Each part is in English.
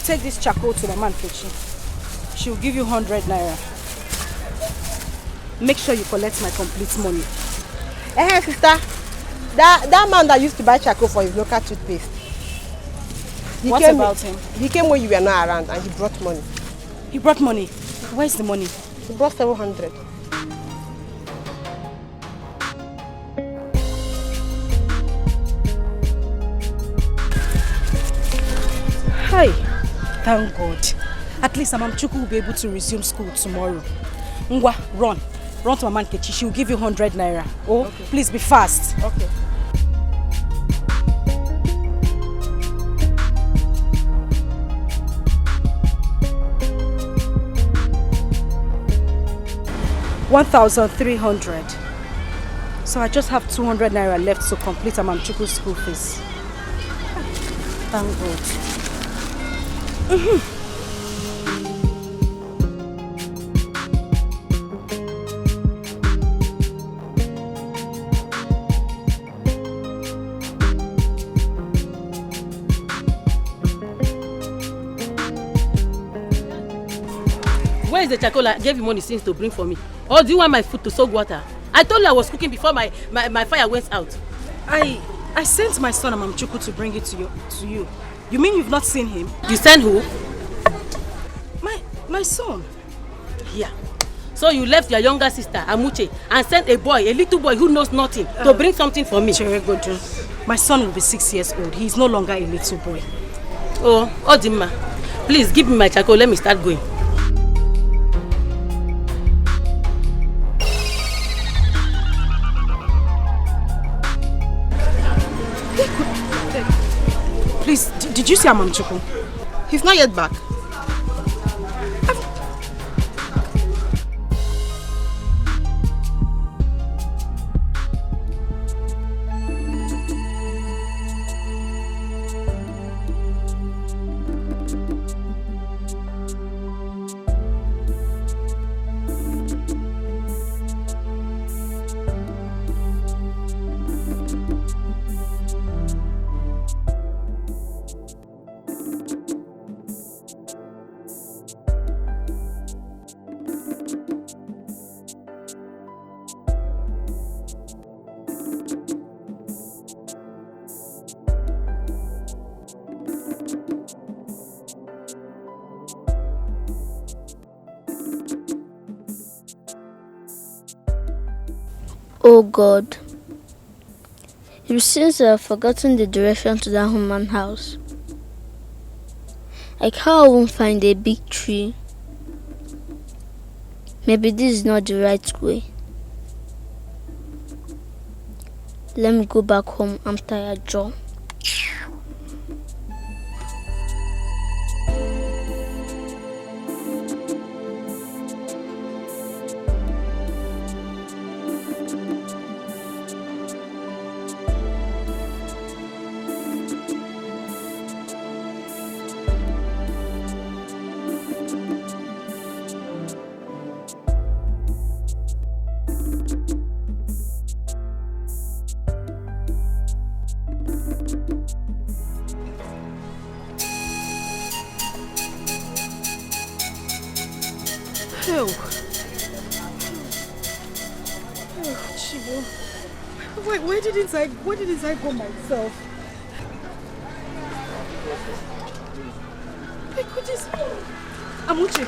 you take this charcoal to Mama Nkechi, she'll give you 100 naira. Make sure you collect my complete money. Hey, sister. That man that used to buy charcoal for his local toothpaste. What about him? He came when you were not around and he brought money. He brought money? Where's the money? He brought 700. Hi. Thank God. At least Mama Chuku will be able to resume school tomorrow. Ngwa, run. Run to Mama Nkechi. She will give you 100 naira. Oh, okay. Please be fast. Okay. $1,300. So I just have 200 naira left to complete Mama Chuku's school fees. Thank God. Where is the charcoal I gave you money since to bring for me? Or do you want my food to soak water? I told you I was cooking before my fire went out. I sent my son Mama Chuku to bring it to you. You mean you've not seen him? You sent who? My son. Yeah. So you left your younger sister, Amuche, and sent a little boy who knows nothing, to bring something for me. My son will be 6 years old. He is no longer a little boy. Oh, Odima, please give me my charcoal. Let me start going. Please, did you see Mama Chuku? He's not yet back. Oh God, it seems I have forgotten the direction to that human house. I can't even find a big tree. Maybe this is not the right way. Let me go back home. I'm tired, Joe. Where did I go myself? Amuche,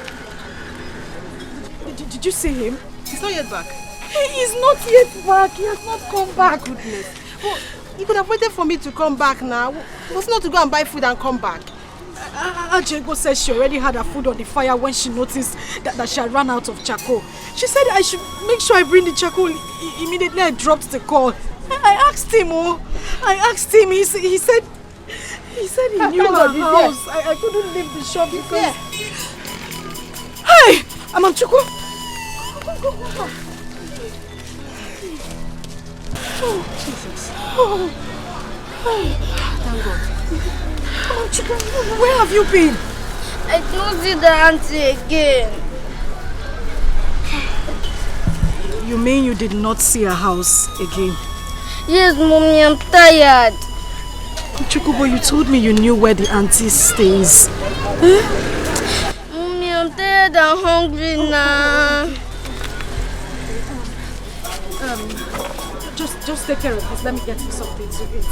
did you see him? He's not yet back. He is not yet back. He has not come back. Goodness. Well, you could have waited for me to come back now. It was not to go and buy food and come back. Ajego said she already had her food on the fire when she noticed that she had run out of charcoal. She said I should make sure I bring the charcoal. Immediately I dropped the call. I asked him, he said he knew our house. I couldn't leave the shop because... Hey! Mama Chuku! Go. Oh, Jesus. Oh. Thank God. Mama Chuku, where have you been? I don't see the auntie again. You mean you did not see her house again? Yes, Mommy, I'm tired. Chukubo, you told me you knew where the auntie stays. Mommy, I'm tired and hungry now. Just take care of this. Let me get you something to eat.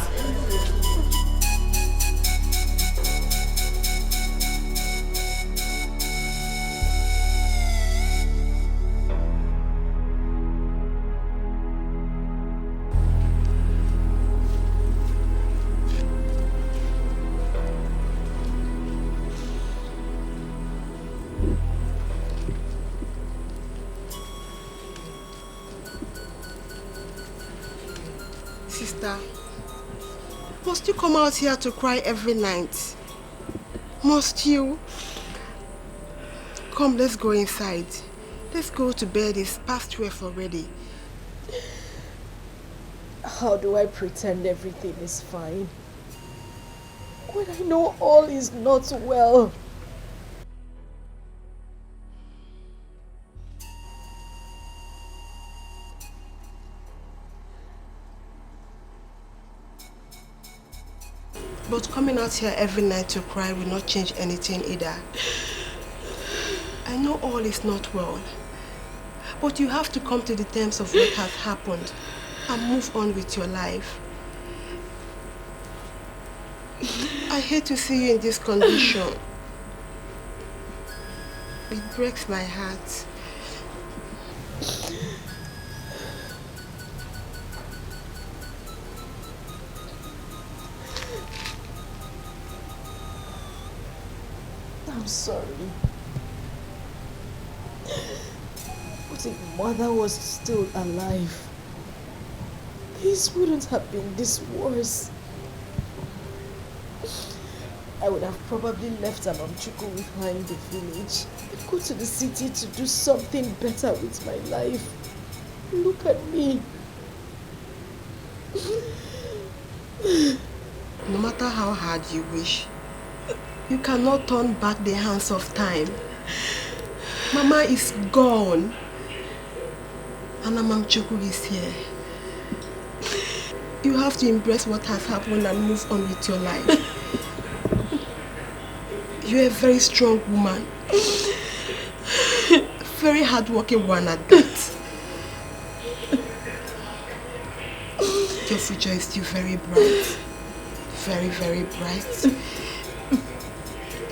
Sister, must you come out here to cry every night? Must you? Come, let's go inside. Let's go to bed. It's past 12 already. How do I pretend everything is fine when I know all is not well? But coming out here every night to cry will not change anything either. I know all is not well, but you have to come to the terms of what has happened and move on with your life. I hate to see you in this condition. It breaks my heart. I'm sorry. But if Mother was still alive, this wouldn't have been this worse. I would have probably left Amamchuku with her in the village and go to the city to do something better with my life. Look at me. No matter how hard you wish, you cannot turn back the hands of time. Mama is gone, and Amamchuku is here. You have to embrace what has happened and move on with your life. You're a very strong woman. Very hardworking one at that. Your future is still very bright. Very, very bright.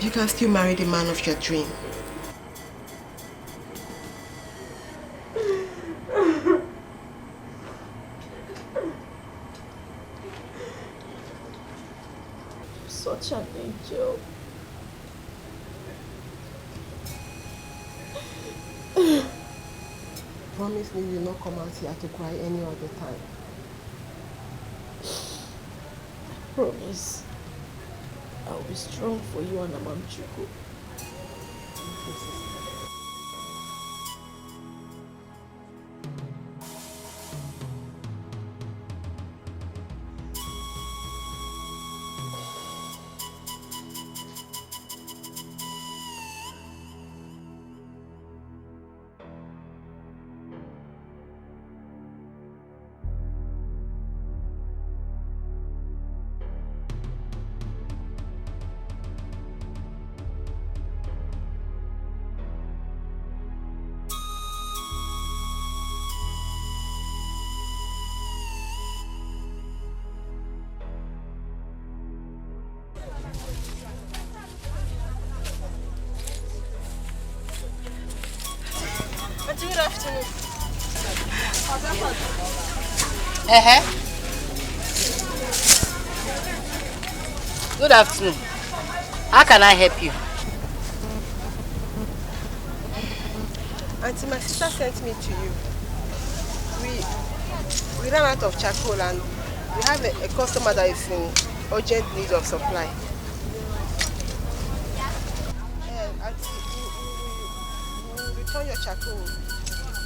You can still marry the man of your dream. Such an angel. Promise me you will not come out here to cry any other time. Promise. I'll be strong for you and Amamchuku. Good afternoon. Good afternoon. How can I help you? Auntie, my sister sent me to you. We ran out of charcoal and we have a customer that is in urgent need of supply. Auntie, we will return your charcoal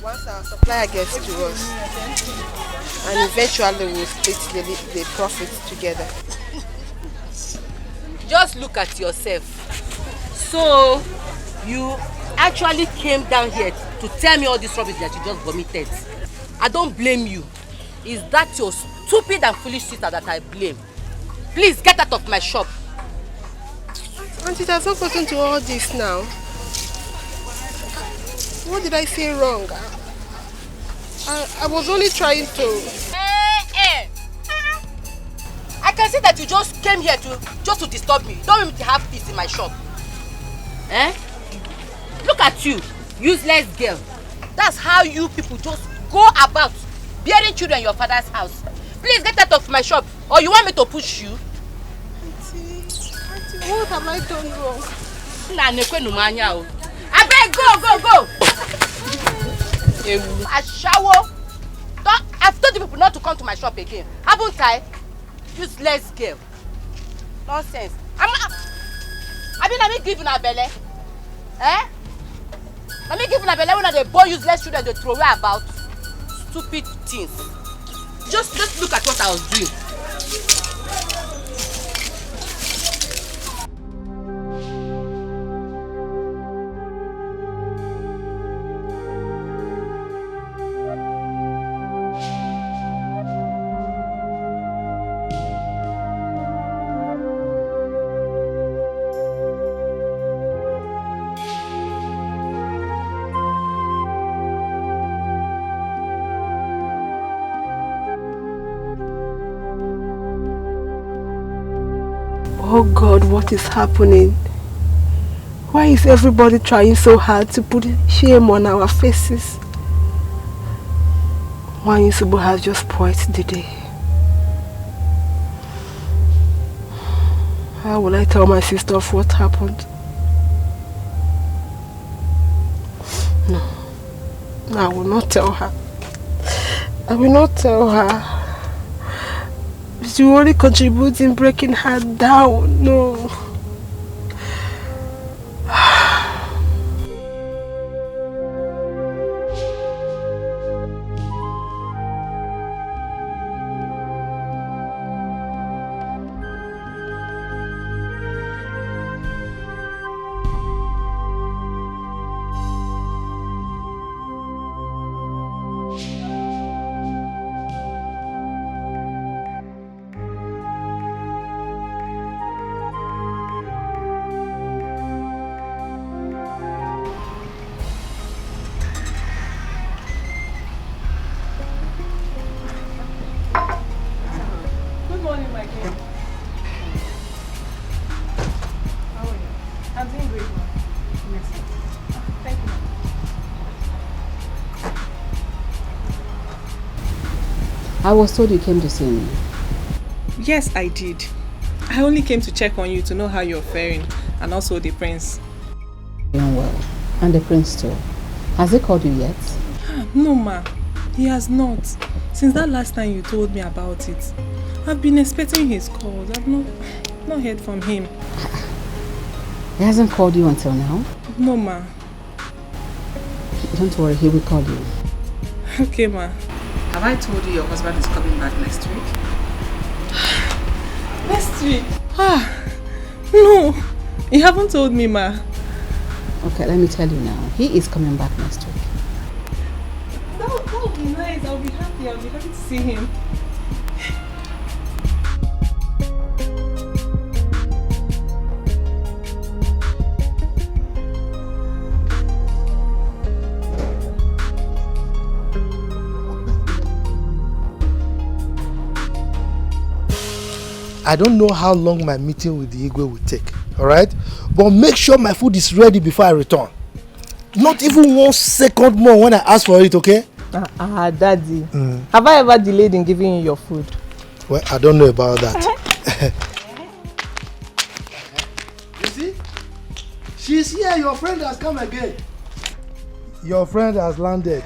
once our supplier gets to us, and eventually we'll split the profits together. Just look at yourself. So, you actually came down here to tell me all this rubbish that you just vomited. I don't blame you. Is that your stupid and foolish sister that I blame? Please get out of my shop. Auntie, that's not gotten to all this now. What did I say wrong? I was only trying to... I can see that you just came here just to disturb me. Don't want me to have peace in my shop. Look at you, useless girl. That's how you people just go about bearing children in your father's house. Please get out of my shop, or you want me to push you? Auntie, what have I done wrong? I beg, go! I shower. I've told the people not to come to my shop again. Haven't I? Useless girl. Nonsense. I mean, let me give you a belly. Let me give you a belly when they born useless children they throw away about stupid things. Just look at what I was doing. Oh God, what is happening? Why is everybody trying so hard to put shame on our faces? Wanyisubu has just spoiled the day. How will I tell my sister of what happened? No, I will not tell her. I will not tell her. She will only contribute in breaking her down. No. I was told you came to see me. Yes, I did. I only came to check on you to know how you're faring, and also the prince. Doing well. And the prince too. Has he called you yet? No, ma. He has not. Since that last time you told me about it. I've been expecting his calls. I've not heard from him. He hasn't called you until now? No, ma. Don't worry, he will call you. Okay, ma. Have I told you your husband is coming back next week? Next week? No. You haven't told me, ma. Okay, let me tell you now. He is coming back next week. That would be nice. I'll be happy to see him. I don't know how long my meeting with the Igwe will take, alright? But make sure my food is ready before I return. Not even 1 second more when I ask for it, okay? Daddy. Have I ever delayed in giving you your food? Well, I don't know about that. You see? She's here. Your friend has come again. Your friend has landed.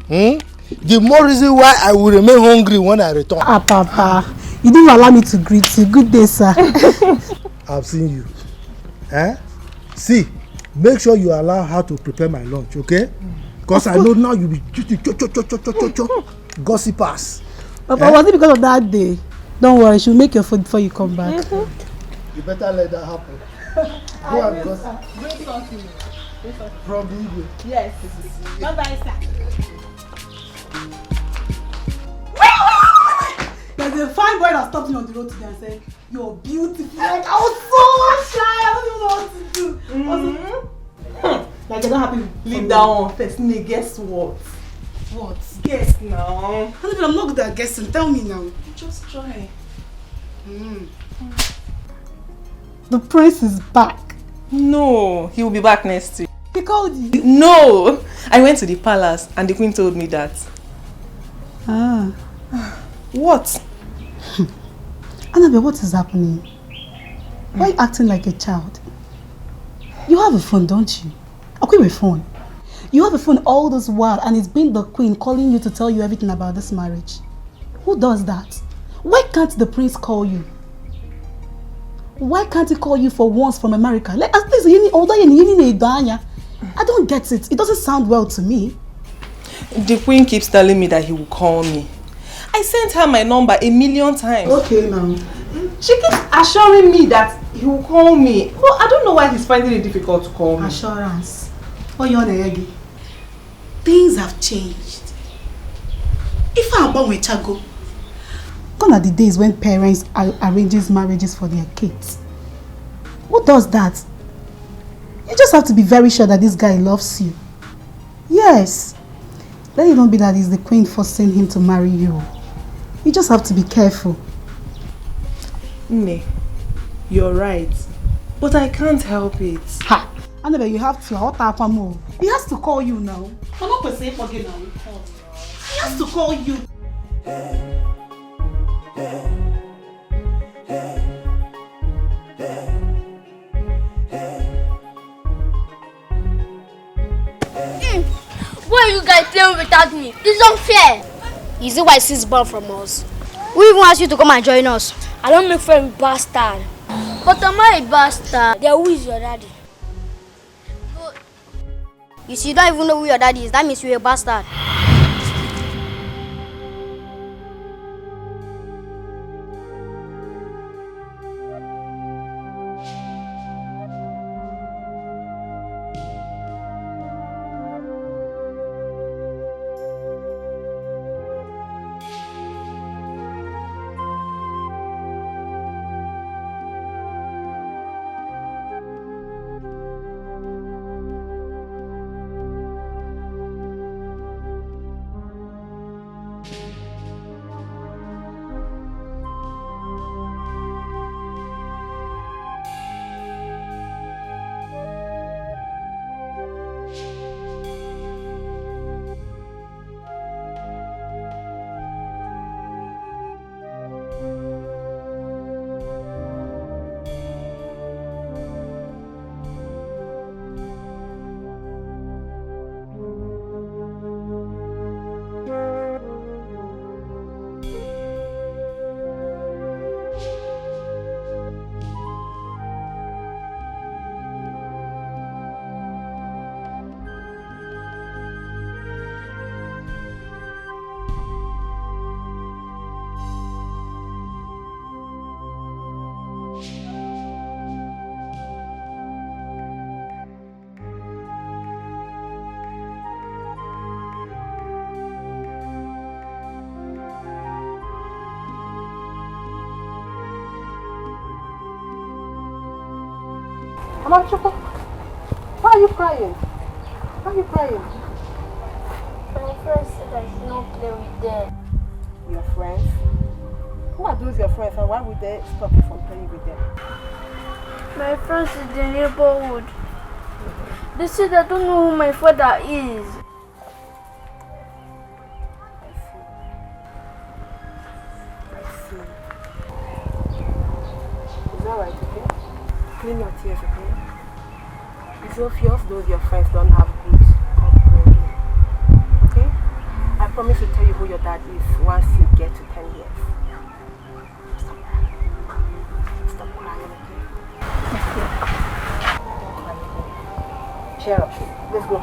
The more reason why I will remain hungry when I return. Papa. You didn't allow me to greet you. Good day, sir. I've seen you. See, make sure you allow her to prepare my lunch, okay? Because I know now you'll be gossipers. Papa, was it because of that day? Don't worry, she'll make your food before you come back. You better let that happen. Go and gossip. Great talking. From the Igwe. Yes. Bye-bye, sir. There's there's a fine boy that stopped me on the road today and said, "You're beautiful." Like, I was so shy. I don't even know what to do. Like, you're not happy. Leave that one first. Guess what? What? Guess now. I'm not good at guessing. Tell me now. Just try. The prince is back. No, he will be back next week. He called you? No! I went to the palace and the queen told me that. Ah. What? Annabelle, what is happening? Why are you acting like a child? You have a phone, don't you? Okay, with phone. You have a phone all this while and it's been the queen calling you to tell you everything about this marriage. Who does that? Why can't the prince call you? Why can't he call you for once from America? Like, at least I don't get it. It doesn't sound well to me. The queen keeps telling me that he will call me. I sent her my number 1,000,000 times. Okay, now. She keeps assuring me that he will call me. Well, I don't know why he's finding it difficult to call me. Assurance. Oh, you're on a things have changed. If I'm born with Chago, gone are the days when parents arranges marriages for their kids. Who does that? You just have to be very sure that this guy loves you. Yes. Let it not be that it's the queen forcing him to marry you. You just have to be careful. Nne, you're right. But I can't help it. Ha! Annabelle, you have to. He has to call you now. I'm not going to say forget now. He has to call you. Why are you guys playing without me? It's unfair. Is it why she's born from us? We even asked you to come and join us. I don't make friends with bastard. But am I a bastard? Then who is your daddy? You see, you don't even know who your daddy is. That means you're a bastard. Amachukwu, why are you crying? Why are you crying? My friend said I should not play with them. Your friends? Who are those your friends and why would they stop you from playing with them? My friends in the neighborhood. They said I don't know who my father is. I see. Is that right, okay? Clean your tears, okay? It's obvious those your friends don't have good upbringing. Okay? I promise to tell you who your dad is once you get to 10 years. Stop crying. Stop crying, okay? Don't cry again. Cheer up. Let's go.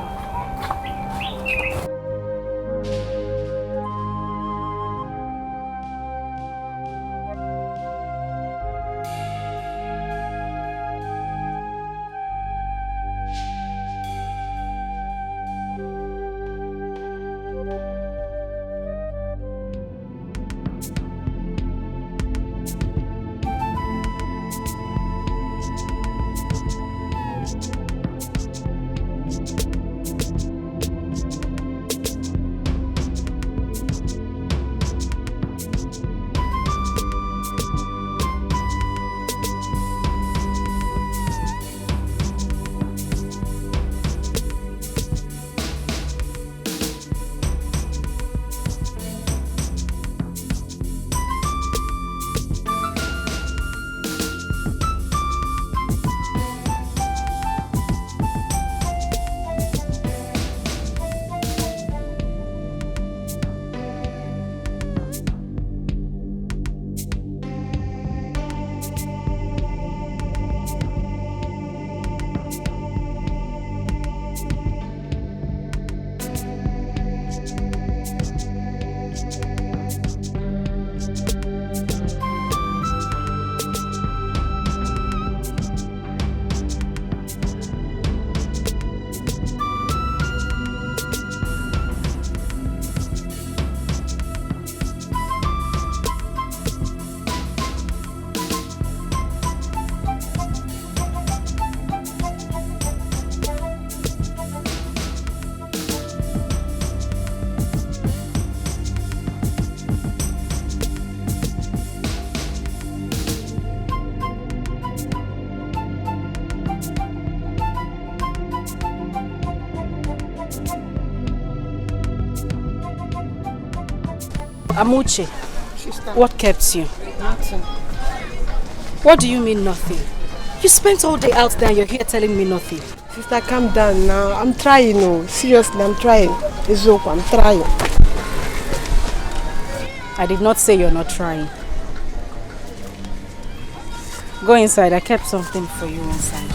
Amuche, Sister. what kept you? Nothing. What do you mean nothing? You spent all day out there and you're here telling me nothing. Sister, calm down now. I'm trying, no. Seriously, I'm trying. It's okay, I'm trying. I did not say you're not trying. Go inside, I kept something for you inside.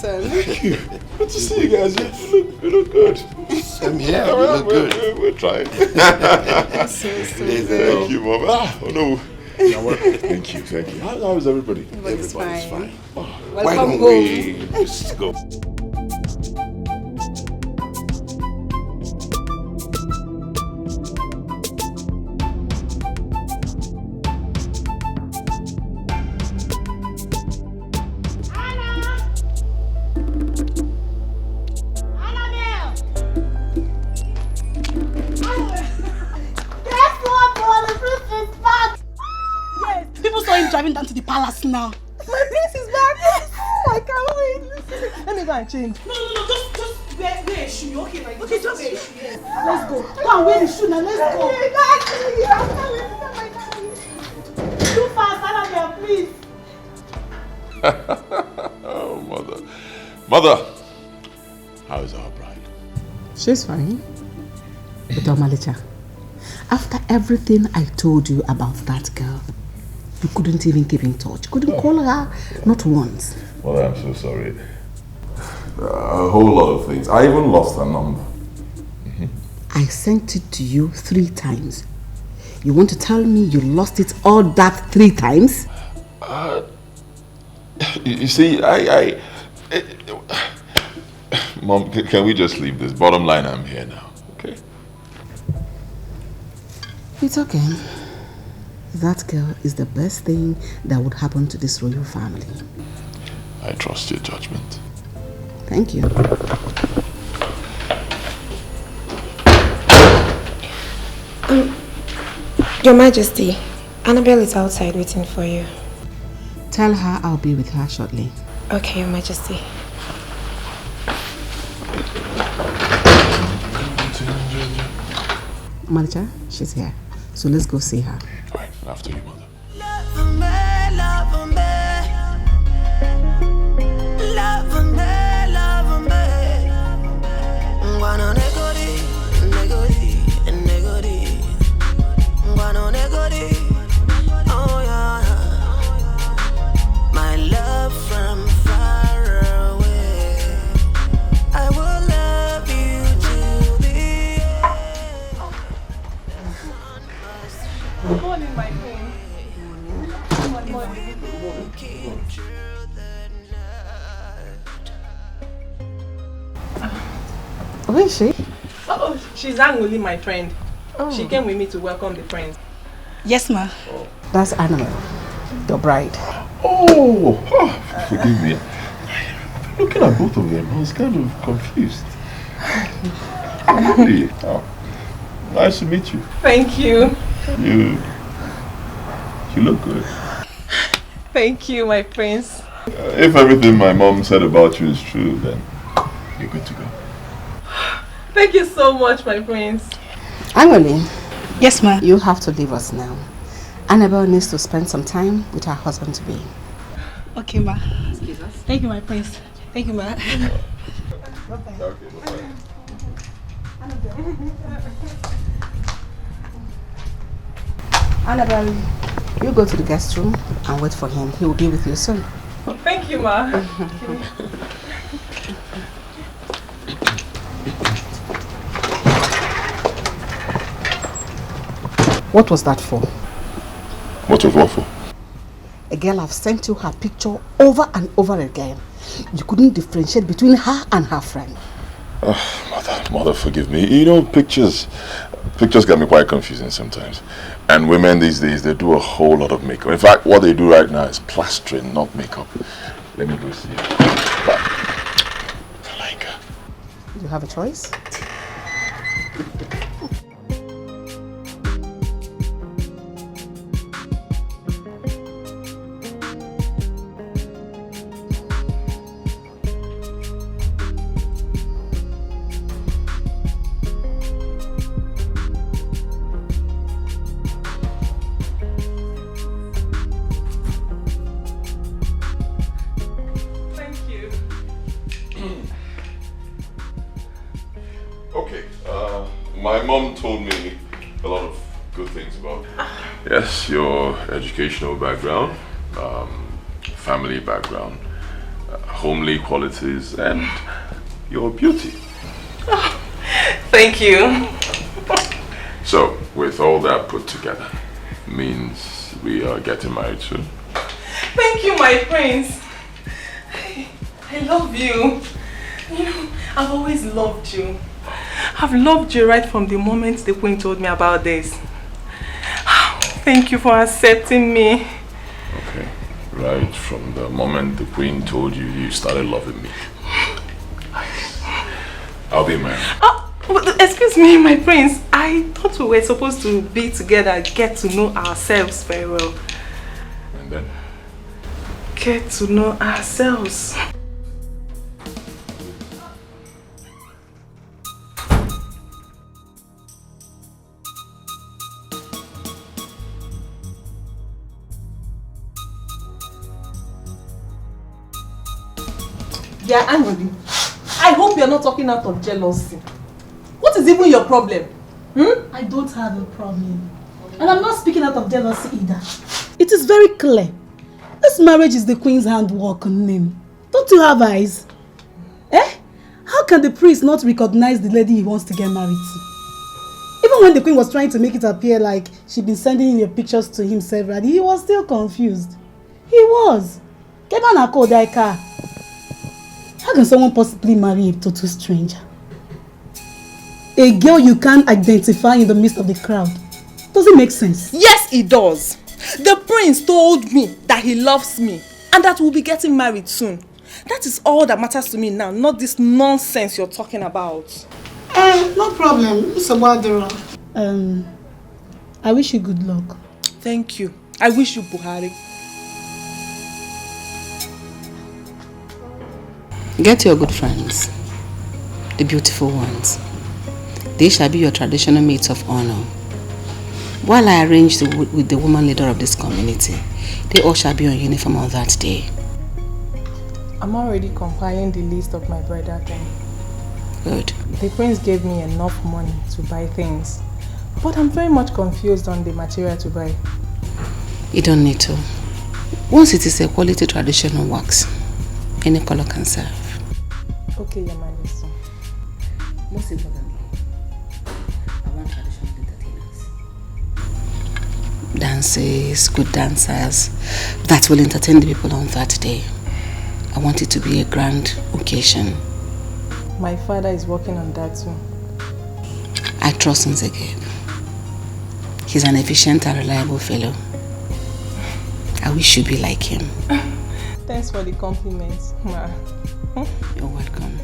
Thank you. Good to see you guys. You look good. Same here. You look good. We're trying. Thank you, Mom. Oh no. Thank you. How is everybody? Everybody's fine. Oh, Why don't we just go? Driving down to the palace now. My prince is back. I can't wait. Let me go and change. No. Just wear a shoe. Okay, like okay, just wear a shoe. Yes. Let's go. Go and wear the shoe now. Let's go. Too fast, Annabelle, please. Oh, mother. How is our bride? She's fine. But Omalicha, after everything I told you about that girl, you couldn't even keep in touch. You couldn't call her, not once. Well, I'm so sorry. A whole lot of things. I even lost her number. I sent it to you 3 times. You want to tell me you lost it all that 3 times? You see, Mom, can we just leave this? Bottom line, I'm here now, okay? It's okay. That girl is the best thing that would happen to this royal family. I trust your judgment. Thank you. Your Majesty, Annabelle is outside waiting for you. Tell her I'll be with her shortly. Okay, Your Majesty. Maricha, she's here. So let's go see her. All right, after you, mother. My love from far away, I will love you till the end. Good morning, my queen. Good morning. Where is she? Oh, she's Anguli, my friend. Oh. She came with me to welcome the friends. Yes, ma. Oh. That's Annabelle, your bride. Oh, forgive me. Looking at both of them, I was kind of confused. Really? Oh, nice to meet you. Thank you. You look good. Thank you, my prince. If everything my mom said about you is true, then you're good to go. Thank you so much, my prince. Angoli. Yes, ma. You have to leave us now. Annabelle needs to spend some time with her husband-to-be. Okay, ma. Excuse us. Thank you, my prince. Thank you, ma. Okay, bye-bye. Annabelle, you go to the guest room and wait for him. He will be with you soon. Thank you, ma. What was that for? What was what for? A girl have sent you her picture over and over again. You couldn't differentiate between her and her friend. Mother, forgive me. You know, pictures get me quite confusing sometimes. And women these days, they do a whole lot of makeup. In fact, what they do right now is plastering, not makeup. Let me go see. You have a choice? My mom told me a lot of good things about yes, your educational background, family background, homely qualities, and your beauty. Oh, thank you. So, with all that put together, means we are getting married soon. Thank you, my prince. I love you. You know, I've always loved you. I've loved you right from the moment the queen told me about this. Thank you for accepting me. Okay, right from the moment the queen told you, you started loving me. I'll be married. Excuse me, my prince. I thought we were supposed to be together, get to know ourselves very well. And then? Get to know ourselves. Yeah, angry. I hope you're not talking out of jealousy. What is even your problem? I don't have a problem. And I'm not speaking out of jealousy either. It is very clear. This marriage is the queen's handwork on him. Don't you have eyes? Eh? How can the priest not recognize the lady he wants to get married to? Even when the queen was trying to make it appear like she'd been sending your pictures to him severally, he was still confused. He was. Dikeh. How can someone possibly marry a total stranger? A girl you can't identify in the midst of the crowd. Does it make sense? Yes, it does. The prince told me that he loves me and that we'll be getting married soon. That is all that matters to me now, not this nonsense you're talking about. No problem. It's about I wish you good luck. Thank you. I wish you Buhari. Get your good friends, the beautiful ones. They shall be your traditional mates of honor. While I arrange with the woman leader of this community, they all shall be on uniform on that day. I'm already compiling the list of my bridal thing. Good. The prince gave me enough money to buy things, but I'm very much confused on the material to buy. You don't need to. Once it is a quality traditional wax, any color can serve. Okay, Your Majesty. Most importantly, I want traditional entertainers. Dances, good dancers that will entertain the people on that day. I want it to be a grand occasion. My father is working on that too. I trust in Ekeh. He's an efficient and reliable fellow. I wish you'd be like him. Thanks for the compliments, Ma. You're welcome.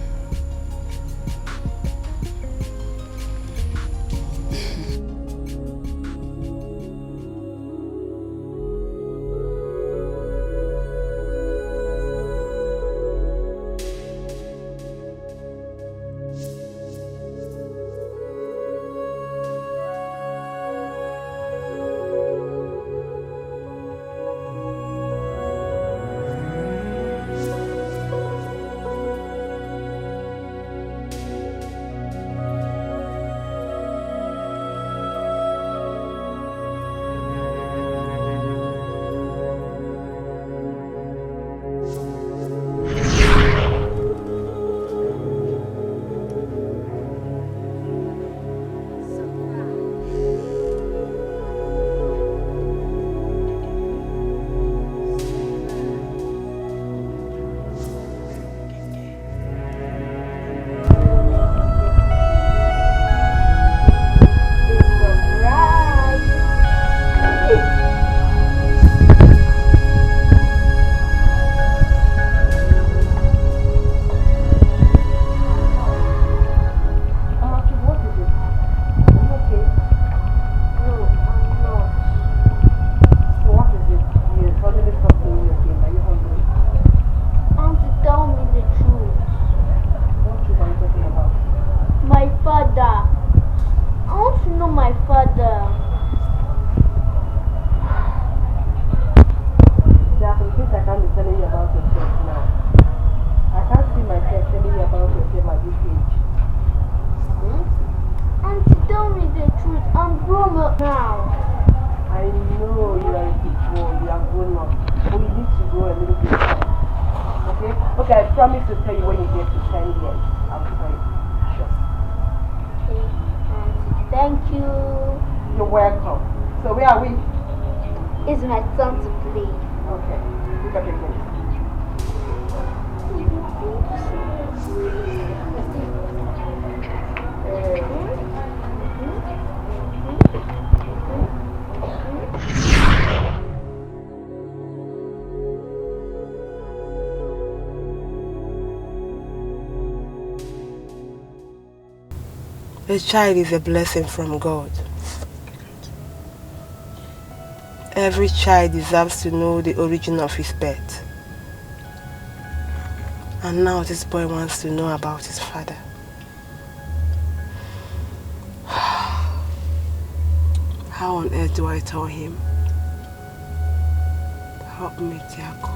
promise to tell you when you get to 10 years. I'll tell you. Sure. Okay. Thank you. You're welcome. So where are we? It's my turn to play. Okay. Look at your game. A child is a blessing from God. Every child deserves to know the origin of his birth. And now this boy wants to know about his father. How on earth do I tell him? Help me, dear God.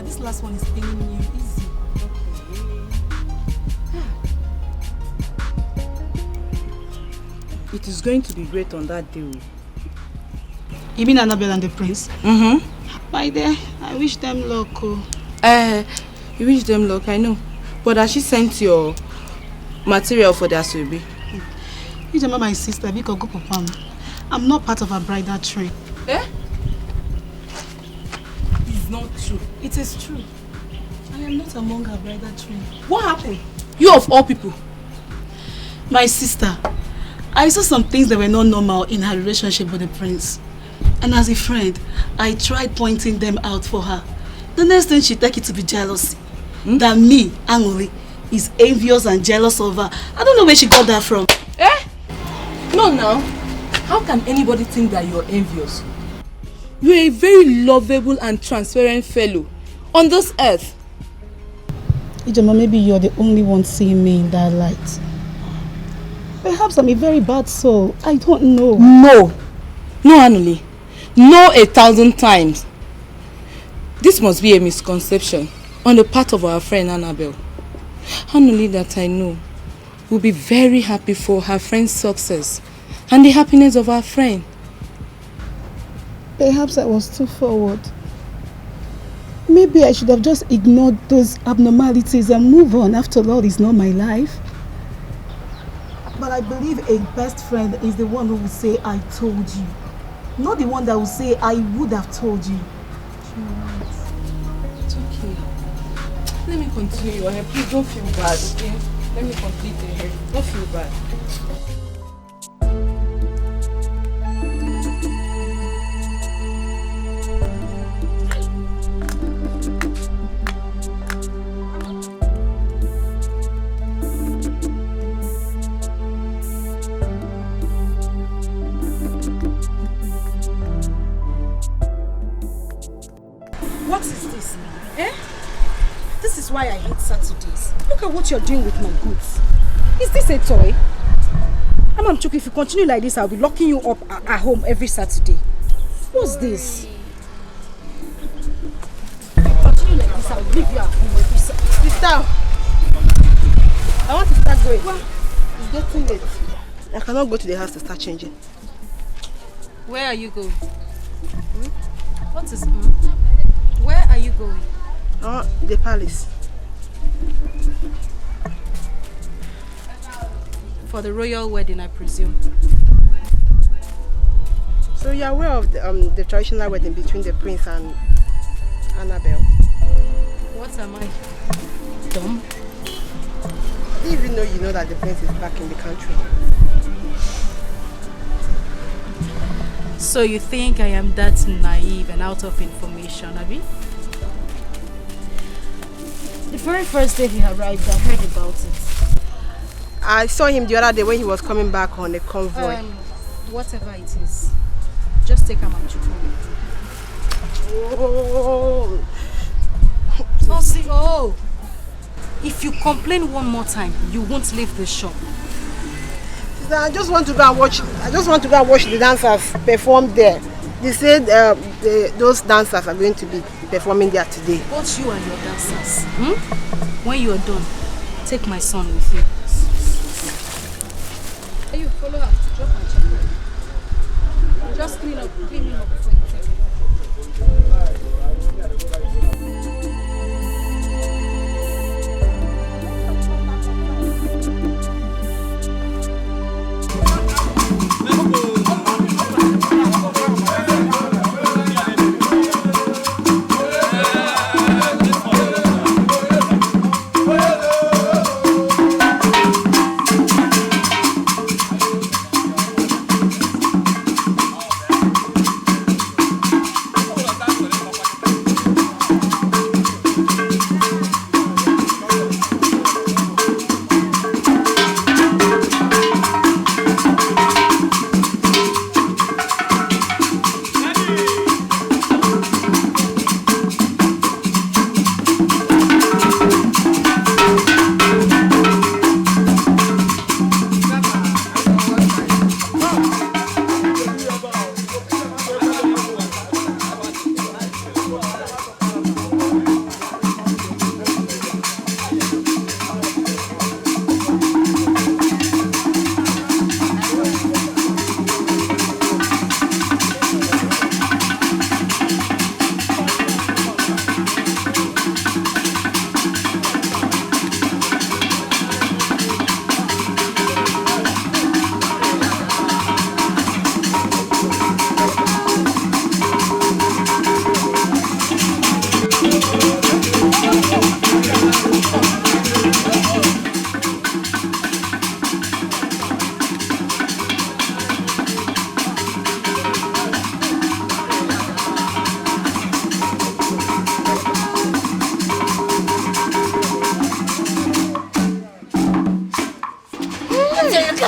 This last one is paining you easy. It is going to be great on that day. You mean Annabelle and the prince? Mm-hmm. My dear, I wish them luck. You wish them luck, I know. But has she sent your material for their survey? You remember my sister, because go papa. I'm not part of a bridal train. Eh? It's not true. It is true. I am not among her bridal train. What happened? You of all people. My sister, I saw some things that were not normal in her relationship with the prince. And as a friend, I tried pointing them out for her. The next thing she take it to be jealousy. That me, Angoli, is envious and jealous of her. I don't know where she got that from. Eh? No, now. How can anybody think that you're envious? You're a very lovable and transparent fellow on this earth. Ijoma, maybe you're the only one seeing me in that light. Perhaps I'm a very bad soul. I don't know. No, Anuli. No 1,000 times. This must be a misconception on the part of our friend Annabelle. Anuli, that I know, will be very happy for her friend's success and the happiness of our friend. Perhaps I was too forward. Maybe I should have just ignored those abnormalities and move on. After all, it's not my life. But I believe a best friend is the one who will say, I told you. Not the one that will say, I would have told you. It's okay. Let me continue your hair. Please don't feel bad, okay? Let me complete the hair. Don't feel bad. What is this? Eh? This is why I hate Saturdays. Look at what you're doing with my goods. Is this a toy? Amamchuku, if you continue like this, I'll be locking you up at home every Saturday. What's this? If you continue like this, I'll leave you at home every Saturday. Sister, I want to start going. Well, it's getting late. I cannot go to the house to start changing. Where are you going? What is... Where are you going? The palace. For the royal wedding, I presume. So you're aware of the traditional wedding between the prince and Annabelle? What am I? Dumb? I didn't even know you know that the prince is back in the country. So you think I am that naive and out of information, Abby? The very first day he arrived, I heard about it. I saw him the other day when he was coming back on a convoy. Whatever it is, just take Amamchuku. Oh, if you complain one more time, you won't leave the shop. I just want to go and watch. I just want to go and watch the dancers perform there. They said those dancers are going to be performing there today. Both you and your dancers. When you are done, take my son with you. You follow her to drop my chocolate. Just clean him up before you take it.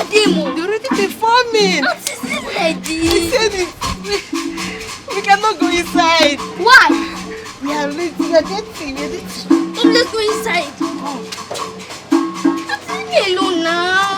They're already performing. What is it, lady? He said it. We cannot go inside. Why? We are late. We are getting. Let's go inside. Leave me alone now.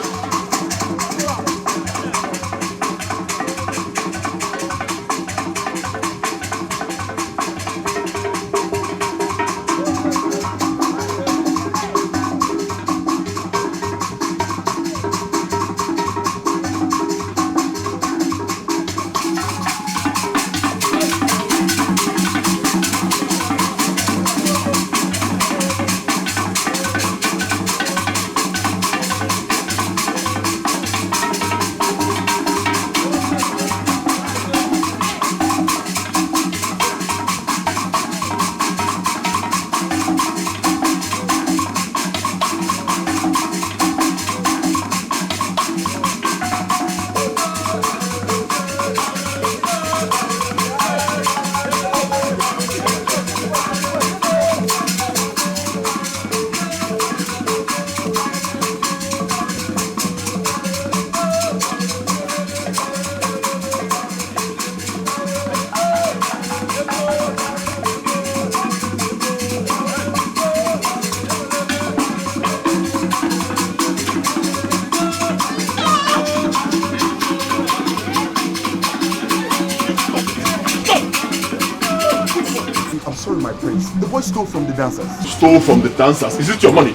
Stole from the dancers. Stole from the dancers? Is it your money?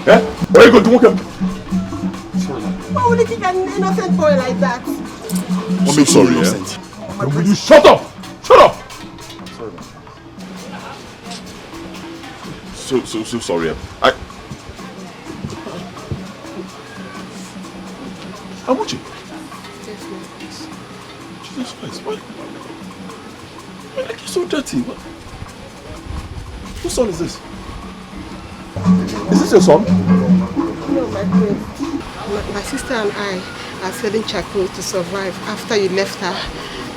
Eh? Where are you going to work? Sorry, why would you think an innocent boy like that? I'm so sorry, innocent. Eh? Will you shut up? Shut up! Sorry, man. So sorry. How much? Jesus Christ, why are you so dirty? What? Whose son is this? Is this your son? No, my friend. My sister and I are selling charcoal to survive after you left her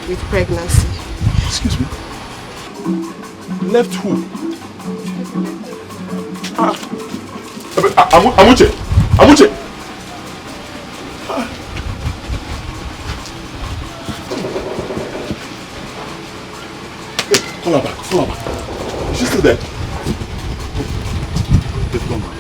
with pregnancy. Excuse me? Left who? Amuche! Amuche! Call her back, call her back. Is she still there? They've gone back.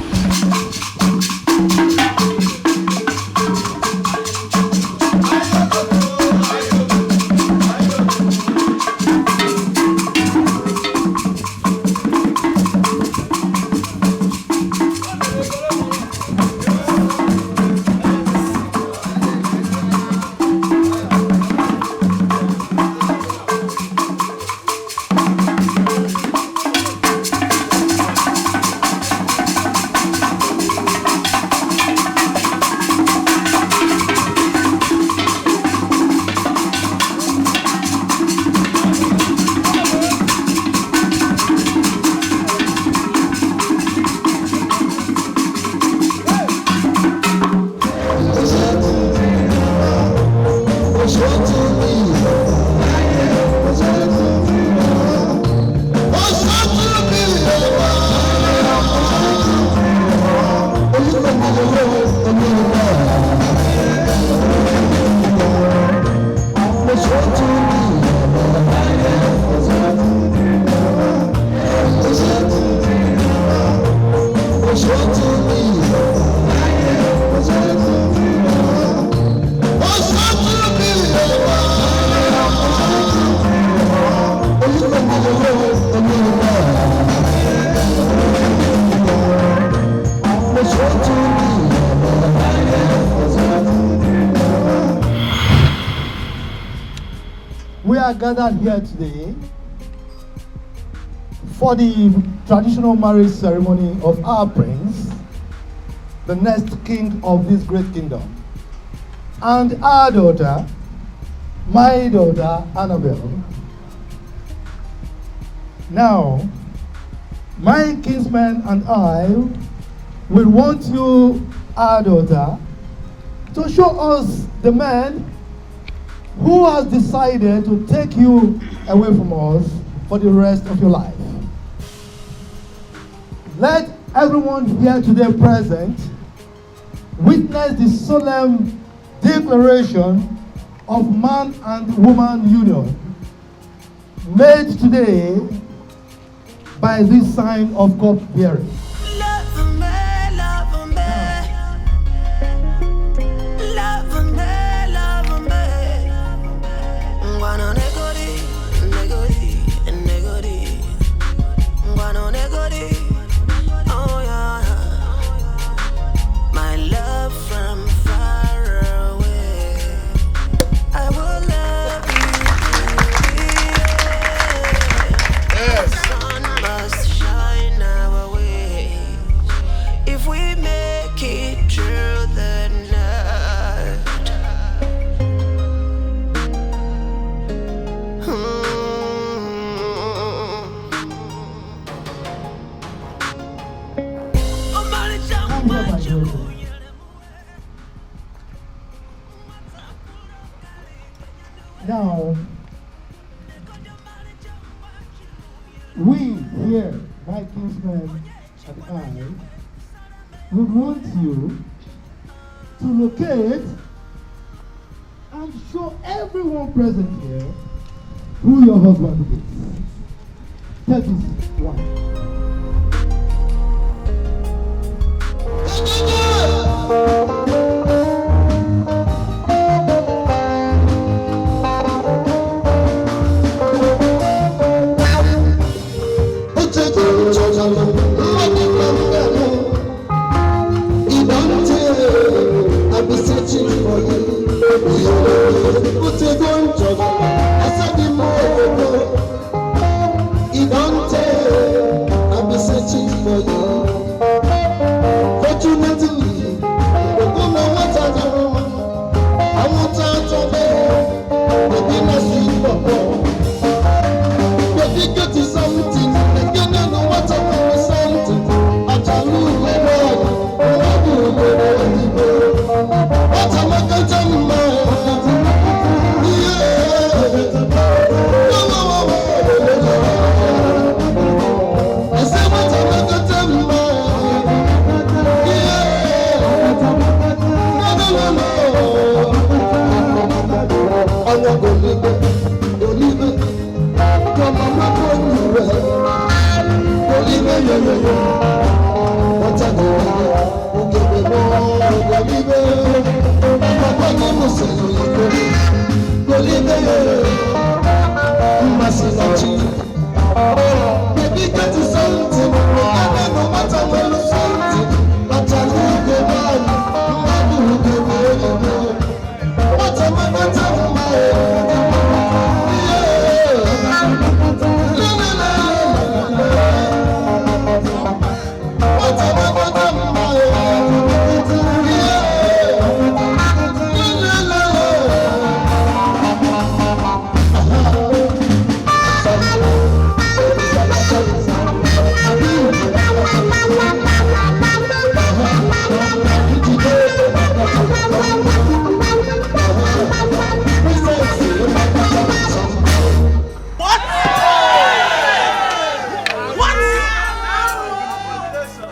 We are gathered here today for the traditional marriage ceremony of our prince, the next king of this great kingdom, and our daughter, my daughter Annabelle. Now, my kinsman and I will want you, our daughter, to show us the man who has decided to take you away from us for the rest of your life. Let everyone here today present witness the solemn declaration of man and woman union made today by this sign of cup bearing. Now, we here, my kinsman and I, we want you to locate and show everyone present here who your husband is. That is one.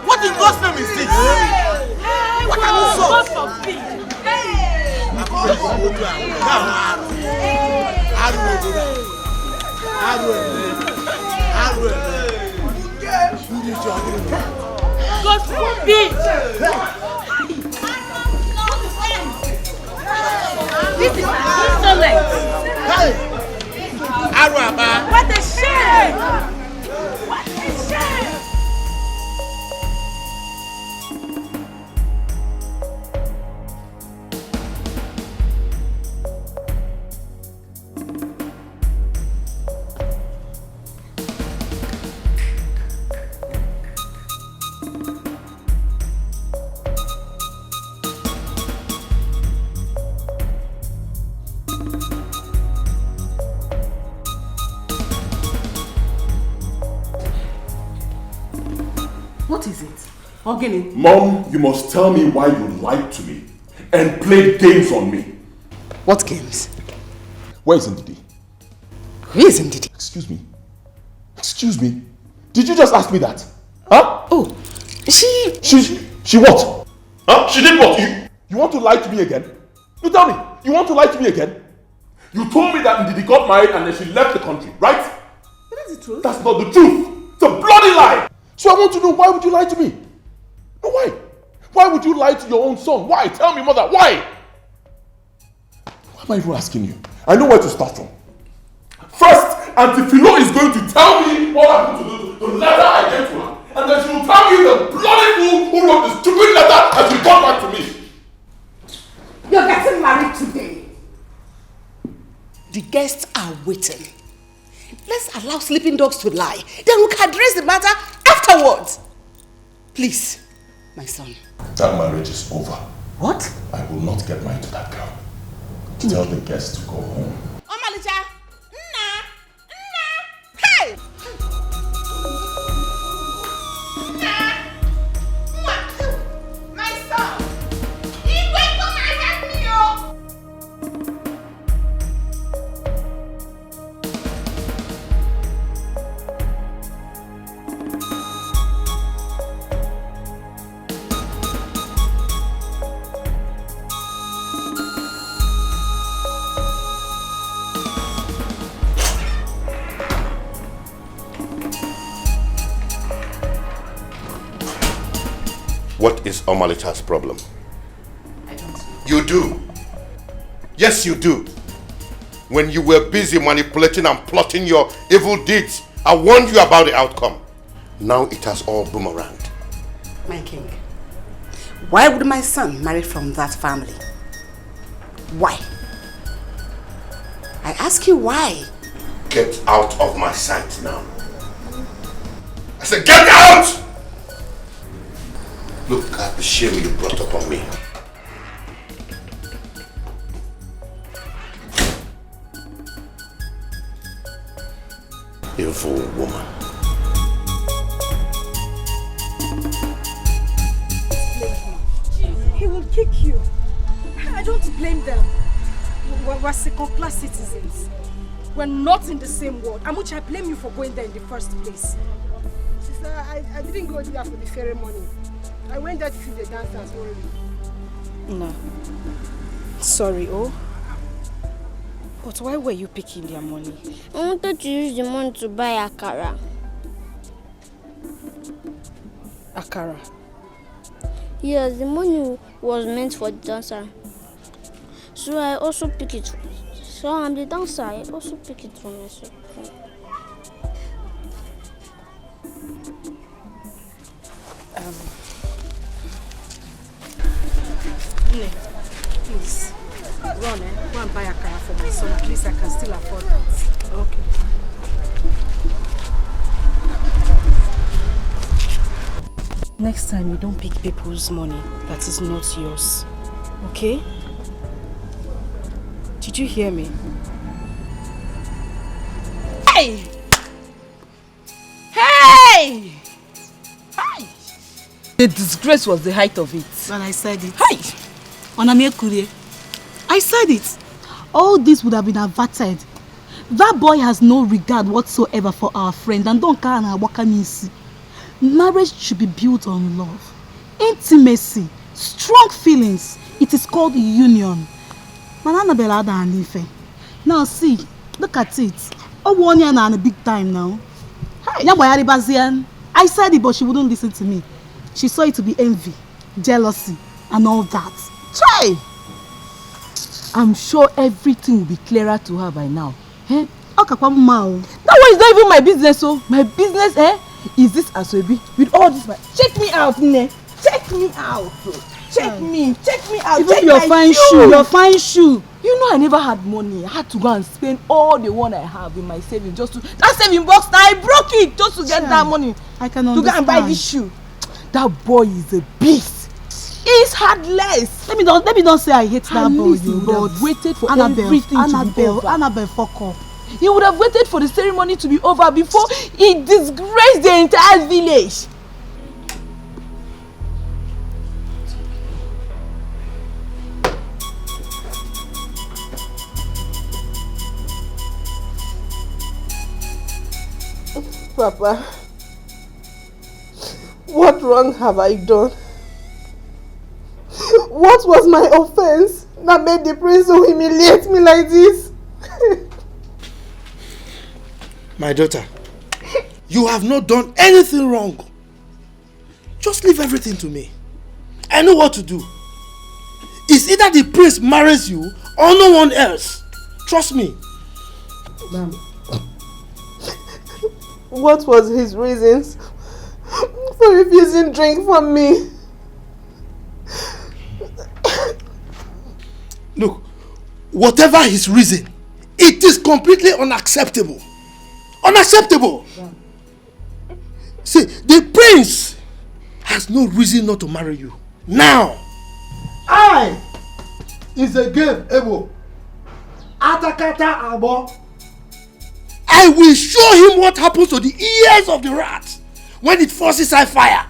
What in God's name is this? What can you solve? baby! This is insolent! What a shame! What a shame! What is it? Ogini? Mom, you must tell me why you lied to me and played games on me. What games? Where is Ndidi? Who is Ndidi? Excuse me. Excuse me. Did you just ask me that? Huh? Oh, she what? Huh? She did what? You want to lie to me again? You tell me. You want to lie to me again? You told me that Ndidi got married and then she left the country, right? That is the truth. That's not the truth. It's a bloody lie. So I want to know, why would you lie to me? No, why? Why would you lie to your own son? Why? Tell me, mother, why? Why am I even asking you? I know where to start from. First, Auntie Philo is going to tell me what happened to the letter I gave to her. And then she will tell me the bloody fool who wrote the stupid letter and she got back to me. You're getting married today. The guests are waiting. Let's allow sleeping dogs to lie. Then we can address the matter afterwards. Please, my son. That marriage is over. What? I will not get married to that girl. Tell the guests to go home. Omalicha! Nna! Hey! My son! Igwe, come and help me, oh! What is Omalicha's problem? I don't know. You do. Yes, you do. When you were busy manipulating and plotting your evil deeds, I warned you about the outcome. Now it has all boomeranged. My king, why would my son marry from that family? Why? I ask you why. Get out of my sight now. I said get out! Look at the shame you brought upon me. Evil woman. He will kick you. I don't blame them. We're second-class citizens. We're not in the same world. Amuchi, I blame you for going there in the first place. Sister, I didn't go there for the ceremony. I went there to see the dancers only. No. Sorry, oh. But why were you picking their money? I wanted to use the money to buy akara. Akara? Yes, the money was meant for the dancer. So I also pick it. So I'm the dancer, I also pick it for myself. Please, run, go and buy a car for my son. At least I can still afford it. Okay. Next time, you don't pick people's money that is not yours. Okay? Did you hear me? Hey! Hey! Hi! The disgrace was the height of it. And I said it. Hi! I said it. All this would have been averted. That boy has no regard whatsoever for our friend and don't care na wakamisi. Marriage should be built on love, intimacy, strong feelings. It is called union. Now see, look at it. Oh, 1 year and a big time now. I said it, but she wouldn't listen to me. she saw it to be envy, jealousy, and all that. Try! I'm sure everything will be clearer to her by now. Eh? Okay, that one is not even my business, so my business is this Asoebi with all this. Check me out, Nne. Check me out. Check me out. Even your fine shoe. Your fine shoe. You know I never had money. I had to go and spend all the one I have in my savings just to that saving box. Now I broke it just to get that money. I can understand. To go and buy this shoe. That boy is a beast. He's heartless. Let me don't say I hate that boy. He would have waited for everything to be over. Annabelle, fuck up. He would have waited for the ceremony to be over before he disgraced the entire village. Papa, what wrong have I done? What was my offense that made the prince so humiliate me like this? My daughter, you have not done anything wrong. Just leave everything to me. I know what to do. It's either the prince marries you or no one else. Trust me. Ma'am, what was his reasons for refusing drink from me? Look, whatever his reason, it is completely unacceptable. Unacceptable! Yeah. See, the prince has no reason not to marry you. Now! I is a game able. Atakata abo. I will show him what happens to the ears of the rat when it forces I fire.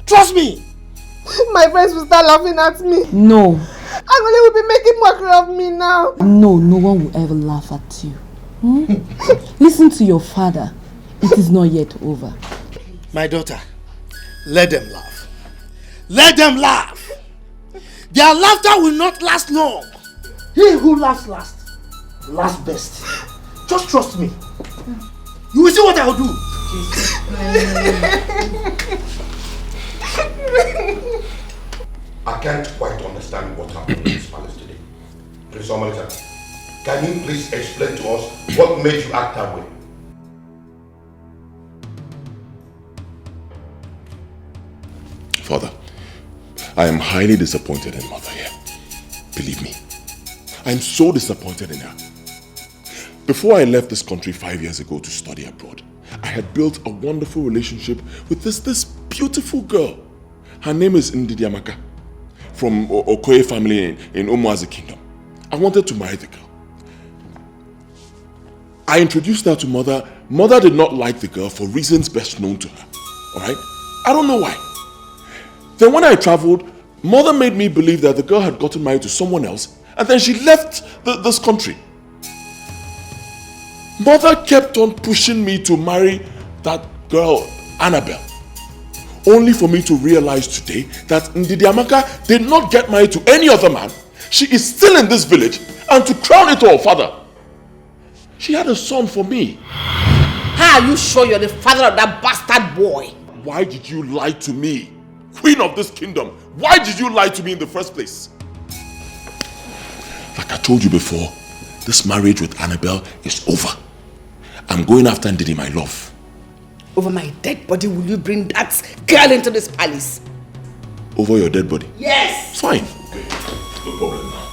Trust me. My friends will start laughing at me. No. Agole will be making mockery of me now. No one will ever laugh at you. Listen to your father. It is not yet over. My daughter, let them laugh. Let them laugh. Their laughter will not last long. He who laughs last, laughs best. Just trust me. You will see what I will do. I can't quite understand what happened in this palace today. Prince Omalita, can you please explain to us what made you act that way? Father, I am highly disappointed in Mother here. Believe me. I am so disappointed in her. Before I left this country 5 years ago to study abroad, I had built a wonderful relationship with this beautiful girl. Her name is Ini Edo from Ekeh family in Umuazi Kingdom. I wanted to marry the girl. I introduced her to Mother. Mother did not like the girl for reasons best known to her. Alright? I don't know why. Then when I traveled, Mother made me believe that the girl had gotten married to someone else, and then she left this country. Mother kept on pushing me to marry that girl, Annabelle. Only for me to realize today that Ini Edo did not get married to any other man. She is still in this village, and to crown it all, Father, she had a son for me. How are you sure you're the father of that bastard boy? Why did you lie to me? Queen of this kingdom, why did you lie to me in the first place? Like I told you before, this marriage with Annabelle is over. I'm going after Ndidi, my love. Over my dead body, will you bring that girl into this palace? Over your dead body? Yes! Fine. Okay, no problem now.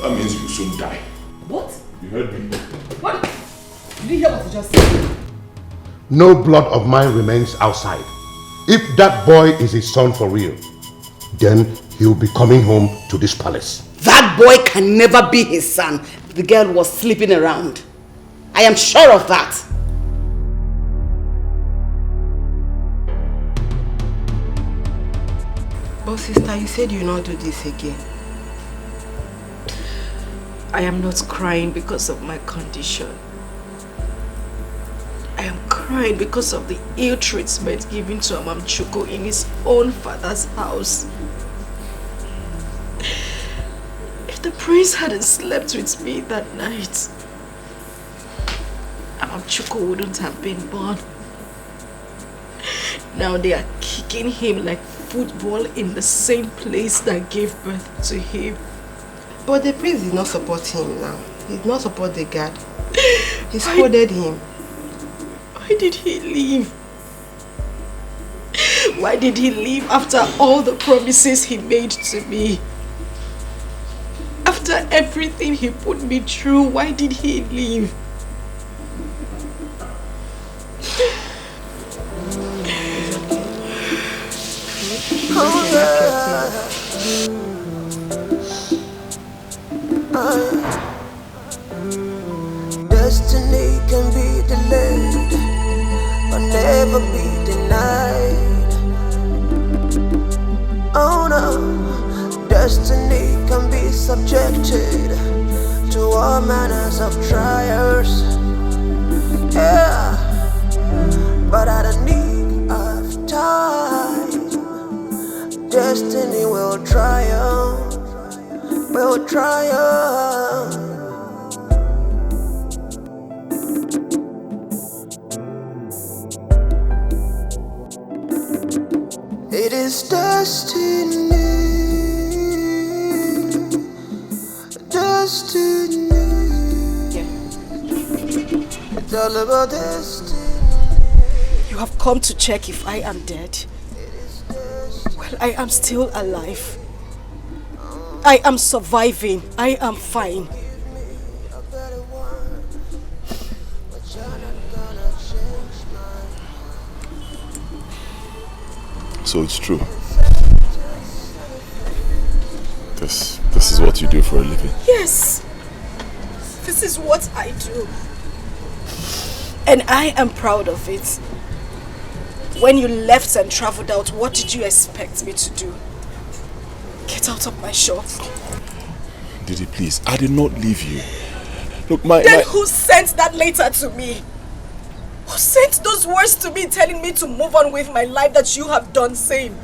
That means you will soon die. What? You heard me. What? Did you hear what you just said? No blood of mine remains outside. If that boy is his son for real, then he'll be coming home to this palace. That boy can never be his son. The girl was sleeping around. I am sure of that. But sister, you said you'll not do this again. I am not crying because of my condition. I am crying because of the ill treatment given to Amam Chuko in his own father's house. If the prince hadn't slept with me that night, Amam Chuko wouldn't have been born. Now they are kicking him like football in the same place that gave birth to him. But the prince did not support him now. He did not support the guard. He scolded him. Why did he leave? Why did he leave after all the promises he made to me? After everything he put me through, why did he leave? Destiny can be delayed, but never be denied. Oh no, destiny can be subjected to all manners of trials. Yeah, but at a need of time, destiny will triumph, will triumph. It is destiny, destiny. It's all about destiny. You have come to check if I am dead. Well, I am still alive. I am surviving. I am fine. So it's true. This is what you do for a living. Yes. This is what I do. And I am proud of it. When you left and traveled out, what did you expect me to do? Get out of my shop. Didi, please, I did not leave you. Look, Then who sent that letter to me? Who sent those words to me telling me to move on with my life that you have done same?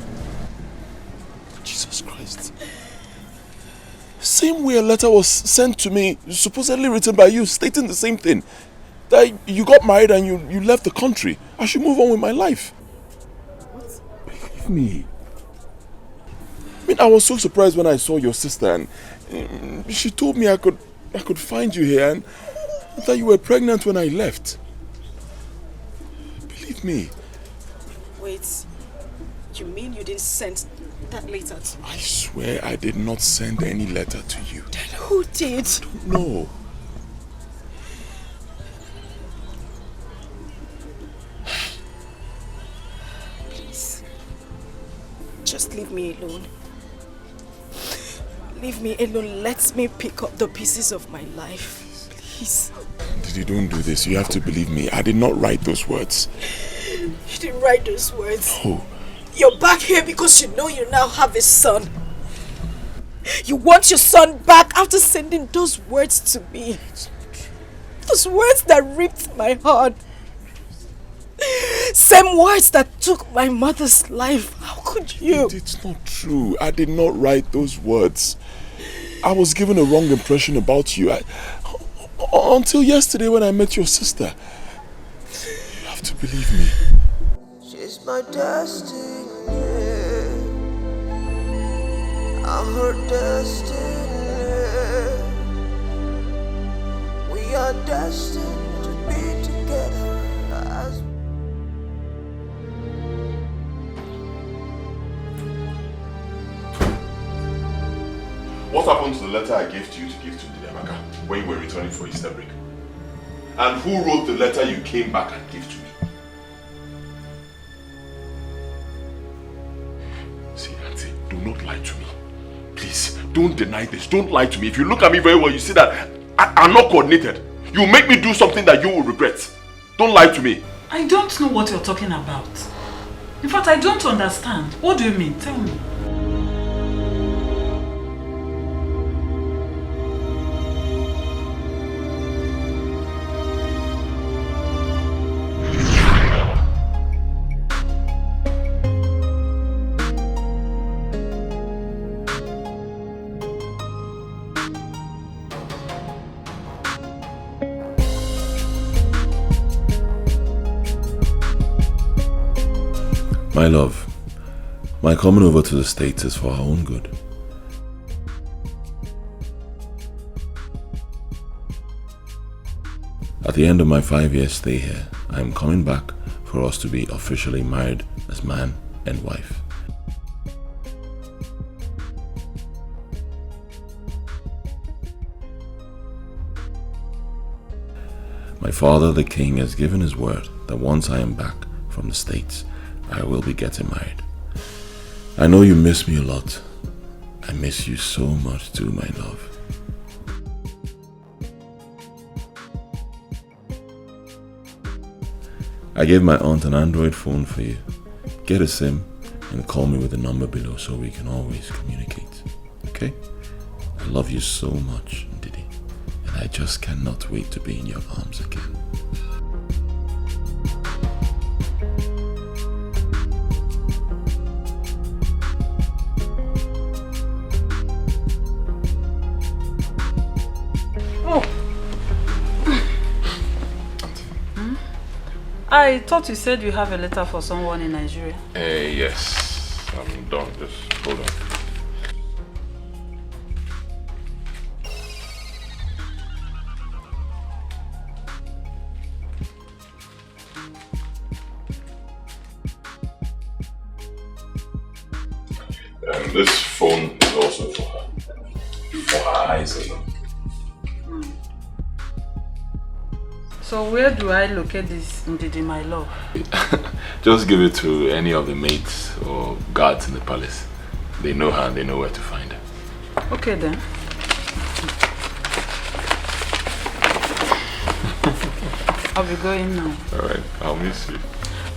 Jesus Christ. Same way a letter was sent to me, supposedly written by you, stating the same thing. That you got married and you left the country. I should move on with my life. What? Believe me. I mean, I was so surprised when I saw your sister and she told me I could find you here and that you were pregnant when I left. Believe me. Wait, you mean you didn't send that letter to me? I swear I did not send any letter to you. Then who did? I don't know. Please, just leave me alone. Leave me alone. Let me pick up the pieces of my life. Please. Didi, don't do this. You have to believe me. I did not write those words. You didn't write those words. Oh. You're back here because you know you now have a son. You want your son back after sending those words to me. Those words that ripped my heart. Same words that took my mother's life. How could you? It's not true. I did not write those words. I was given a wrong impression about you. Until yesterday when I met your sister. You have to believe me. She's my destiny. I'm her destiny. We are destined to be together as What happened to the letter I gave to you to give to Didi when you were returning for Easter break? And who wrote the letter you came back and gave to me? See, Auntie, do not lie to me. Please, don't deny this. Don't lie to me. If you look at me very well, you see that I'm not coordinated. You make me do something that you will regret. Don't lie to me. I don't know what you're talking about. In fact, I don't understand. What do you mean? Tell me. My love, My coming over to the States is for her own good. At the end of my 5-year stay here, I am coming back for us to be officially married as man and wife. My father, the king, has given his word that once I am back from the States, I will be getting married. I know you miss me a lot. I miss you so much too, my love. I gave my aunt an Android phone for you. Get a SIM and call me with the number below so we can always communicate. Okay? I love you so much, Didi, and I just cannot wait to be in your arms again. I thought you said you have a letter for someone in Nigeria. Yes. I'm done. Just hold on. This phone is also for her. For her eyes alone. So where do I locate this Ndidi, my love? Just give it to any of the maids or guards in the palace. They know her and they know where to find her. Okay then. I'll be going now. Alright, I'll miss you.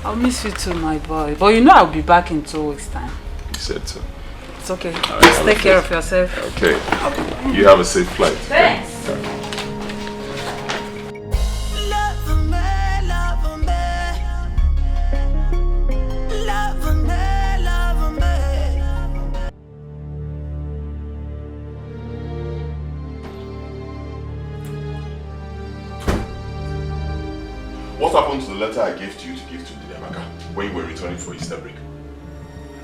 I'll miss you too, my boy. But you know I'll be back in 2 weeks' time. You said so. It's okay. Right, Just take care of yourself. Okay. You have a safe flight. Thanks. What happened to the letter I gave to you to give to Ndidi when you were returning for Easter break?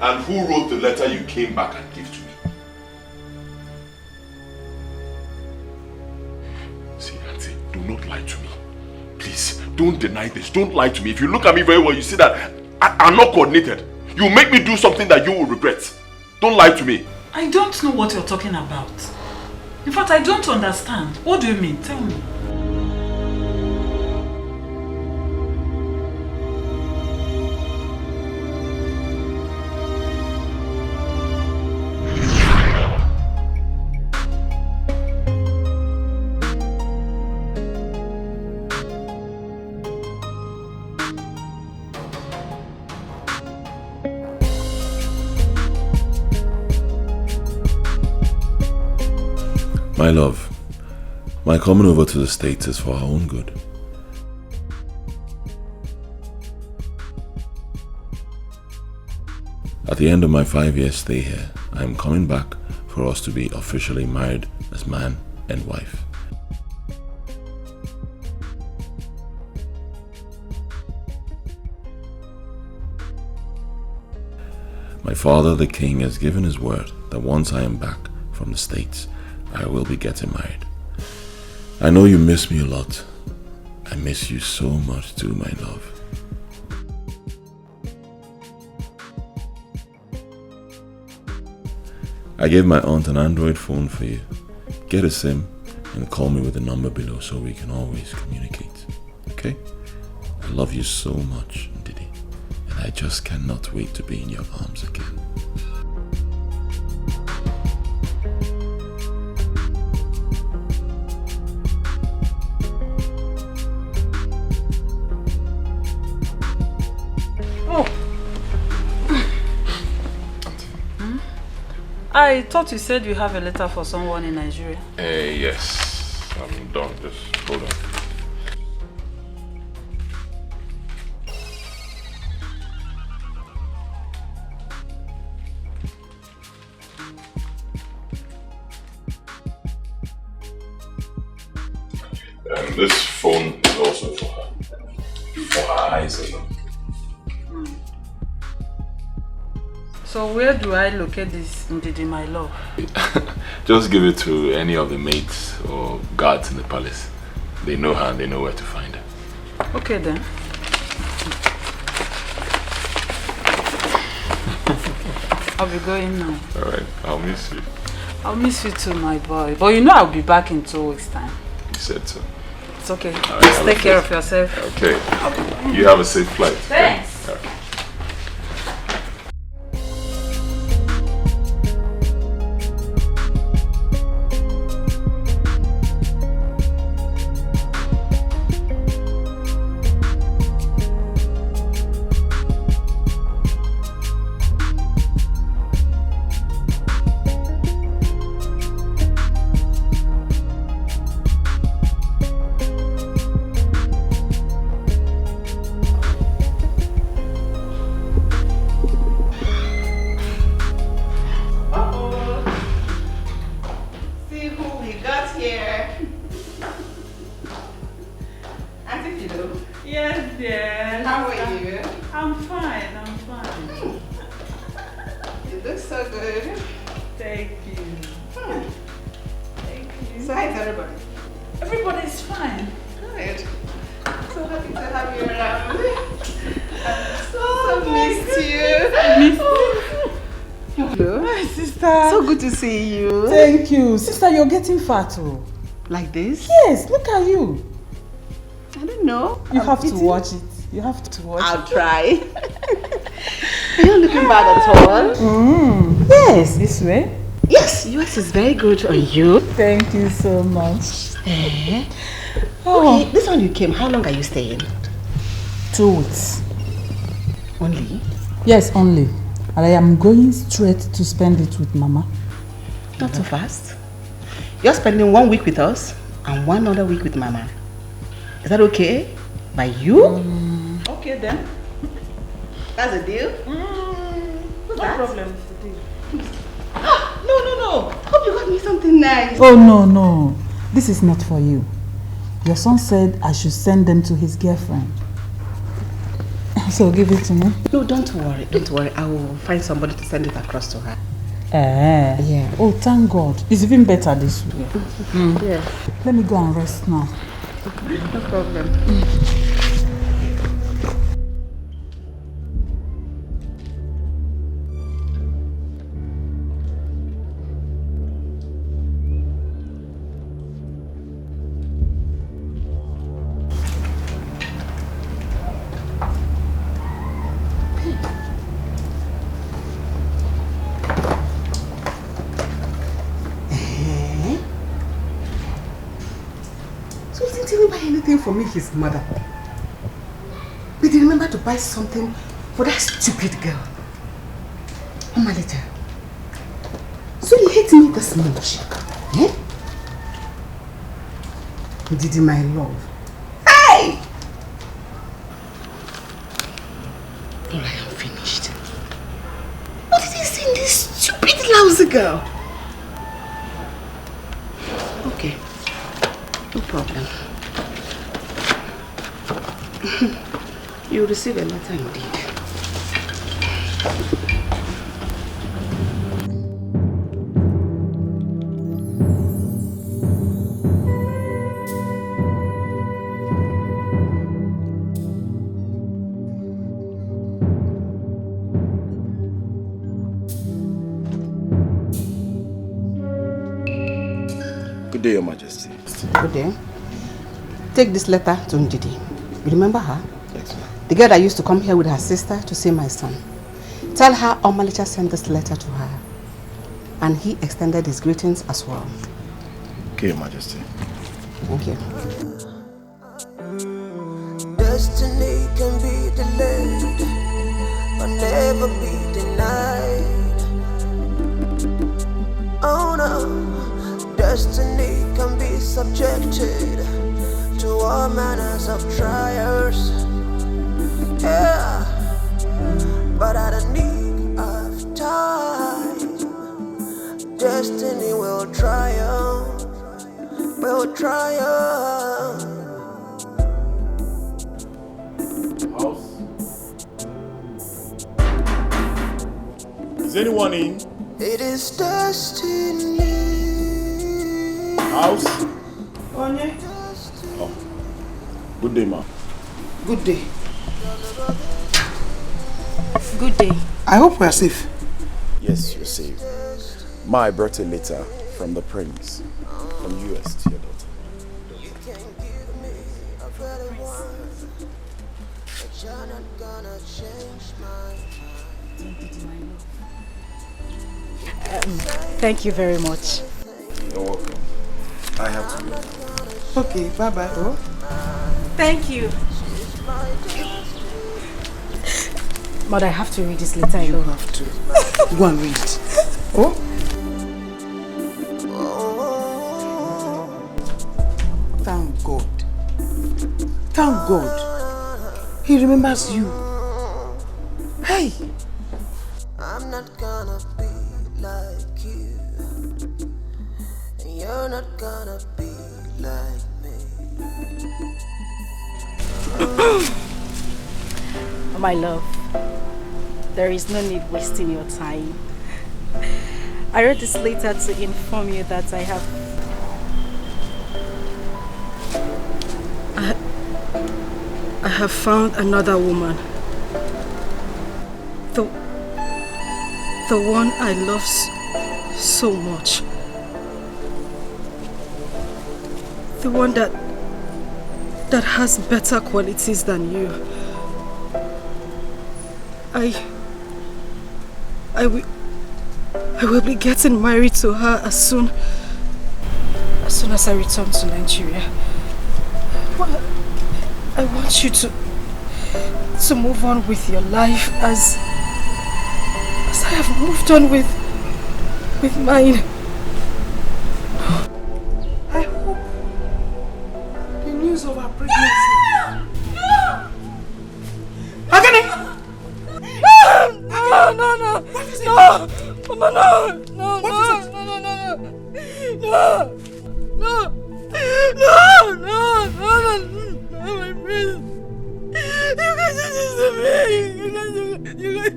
And who wrote the letter you came back and gave to me? See, Auntie, do not lie to me. Please, don't deny this. Don't lie to me. If you look at me very well, you see that I'm not coordinated. You make me do something that you will regret. Don't lie to me. I don't know what you're talking about. In fact, I don't understand. What do you mean? Tell me. My love, my coming over to the States is for her own good. At the end of my 5-year stay here, I am coming back for us to be officially married as man and wife. My father, the king, has given his word that once I am back from the States, I will be getting married. I know you miss me a lot. I miss you so much too, my love. I gave my aunt an Android phone for you. Get a SIM and call me with the number below so we can always communicate. Okay? I love you so much, Didi, and I just cannot wait to be in your arms again. I thought you said you have a letter for someone in Nigeria. Yes. I'm done. Just hold on. This phone is also for her. For her eyes alone. So So where do I locate this Ndidi, my love? Just give it to any of the maids or guards in the palace. They know her and they know where to find her. Okay then. I'll be going now. Alright, I'll miss you. I'll miss you too, my boy. But you know I'll be back in 2 weeks' time. You said so. It's okay. Right, Just take care of yourself. Okay. You have a safe flight. Thanks. Okay. Thank you. Sister, you're getting fat too. Like this? Yes, look at you. I don't know. You have to watch it. You have to watch I'll try. You're not looking bad at all. Yes, this way. Yes, yours is very good on you. Thank you so much. Okay, this one you came, how long are you staying? 2 weeks. Only? Yes, only. And I am going straight to spend it with Mama. Not so fast. You're spending 1 week with us and 1 other week with Mama. Is that okay? By you? Okay then. That's a deal? No problem. No. Hope you got me something nice. Oh no. This is not for you. Your son said I should send them to his girlfriend. So give it to me. No, don't worry. I will find somebody to send it across to her. Yeah. Oh, thank God. It's even better this way. Yeah. Let me go and rest now. No problem. For me, his mother. But he remember to buy something for that stupid girl. Omalita. So he hates me this much. Eh? Didi, my love. Hey! Well, I am finished. What did he see in this stupid lousy girl? Okay. No problem. You'll receive a letter indeed. Good day, Your Majesty. Good day. Take this letter to Ndidi. You remember her? Yes, ma'am. The girl that used to come here with her sister to see my son. Tell her Omalicha sent this letter to her. And he extended his greetings as well. Okay, Your Majesty. Thank you. Destiny can be delayed, but never be denied. Oh no, destiny can be subjected to all manners of trials. Yeah, but at a need of time, destiny will triumph, will triumph. Is anyone in? It is destiny. House? Onye? Oh. Good day, ma. Good day. Good day. I hope we are safe. Yes, you're safe. Ma, I brought a letter from the prince, from US to your daughter. Thank you very much. You're welcome. I have to go. Okay, bye-bye. Oh. Thank you. But I have to read this letter. You have to. Go and read it. Oh? Thank God. Thank God. He remembers you. Hey! I'm not gonna be like you, and you're not gonna be like me. My love, there is no need wasting your time. I wrote this letter to inform you that I have found another woman. The one I love so much. The one that has better qualities than you. I will be getting married to her as soon as I return to Nigeria. I want you to move on with your life as I have moved on with mine. I hope the news of our pregnancy. Agane! No! What is it? No! Mama, no! No! What No! is it? No! My friend! You guys do this to me! You guys...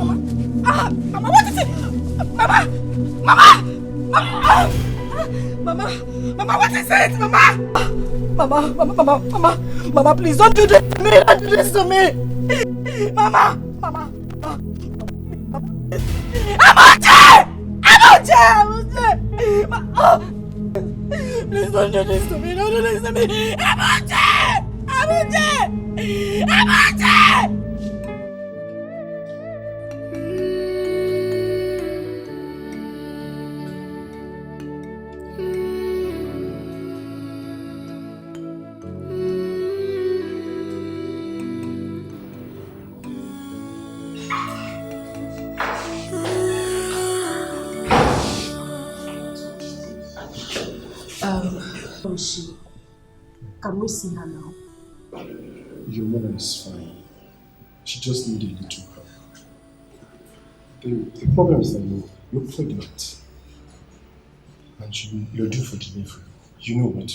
Mama, what is it? Mama, what is it? Mama, please don't do this to me! Don't do this to me! Mama! Amoche! Please don't do this to me! Don't do this to me! Amoche! Can we see her now? Your mother is fine. She just needed a little help. The problem is that you're pregnant. And you're due for delivery. You know what?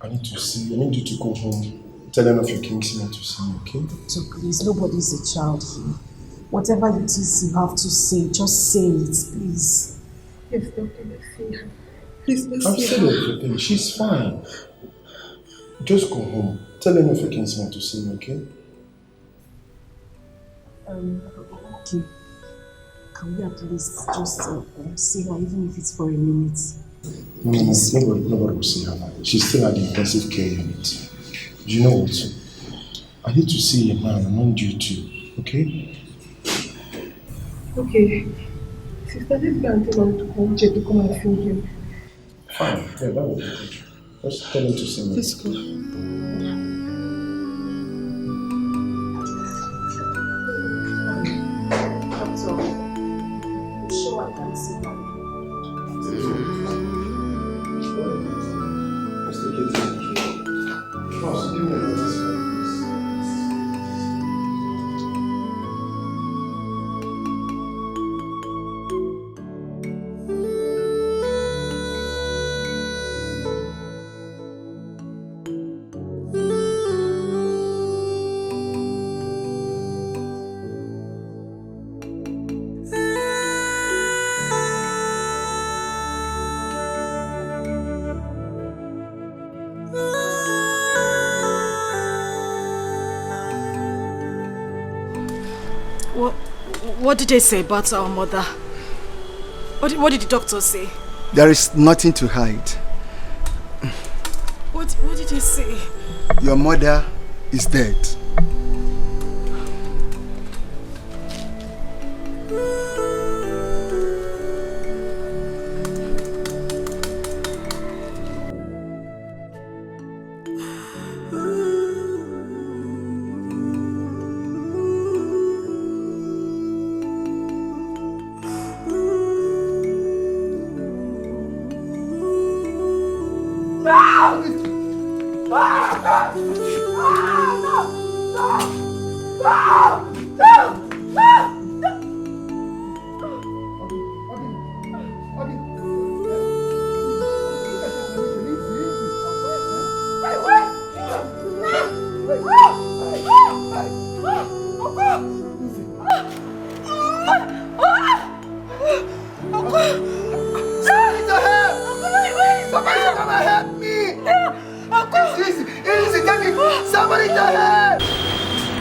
I need you to go home, tell one of your kinsmen to see me, okay? So please, nobody's a child here. Whatever it is you have to say, just say it, please. Yes, Doctor, let's see her. Please, let's I've see said her. everything. She's fine. Just go home. Tell one of your kinsmen to see me, okay? Okay. Can we at least just see her, even if it's for a minute? No, nobody will see her now. She's still at the intensive care unit. You know what? I need to see a man among you two, okay? Okay. Sister, let's go and tell her to come check to come and see him. Fine. Yeah, that will be good. Just tell him to see me. Let's go. Doctor, I'm sure I can see her. What did they say about our mother? What did the doctor say? There is nothing to hide. What did he say? Your mother is dead.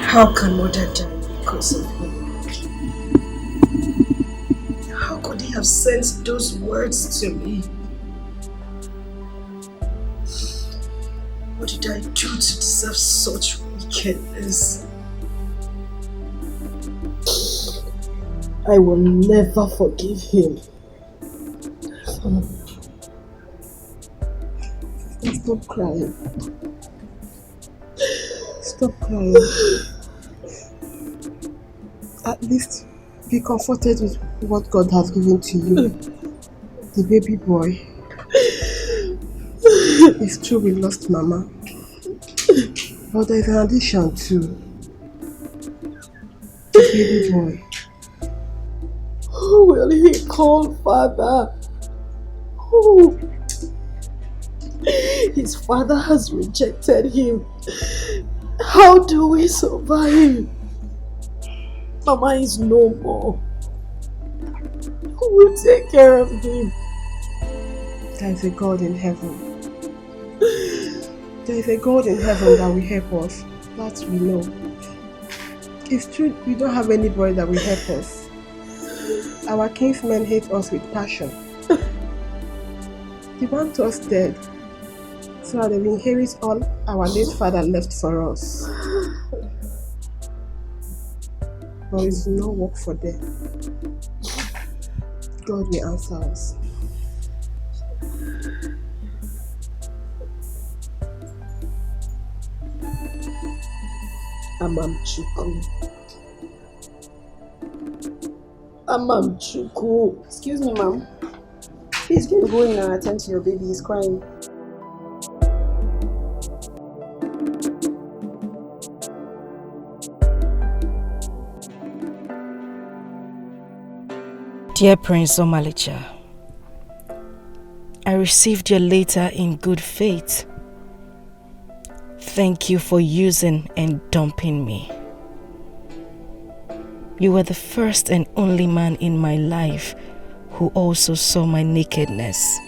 How can mother die because of me? How could he have sent those words to me? What did I do to deserve such wickedness? I will never forgive him. Stop crying. Stop crying. At least be comforted with what God has given to you. The baby boy. It's true we lost Mama. But there's an addition too. The baby boy. Who will he call father? Who? His father has rejected him. How do we survive? Mama is no more. Who will take care of him? There is a God in heaven. There is a God in heaven that will help us. That we know. It's true we don't have anybody that will help us. Our kinsmen hate us with passion. They want us dead, so that they will inherit all our late father left for us. But it's no work for them. God will answer us. Amamchuku. Amamchuku. Excuse me, ma'am. Please get going and attend to your baby. He's crying. Dear Prince Omalicha, I received your letter in good faith. Thank you for using and dumping me. You were the first and only man in my life who also saw my nakedness.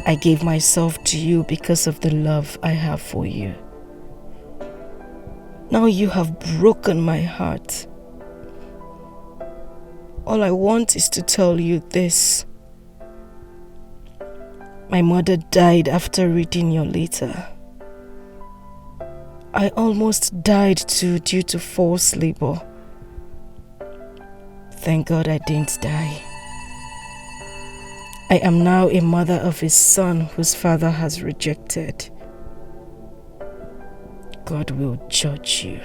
I gave myself to you because of the love I have for you. Now you have broken my heart. All I want is to tell you this. My mother died after reading your letter. I almost died too due to forced labor. Thank God I didn't die. I am now a mother of a son whose father has rejected. God will judge you.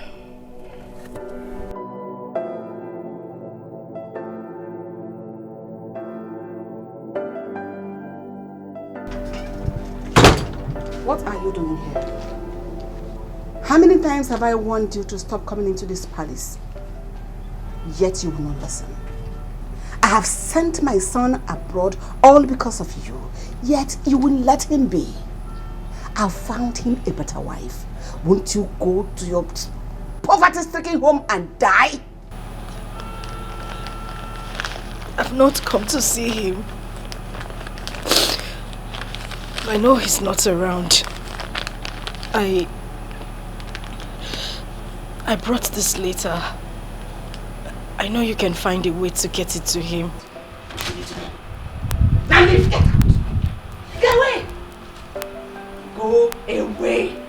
What are you doing here? How many times have I warned you to stop coming into this palace? Yet you will not listen. I have sent my son abroad all because of you, yet you will let him be. I've found him a better wife. Won't you go to your poverty-stricken home and die? I've not come to see him. I know he's not around. I brought this letter I know you can find a way to get it to him. Now leave, get out! Get away! Go away!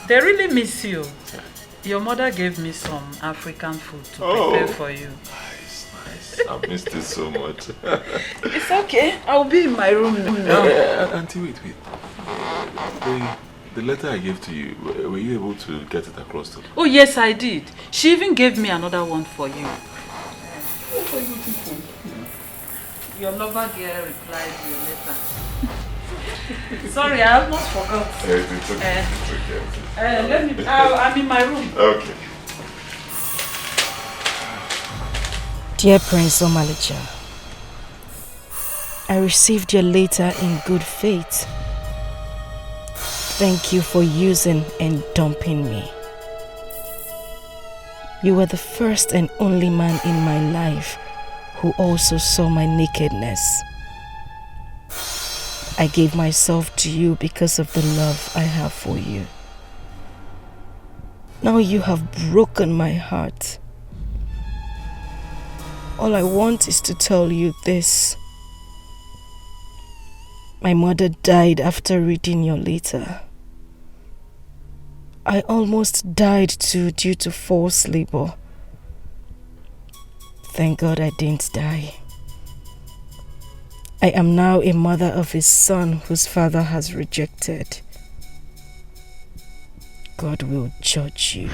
They really miss you. Your mother gave me some African food to prepare for you. Nice. I've missed it so much. It's okay. I'll be in my room now. Auntie, wait. The letter I gave to you, were you able to get it across to her? Oh, yes, I did. She even gave me another one for you. Your lover girl replied to your letter. Sorry, I almost forgot. It's okay. I'm in my room. Okay. Dear Prince Omalicha, I received your letter in good faith. Thank you for using and dumping me. You were the first and only man in my life who also saw my nakedness. I gave myself to you because of the love I have for you. Now you have broken my heart. All I want is to tell you this. My mother died after reading your letter. I almost died too due to forced labor. Thank God I didn't die. I am now a mother of a son whose father has rejected. God will judge you.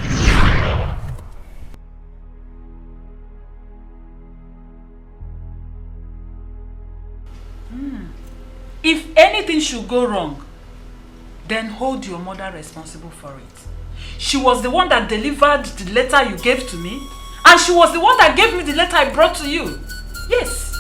If anything should go wrong, then hold your mother responsible for it. She was the one that delivered the letter you gave to me, and she was the one that gave me the letter I brought to you. Yes.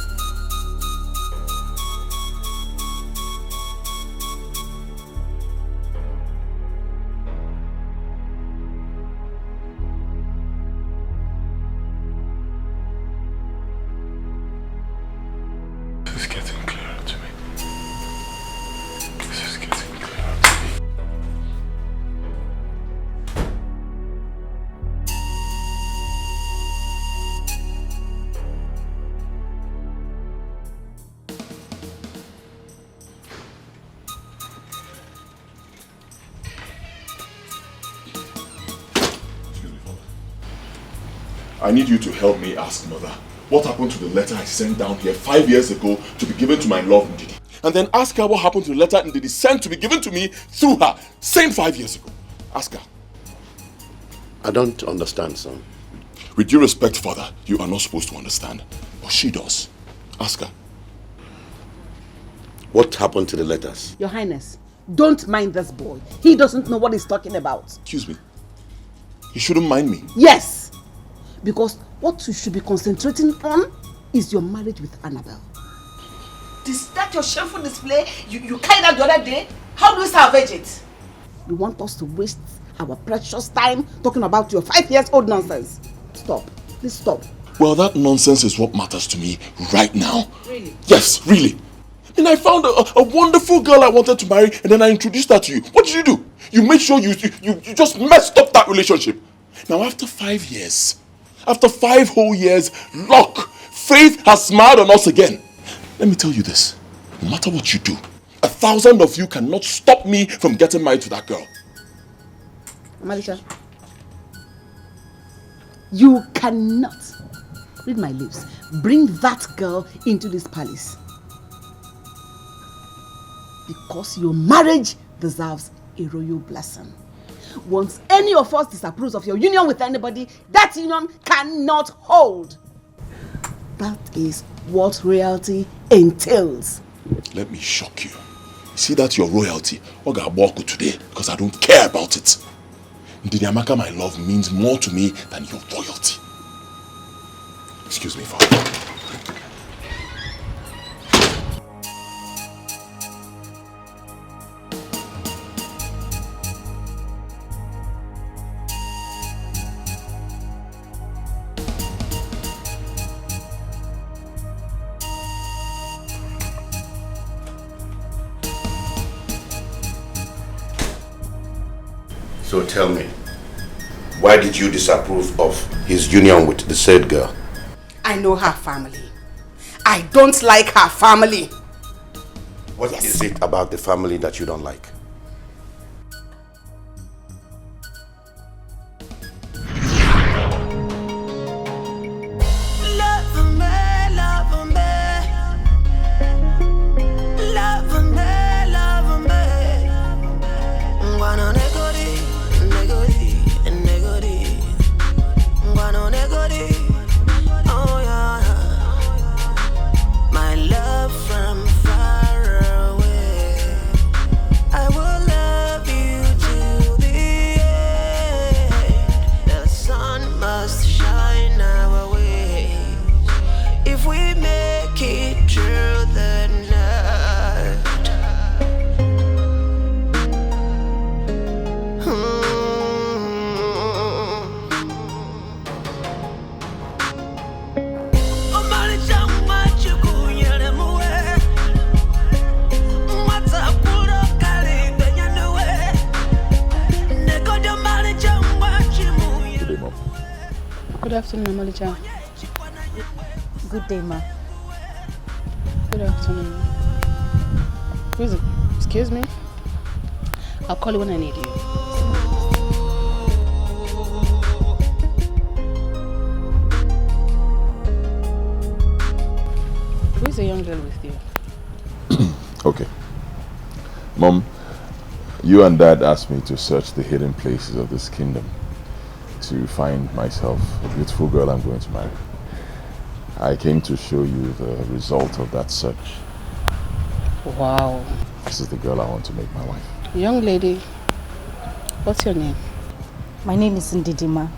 I need you to help me ask Mother what happened to the letter I sent down here 5 years ago to be given to my love Ndidi. And then ask her what happened to the letter Ndidi sent to be given to me through her, same 5 years ago. Ask her. I don't understand, son. With due respect, Father, you are not supposed to understand. But she does. Ask her. What happened to the letters? Your Highness, don't mind this boy. He doesn't know what he's talking about. Excuse me. You shouldn't mind me. Yes. Because what you should be concentrating on is your marriage with Annabelle. Is that your shameful display you carried out the other day? How do we salvage it? You want us to waste our precious time talking about your 5 years old nonsense? Stop. Please stop. Well, that nonsense is what matters to me right now. Really? Yes, really. And I found a wonderful girl I wanted to marry, and then I introduced her to you. What did you do? You made sure you just messed up that relationship. Now, after 5 years, After 5 whole years, luck, faith has smiled on us again. Let me tell you this. No matter what you do, 1,000 of you cannot stop me from getting married to that girl. Malisha, you cannot, read my lips, bring that girl into this palace. Because your marriage deserves a royal blessing. Once any of us disapproves of your union with anybody, that union cannot hold. That is what royalty entails. Let me shock you. See that your royalty, I got walk today because I don't care about it. Ndiniamaka, my love, means more to me than your royalty. Excuse me, Father. So tell me, why did you disapprove of his union with the said girl? I know her family. I don't like her family. What is it about the family that you don't like? Good afternoon, Malicha. Good day, ma. Good afternoon. Who is it? Excuse me? I'll call you when I need you. Who is the young girl with you? Okay. Mom, you and Dad asked me to search the hidden places of this kingdom to find myself a beautiful girl I'm going to marry. I came to show you the result of that search. Wow. This is the girl I want to make my wife. Young lady, what's your name? My name is Ndidima.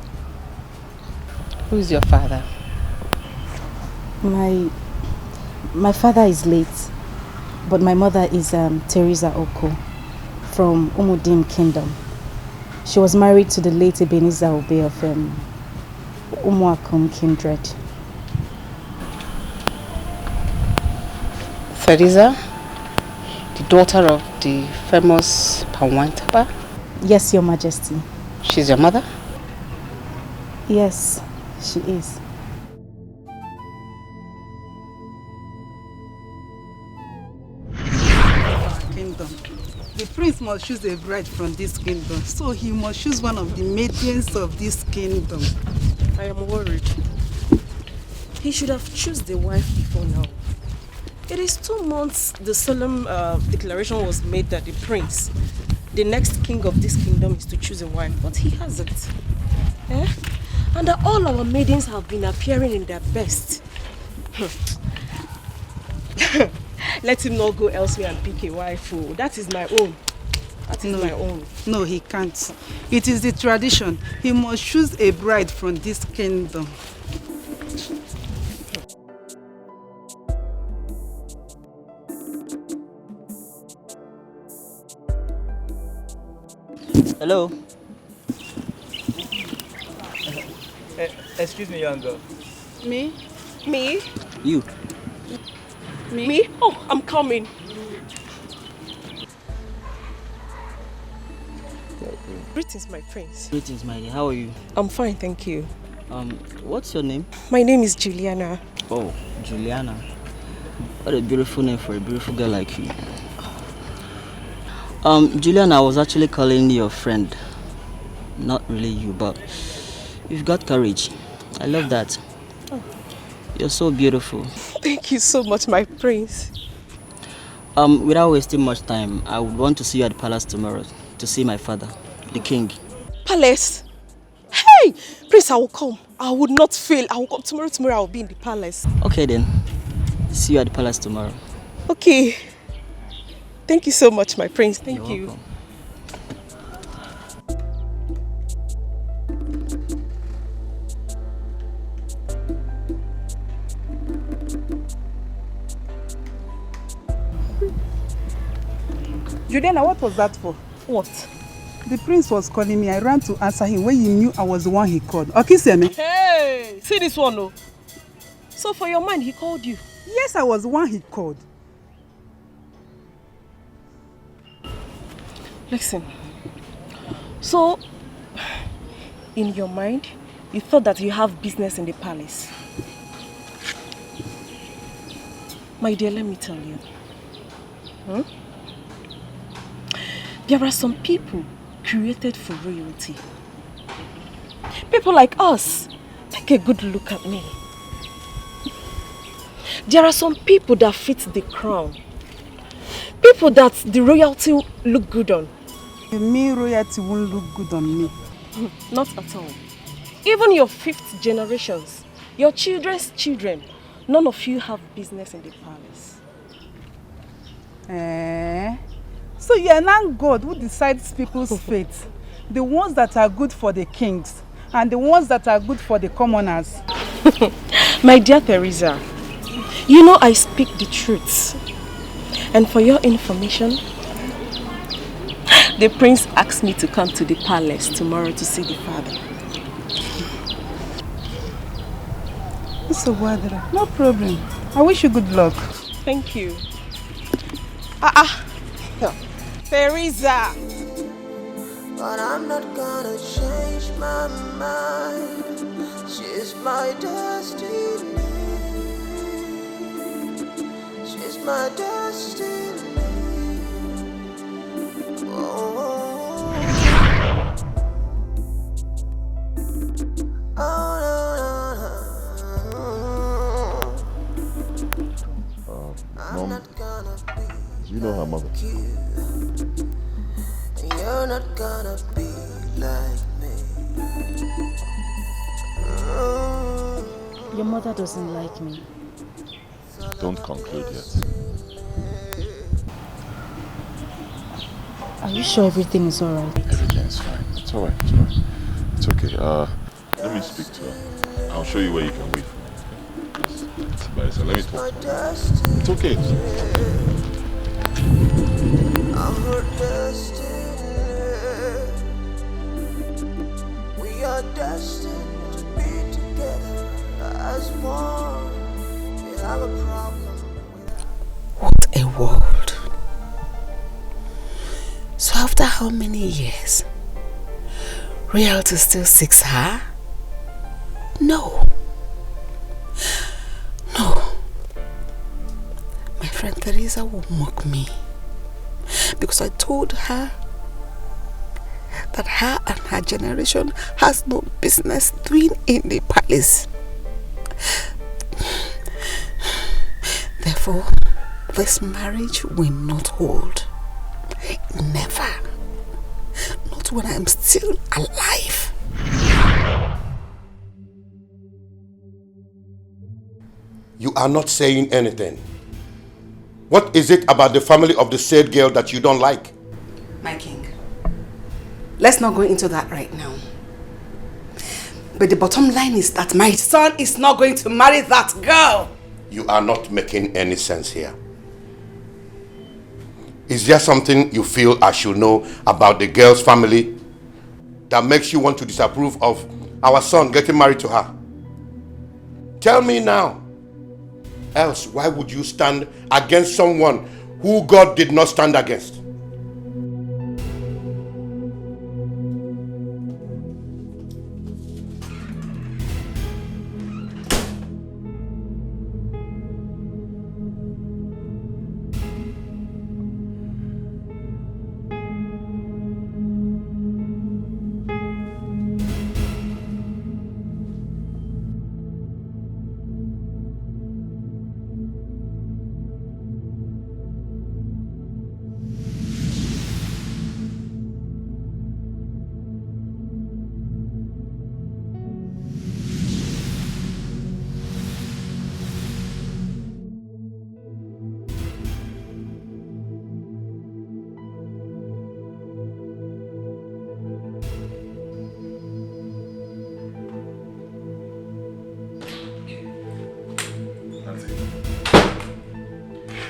Who is your father? My father is late, but my mother is Teresa Oko from Umudim Kingdom. She was married to the late Ebenezer Obe of Umuakum kindred. Teresa, the daughter of the famous Pawantaba? Yes, Your Majesty. She's your mother? Yes, she is. Kingdom. The prince must choose a bride from this kingdom, so he must choose one of the maidens of this kingdom. I am worried. He should have chosen the wife before now. It is 2 months the solemn declaration was made that the prince, the next king of this kingdom, is to choose a wife, but he hasn't. Eh? And that all our maidens have been appearing in their best. Let him not go elsewhere and pick a wife. Oh, that is my own. That is my own. No, he can't. It is the tradition. He must choose a bride from this kingdom. Hello. Excuse me, young girl. Me? Me? You. Me? Oh, I'm coming. Greetings, my prince. Greetings, my dear. How are you? I'm fine, thank you. What's your name? My name is Juliana. Oh, Juliana. What a beautiful name for a beautiful girl like you. Juliana, I was actually calling your friend. Not really you, but you've got courage. I love that. Oh. You're so beautiful. Thank you so much, my prince. Without wasting much time, I would want to see you at the palace tomorrow to see my father, the king. Palace? Hey! Prince, I will come. I would not fail. I will come tomorrow. Tomorrow I will be in the palace. Okay then. See you at the palace tomorrow. Okay. Thank you so much, my prince. Thank you. Welcome. Juliana, what was that for? What? The prince was calling me. I ran to answer him when he knew I was the one he called. Okay, Semi. Hey! See this one, no? So for your mind, he called you? Yes, I was the one he called. Listen. So, in your mind, you thought that you have business in the palace. My dear, let me tell you. There are some people created for royalty. People like us. Take a good look at me. There are some people that fit the crown. People that the royalty look good on. Me, royalty won't look good on me. Not at all. Even your 5th generations, your children's children, none of you have business in the palace. So you are not God who decides people's fate. The ones that are good for the kings and the ones that are good for the commoners. My dear Teresa, you know I speak the truth. And for your information, the prince asked me to come to the palace tomorrow to see the father. No problem. I wish you good luck. Thank you. Teresa! But I'm not gonna change my mind. She's my destiny. She's my destiny. Oh, Mom, do you know her mother? You're not gonna be like me. Your mother doesn't like me. Don't conclude yet. Are you sure everything is alright? Everything's fine. It's alright. It's alright. It's okay. Let me speak to her. I'll show you where you can wait for me. Yes. Let me talk to her. It's okay. I'm her destiny. We are destined to be together as one. We have a problem. What a world. So after how many years? Royalty still seeks her? No. No. My friend Teresa will mock me. Because I told her that her and her generation has no business doing in the palace. Therefore, this marriage will not hold. Never. Not when I am still alive. You are not saying anything. What is it about the family of the said girl that you don't like? My king, let's not go into that right now. But the bottom line is that my son is not going to marry that girl. You are not making any sense here. Is there something you feel I should know about the girl's family that makes you want to disapprove of our son getting married to her? Tell me now. Else, why would you stand against someone who God did not stand against?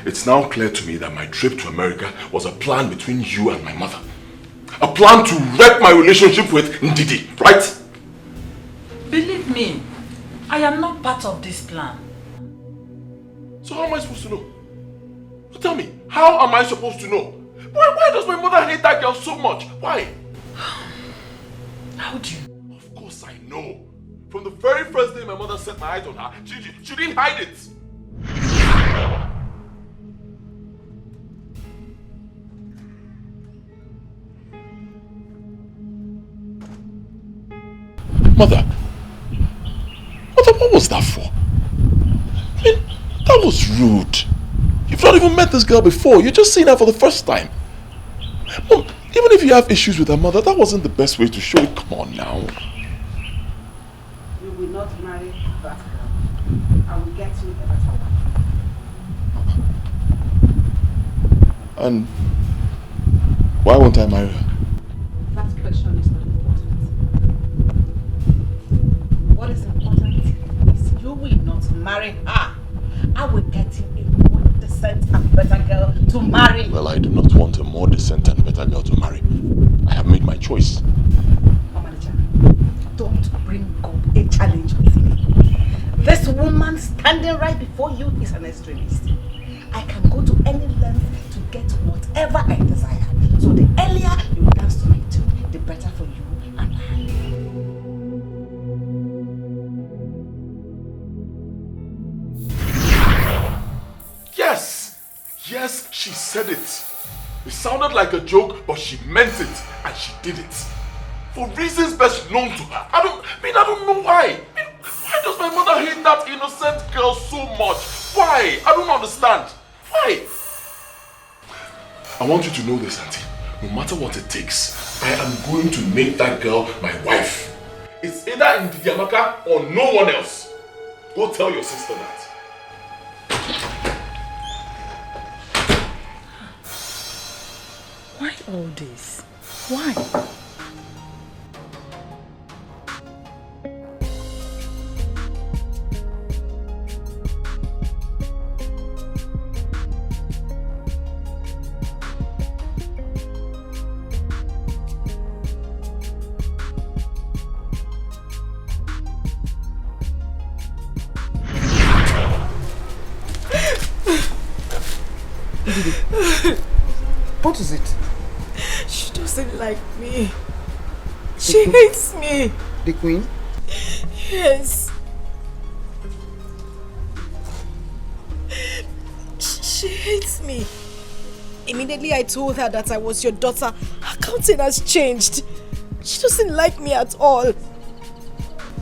it's now clear to me that my trip to America was a plan between you and my mother. A plan to wreck my relationship with Ndidi, right? Believe me, I am not part of this plan. So how am I supposed to know? So tell me, how am I supposed to know? Why does my mother hate that girl so much? Why? How do you? Of course I know. From the very first day my mother set my eyes on her, she didn't hide it. Mother, what was that for? I mean, that was rude. You've not even met this girl before. You're just seeing her for the first time. Mom, even if you have issues with her mother, that wasn't the best way to show it. Come on now. You will not marry that girl. I will get you a better one. And why won't I marry her? That question is not important. What is important is you will not marry her. I will get you a more decent and better girl to marry. Well, I do not want a more decent and better girl to marry. I have made my choice. Manager, don't bring up a challenge with me. This woman standing right before you is an extremist. I can go to any length to get whatever I desire. So the earlier you dance to my tune, the better for you and I. Yes, she said it. It sounded like a joke, but she meant it, and she did it. For reasons best known to her. I don't know why. Why does my mother hate that innocent girl so much? Why? I don't understand. Why? I want you to know this, Auntie. No matter what it takes, I am going to make that girl my wife. It's either in Didiamaka or no one else. Go tell your sister that. Why all this? Why? What is it? She doesn't like me. She hates me. The queen? Yes. She hates me. Immediately I told her that I was your daughter. Her countenance changed. She doesn't like me at all.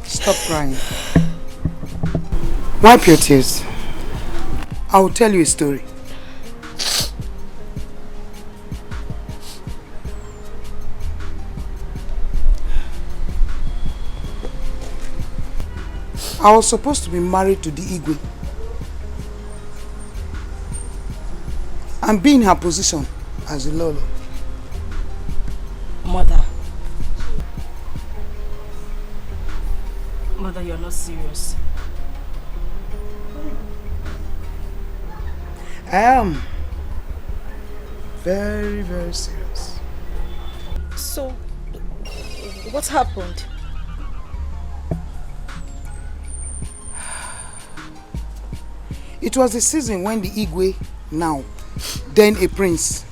Stop crying. Wipe your tears. I will tell you a story. I was supposed to be married to the Igwe and be in her position as a Lolo. Mother, you're not serious. I am very, very serious. So, what happened? It was the season when the Igwe, now, then a prince,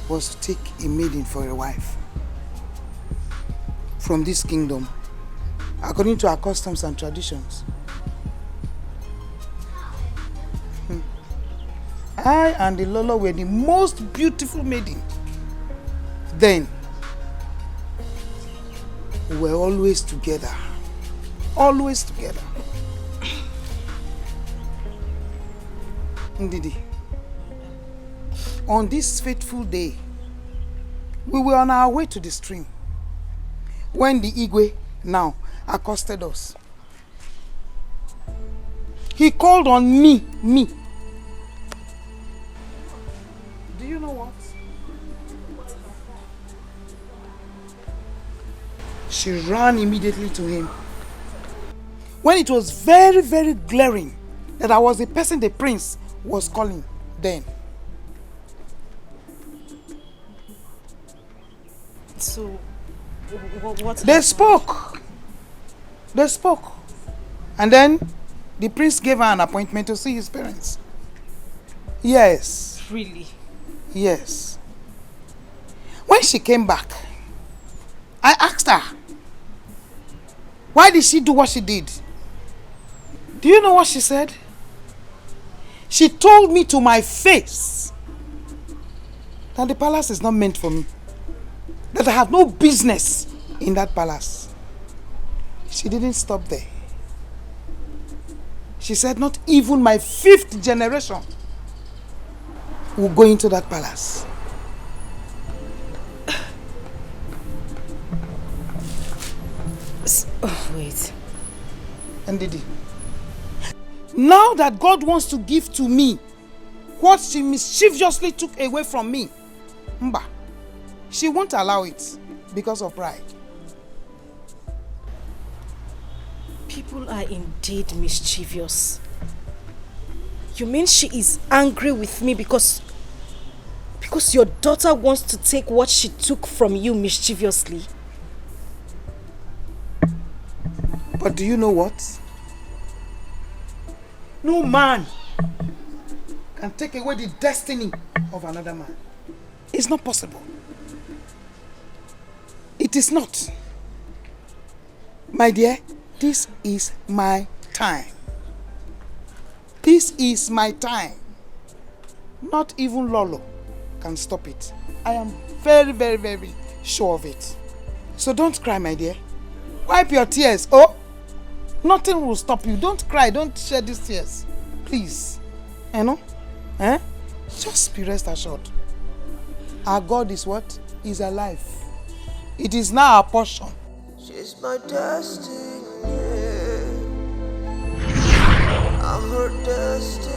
was to take a maiden for a wife from this kingdom, according to our customs and traditions. I and the Lolo were the most beautiful maiden. Then, we were always together. Always together. Ndidi, on this fateful day, we were on our way to the stream when the Igwe now accosted us. He called on me. Do you know what? She ran immediately to him. When it was very, very glaring that I was the person the prince was calling then. So, what? They spoke. They spoke. And then the prince gave her an appointment to see his parents. Yes. Really? Yes. When she came back, I asked her, why did she do what she did? Do you know what she said? She told me to my face that the palace is not meant for me. That I have no business in that palace. She didn't stop there. She said not even my 5th generation will go into that palace. Oh, wait. Ndidi, now that God wants to give to me what she mischievously took away from me, Mba, she won't allow it because of pride. People are indeed mischievous. You mean she is angry with me because your daughter wants to take what she took from you mischievously? But do you know what? No man can take away the destiny of another man. It's not possible. It is not. My dear, this is my time. This is my time. Not even Lolo can stop it. I am very, very, very sure of it. So don't cry, my dear. Wipe your tears. Oh, nothing will stop you. Don't cry. Don't shed these tears. Please. You know? Eh? Just be rest assured. Our God is what? Is alive. It is now our portion. She's my destiny. I'm her destiny.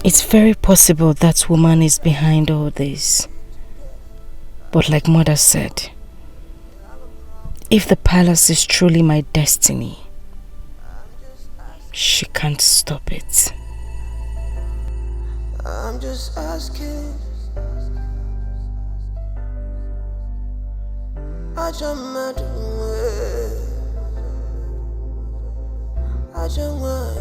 It's very possible that woman is behind all this. But like mother said, if the palace is truly my destiny, she can't stop it. I'm just asking. I just met I just want.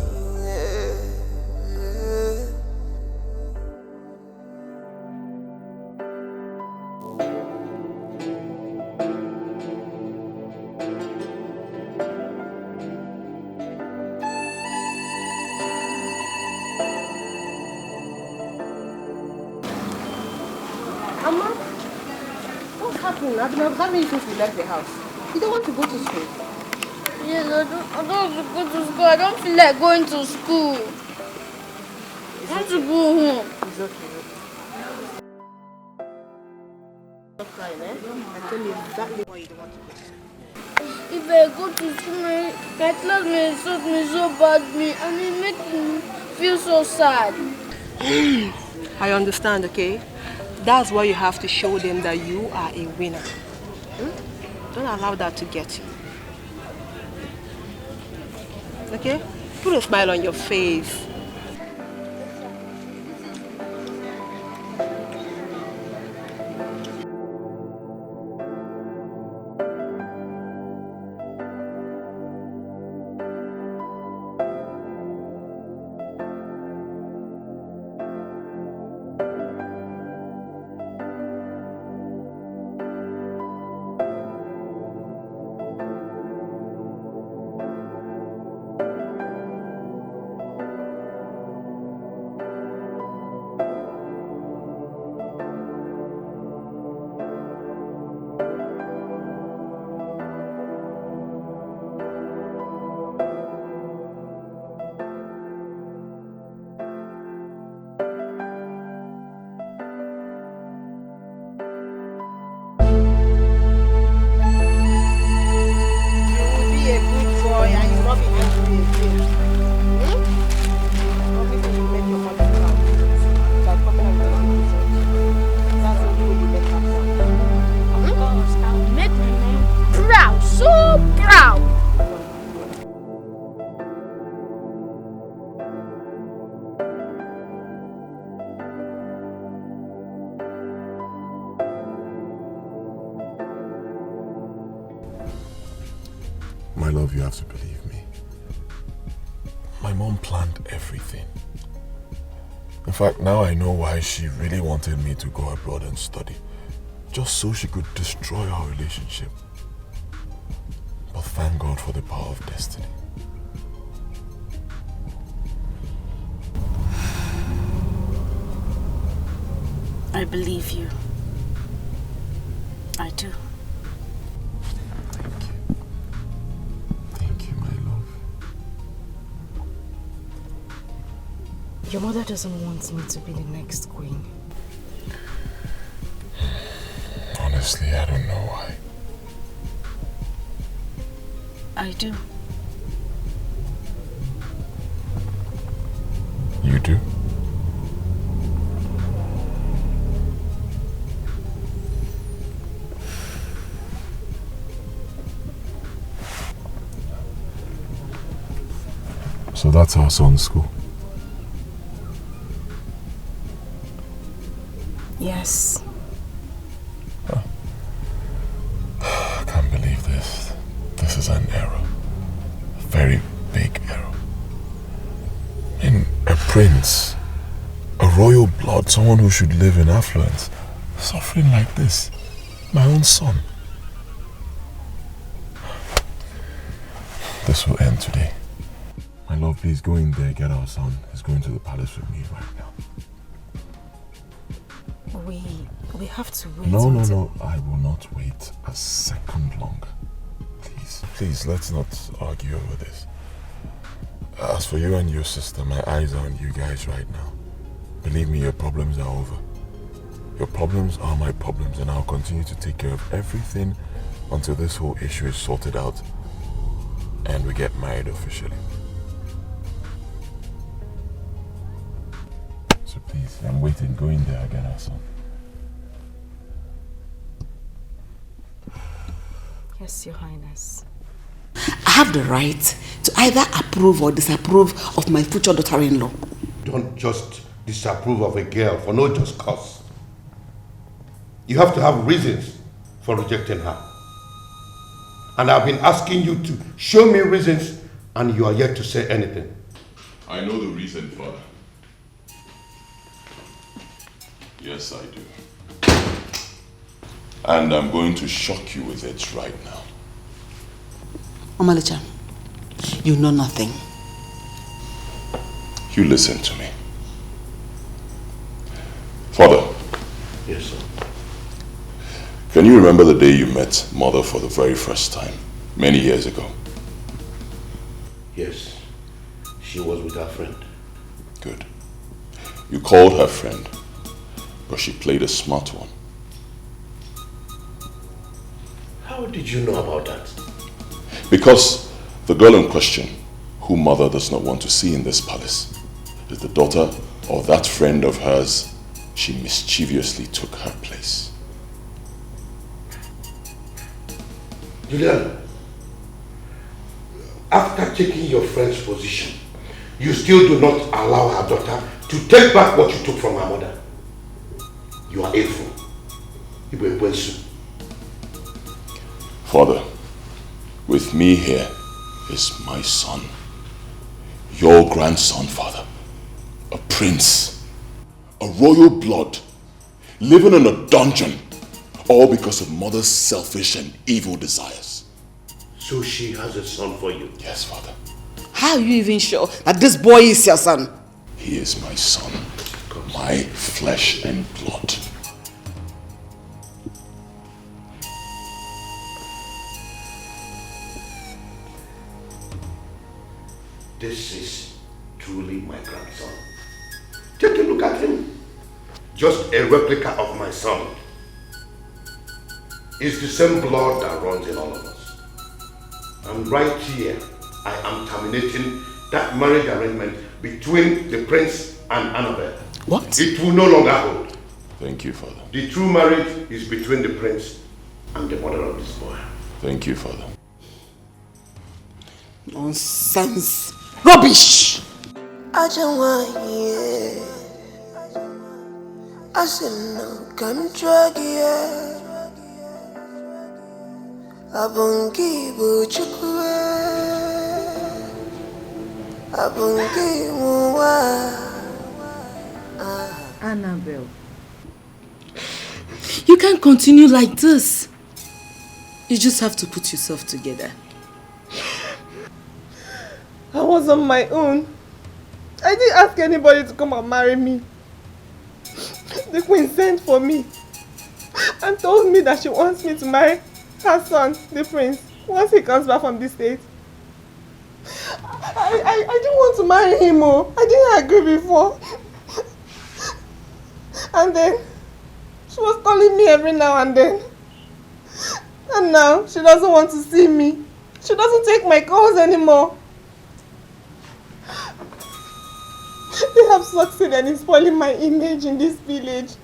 Amma, what's happening? I've been observing you since we left the house. You don't want to go to school? Yes, I don't want to go to school. I don't feel like going to school. I want to go home. It's okay. Stop crying, eh? I tell you exactly why you don't want to go. If I go to school, my classmates insult me so badly and it makes me feel so sad. I understand, okay? That's why you have to show them that you are a winner. Don't allow that to get you. Okay? Put a smile on your face. My love, you have to believe me. My mom planned everything. In fact, now I know why she really wanted me to go abroad and study. Just so she could destroy our relationship. But thank God for the power of destiny. I believe you. I do. Thank you. Thank you, my love. Your mother doesn't want me to be the next queen. Honestly, I don't know why. I do. You do? So that's our son's school. Yes. I can't believe this. This is an error. A very big error. In a prince, a royal blood, someone who should live in affluence, suffering like this. My own son. This will end today. My love, please go in there, get our son. He's going to the palace with me right now. We have to wait. No. I will not wait a second longer. Please, let's not argue over this. As for you and your sister, my eyes are on you guys right now. Believe me, your problems are over. Your problems are my problems, and I'll continue to take care of everything until this whole issue is sorted out and we get married officially. So please, I'm waiting. Go in there again, our son. Yes, Your Highness. I have the right to either approve or disapprove of my future daughter-in-law. Don't just disapprove of a girl for no just cause. You have to have reasons for rejecting her. And I've been asking you to show me reasons, and you are yet to say anything. I know the reason, Father. Yes, I do. And I'm going to shock you with it right now. Omalicha, you know nothing. You listen to me. Father. Yes, sir. Can you remember the day you met Mother for the very first time, many years ago? Yes. She was with her friend. Good. You called her friend, but she played a smart one. How did you know about that? Because the girl in question, who Mother does not want to see in this palace, is the daughter of that friend of hers she mischievously took her place. Julian, after taking your friend's position, you still do not allow her daughter to take back what you took from her mother. You are hateful. Father, with me here is my son, your grandson, Father, a prince, a royal blood, living in a dungeon, all because of Mother's selfish and evil desires. So she has a son for you? Yes, Father. How are you even sure that this boy is your son? He is my son, my flesh and blood. This is truly my grandson. Take a look at him. Just a replica of my son. It's the same blood that runs in all of us. And right here, I am terminating that marriage arrangement between the prince and Annabelle. What? It will no longer hold. Thank you, Father. The true marriage is between the prince and the mother of this boy. Thank you, Father. Nonsense. Rubbish! I don't want you. I said no, come drag you. I won't give you Annabelle, you can't continue like this. You just have to put yourself together. I was on my own. I didn't ask anybody to come and marry me. The queen sent for me and told me that she wants me to marry her son, the prince, once he comes back from this state. I didn't want to marry him. Oh. I didn't agree before. And then she was calling me every now and then. And now she doesn't want to see me. She doesn't take my calls anymore. They have succeeded in spoiling my image in this village.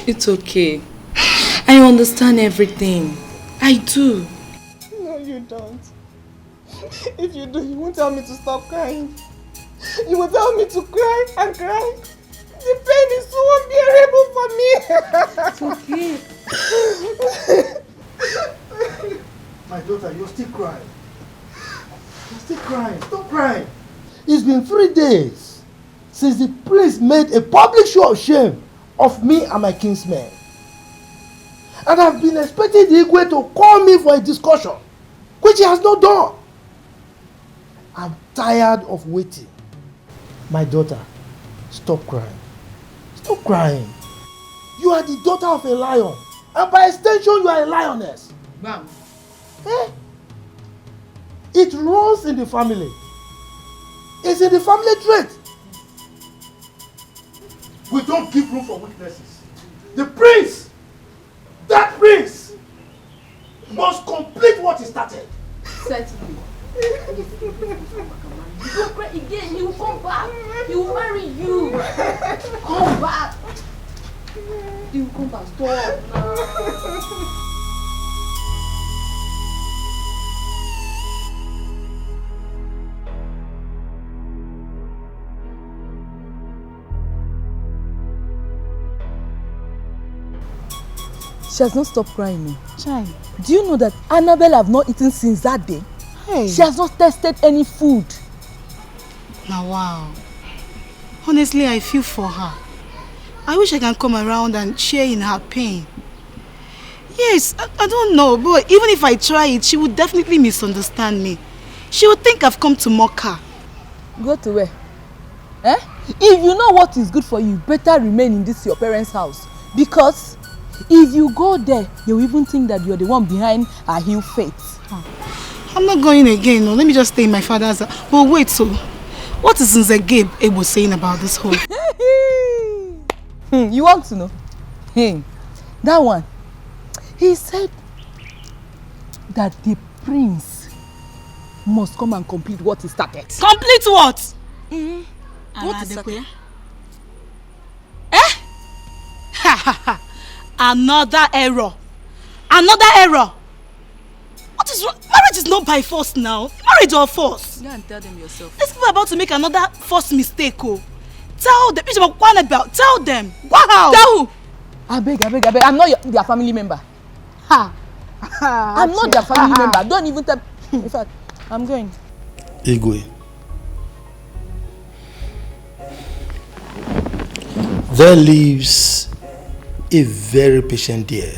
It's okay. I understand everything. I do. No, you don't. If you do, you won't tell me to stop crying. You will tell me to cry and cry. The pain is so unbearable for me. It's okay. My daughter, you're still crying. You're still crying. Stop crying. It's been 3 days since the prince made a public show of shame of me and my kinsmen. And I've been expecting the Igwe to call me for a discussion, which he has not done. I'm tired of waiting. My daughter, stop crying. Stop crying. You are the daughter of a lion, and by extension, you are a lioness. Bam. Eh? It runs in the family. It's in the family trait. We don't give room for weaknesses. The prince, that prince, must complete what he started. Certainly. You go cry again, he will come back. He will marry you. Come back. He will come back. Stop now. She has not stopped crying. Child, do you know that Annabelle have not eaten since that day? Hey. She has not tasted any food. Now wow. Honestly, I feel for her. I wish I can come around and share in her pain. Yes, I don't know, but even if I try it, she would definitely misunderstand me. She would think I've come to mock her. Go to where? Eh? If you know what is good for you, better remain in this your parents' house. Because if you go there, they will even think that you're the one behind her ill fate. I'm not going again. No. Let me just stay in my father's house. But wait, so what is Nze Ebo saying about this whole? You want to know? Hey, that one. He said that the prince must come and complete what he started. Complete what? What is that? Eh? Ha ha ha. Another error. Another error. What is wrong? Marriage is not by force now. Marriage or force. Go and tell them yourself. These people are about to make another forced mistake. Oh. Tell them. Tell them. Wow. Tell who? I beg. I'm not their family member. Ha. I'm not their family member. Don't even tell. In fact, I'm going. Igwe. There lives a very patient deer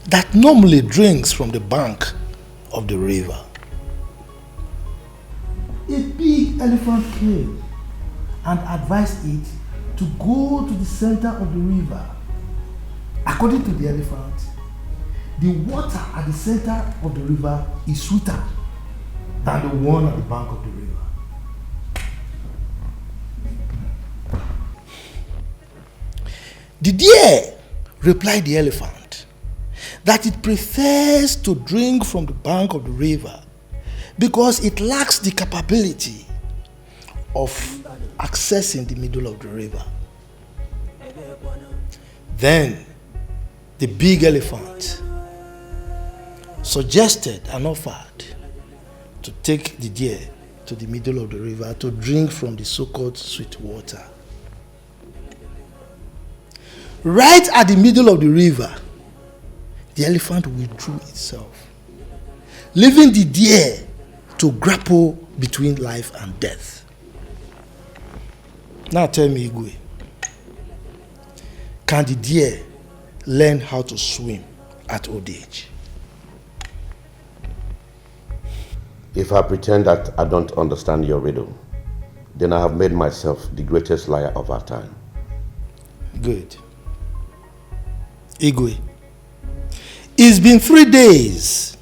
that normally drinks from the bank of the river. A big elephant came and advised it to go to the center of the river. According to the elephant, the water at the center of the river is sweeter than the one at the bank of the river. The deer replied the elephant that it prefers to drink from the bank of the river because it lacks the capability of accessing the middle of the river. Then the big elephant suggested and offered to take the deer to the middle of the river to drink from the so-called sweet water. Right at the middle of the river, the elephant withdrew itself, leaving the deer to grapple between life and death. Now tell me, Igwe, can the deer learn how to swim at old age? If I pretend that I don't understand your riddle, then I have made myself the greatest liar of our time. Good. Igwe, it's been 3 days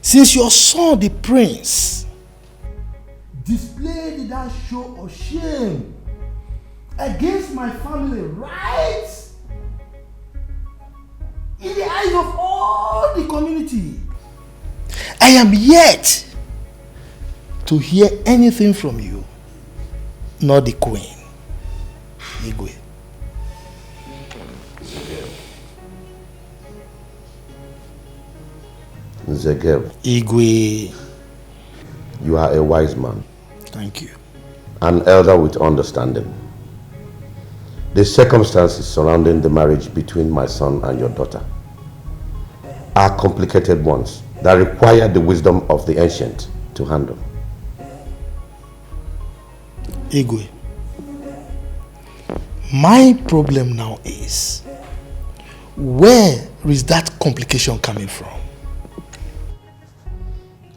since your son, the prince, displayed that show of shame against my family, right in the eyes of all the community. I am yet to hear anything from you, nor the queen, Igwe. Nzegev. Igwe. You are a wise man. Thank you. An elder with understanding. The circumstances surrounding the marriage between my son and your daughter are complicated ones that require the wisdom of the ancient to handle. Igwe, my problem now is, where is that complication coming from?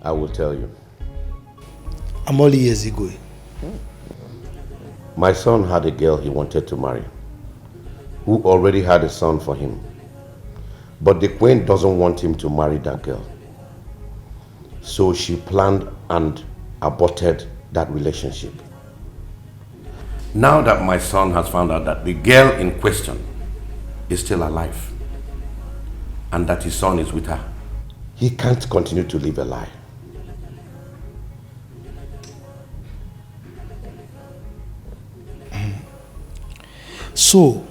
I will tell you. I'm all ears, Igwe. My son had a girl he wanted to marry, who already had a son for him. But the queen doesn't want him to marry that girl. So she planned and aborted that relationship. Now that my son has found out that the girl in question is still alive and that his son is with her, he can't continue to live a lie. So,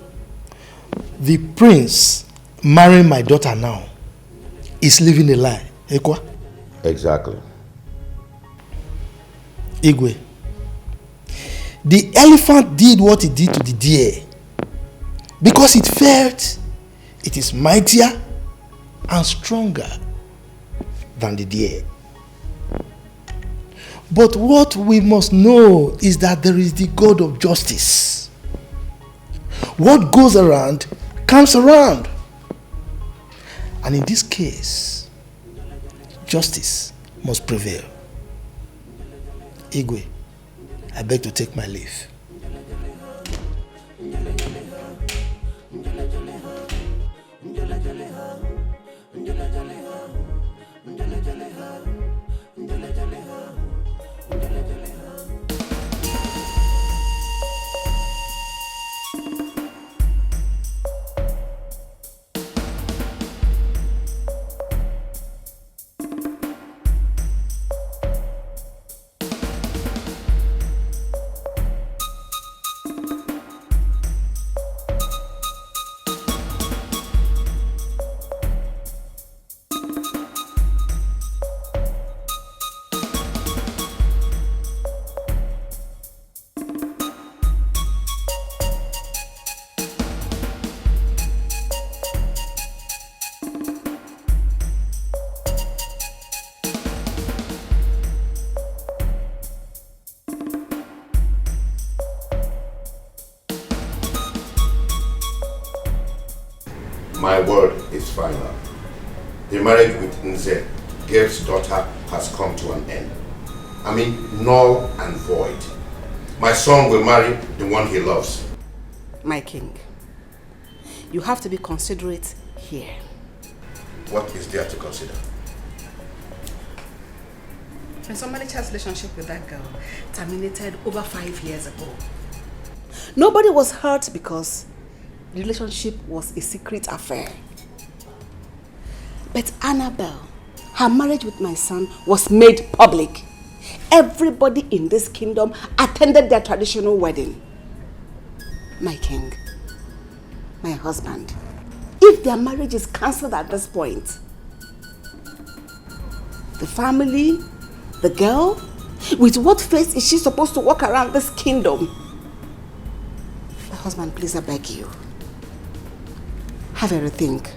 the prince marrying my daughter now is living a lie, Ekwa? Exactly. Igwe, the elephant did what it did to the deer because it felt it is mightier and stronger than the deer. But what we must know is that there is the God of justice. What goes around comes around. And in this case, justice must prevail. Igwe, I beg to take my leave. My word is final. The marriage with Nze, Gabe's daughter, has come to an end. I mean, null and void. My son will marry the one he loves. My king, you have to be considerate here. What is there to consider? When somebody has a relationship with that girl terminated over 5 years ago, nobody was hurt because the relationship was a secret affair. But Annabelle, her marriage with my son was made public. Everybody in this kingdom attended their traditional wedding. My king, my husband, if their marriage is cancelled at this point, the family, the girl, with what face is she supposed to walk around this kingdom? My husband, please, I beg you. Have a rethink.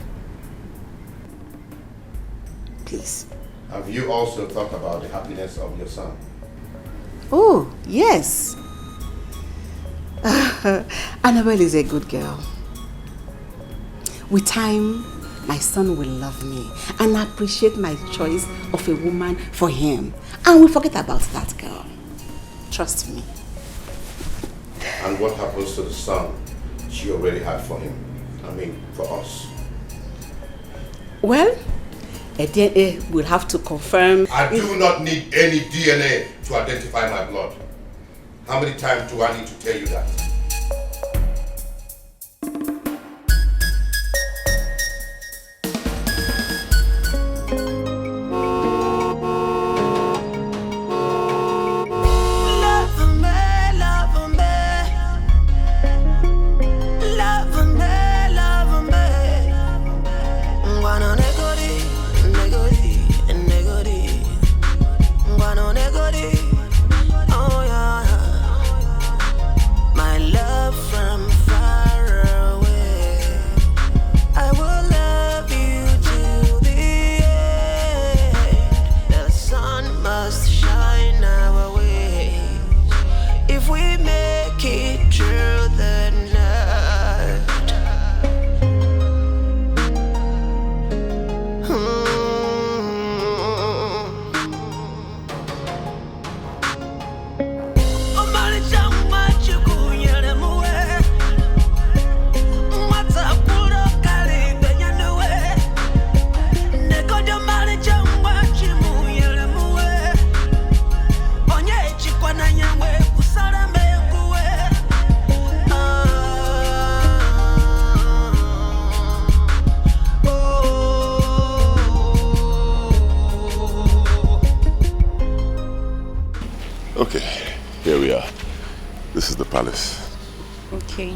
Please. Have you also thought about the happiness of your son? Oh, yes. Annabelle is a good girl. With time, my son will love me and appreciate my choice of a woman for him. And we'll forget about that girl. Trust me. And what happens to the son she already had for him? I mean, for us? Well, a DNA will have to confirm. I do not need any DNA to identify my blood. How many times do I need to tell you that?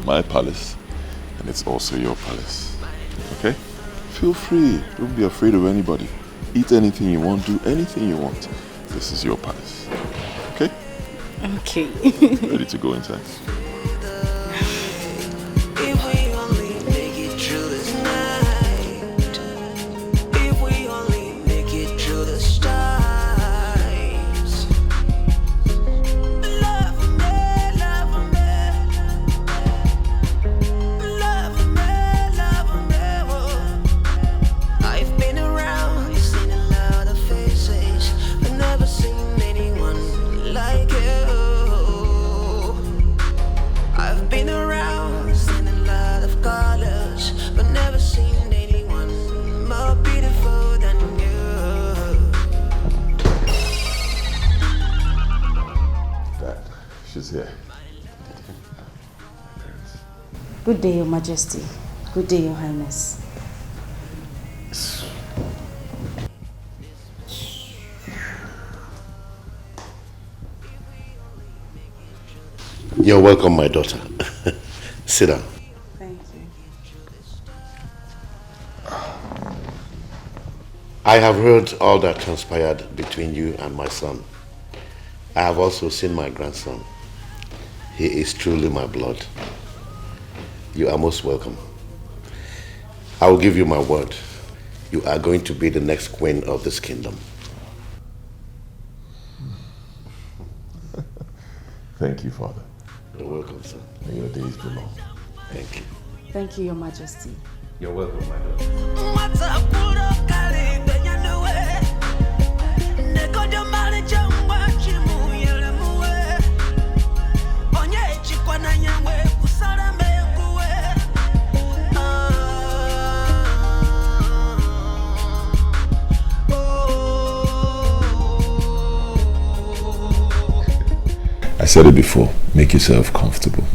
My palace, and it's also your palace. Okay? Feel free. Don't be afraid of anybody. Eat anything you want, do anything you want. This is your palace. Okay? Okay. Ready to go inside? Here. Good day, Your Majesty. Good day, Your Highness. You're welcome, my daughter. Sit down. Thank you. I have heard all that transpired between you and my son. I have also seen my grandson. He is truly my blood. You are most welcome. I will give you my word. You are going to be the next queen of this kingdom. Thank you, Father. You're welcome, sir. May your days be long. Thank you. Thank you, Your Majesty. You're welcome, my daughter. I said it before, make yourself comfortable,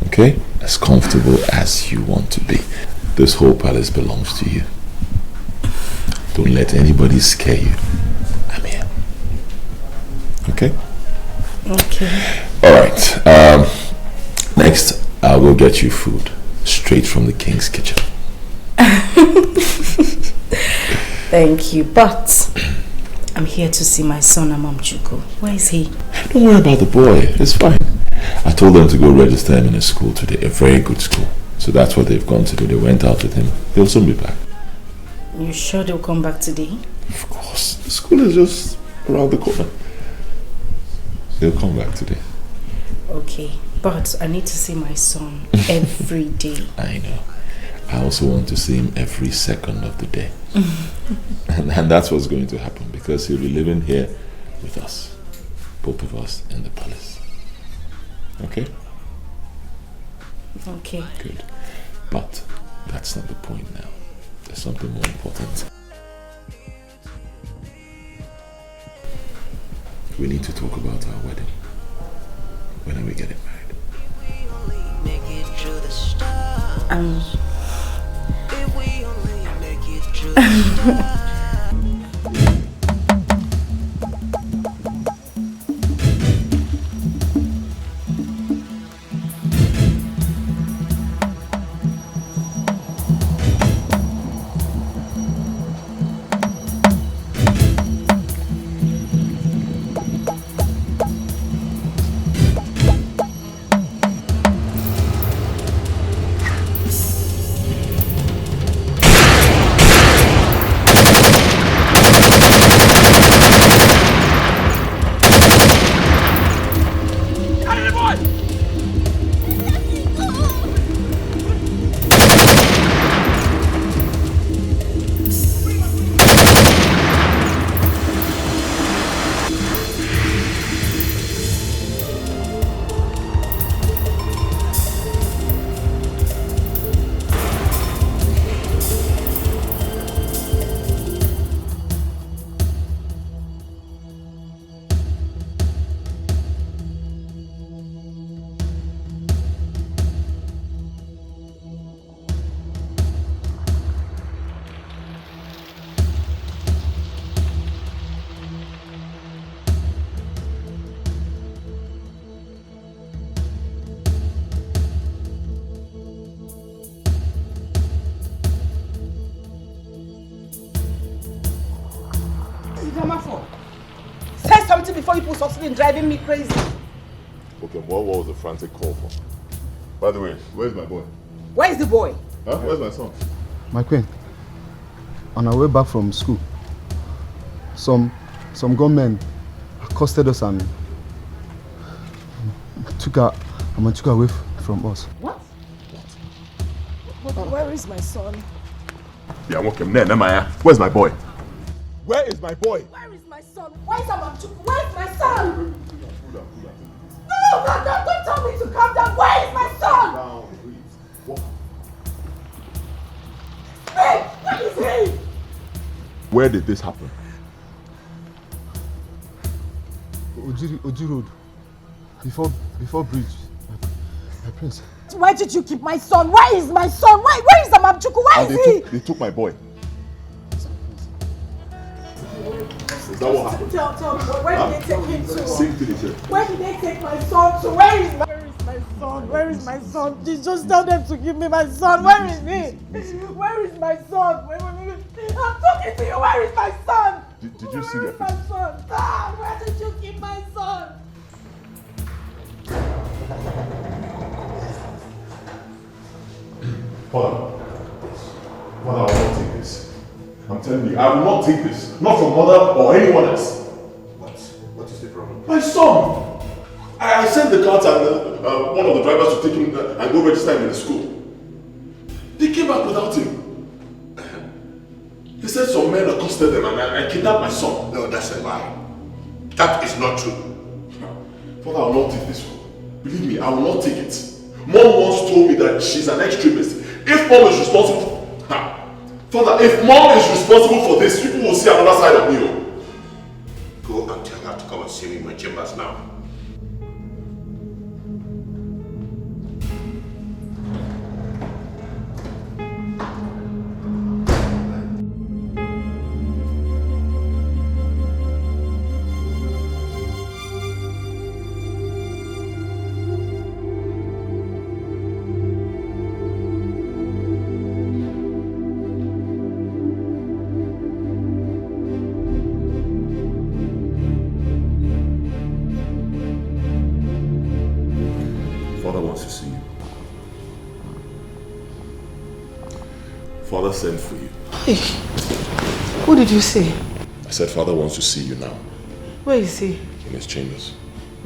okay? As comfortable as you want to be. This whole palace belongs to you. Don't let anybody scare you. I'm here. Okay? Okay. Alright, next I'll go get you food, straight from the king's kitchen. Thank you, but I'm here to see my son, Amamchuku. Where is he? Don't worry about the boy, it's fine. I told them to go register him in a school today, a very good school. So that's what they've gone to do. They went out with him. They'll soon be back. You sure they'll come back today? Of course. The school is just around the corner. He'll come back today. Okay, but I need to see my son every day. I know. I also want to see him every second of the day. and that's what's going to happen because he'll be living here with us. Both of us in the palace. Okay? Okay. Good. But that's not the point now. There's something more important. We need to talk about our wedding. When are we getting married? Say something before you put something in driving me crazy. Okay, what was the frantic call for? By the way, where's my boy? Where is the boy? Huh? Where's my son? My queen, on our way back from school, some gunmen accosted us and took her away from us. What? Where is my son? Yeah, I'm okay. Where's my boy? Where is my boy? Where is my son? Where is Amamchuku? Where is my son? No, don't tell me to calm down. Where is my son? Hey, where is he? Where did this happen? Oji Road. Before bridge. My prince. Where did you keep my son? Where is my son? Where is Amamchuku? Where is he? They took my boy. Is that what happened? Tell me, where did they take him to? Sing to the church. Where did they take my son to? Where is my son? Where is my son? Just tell them to give me my son. Where is he? Where is my son? I'm talking to you. Where is my son? Did you see Where is my son? Where did you keep my son? Father, I will not take this. I'm telling you, I will not take this. Not from mother or anyone else. What is the problem? My son! I sent the car to one of the drivers to take him and go register him in the school. They came back without him. He said some men accosted them and I kidnapped my son. No, that's a lie. That is not true. Father, I will not take this one. Believe me, I will not take it. Mom once told me that she's an extremist. If mom is responsible, Father, if mom is responsible for this, people will see another side of me. Go and tell her to come and see me in my chambers now. Father sent for you. Hey, who did you say? I said father wants to see you now. Where is he? In his chambers.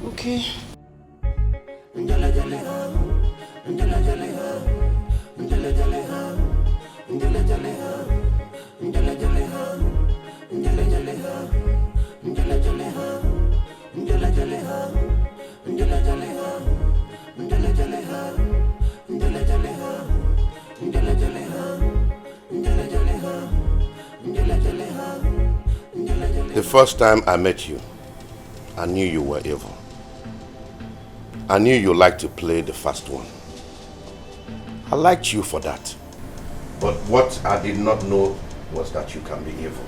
Okay. The first time I met you, I knew you were evil. I knew you liked to play the fast one. I liked you for that. But what I did not know was that you can be evil.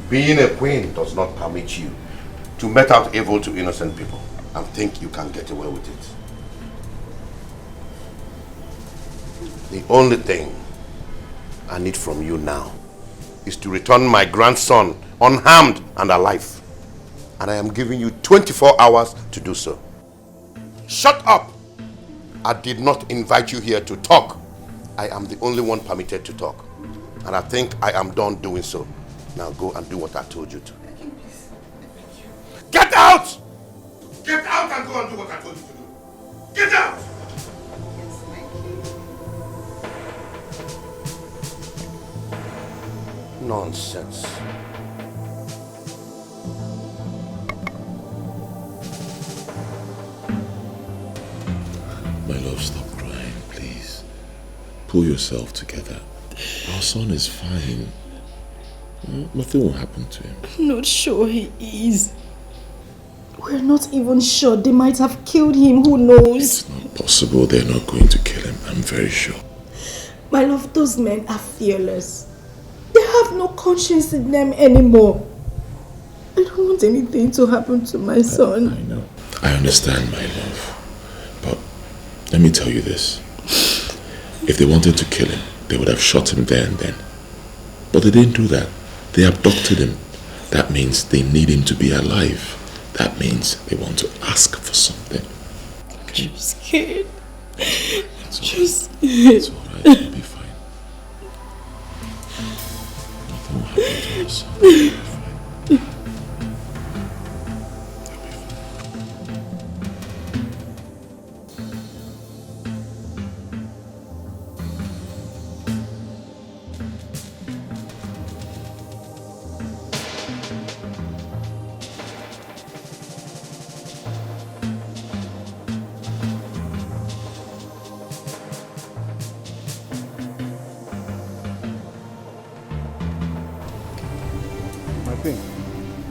Being a queen does not permit you to met out evil to innocent people and think you can get away with it. The only thing I need from you now is to return my grandson unharmed and alive. And I am giving you 24 hours to do so. Shut up! I did not invite you here to talk. I am the only one permitted to talk. And I think I am done doing so. Now go and do what I told you to. Get out! Get out and go and do what I told you to do. Get out! Nonsense. My love, stop crying, please. Pull yourself together. Our son is fine. Nothing will happen to him. I'm not sure he is. We're not even sure. They might have killed him. Who knows? It's not possible they're not going to kill him. I'm very sure. My love, those men are fearless. They have no conscience in them anymore. I don't want anything to happen to my son. I know. I understand, my love. But let me tell you this. If they wanted to kill him, they would have shot him there and then. But they didn't do that. They abducted him. That means they need him to be alive. That means they want to ask for something. Okay? I'm scared. It's just It's alright. You'll be fine. Nothing will happen to your son. You'll be fine.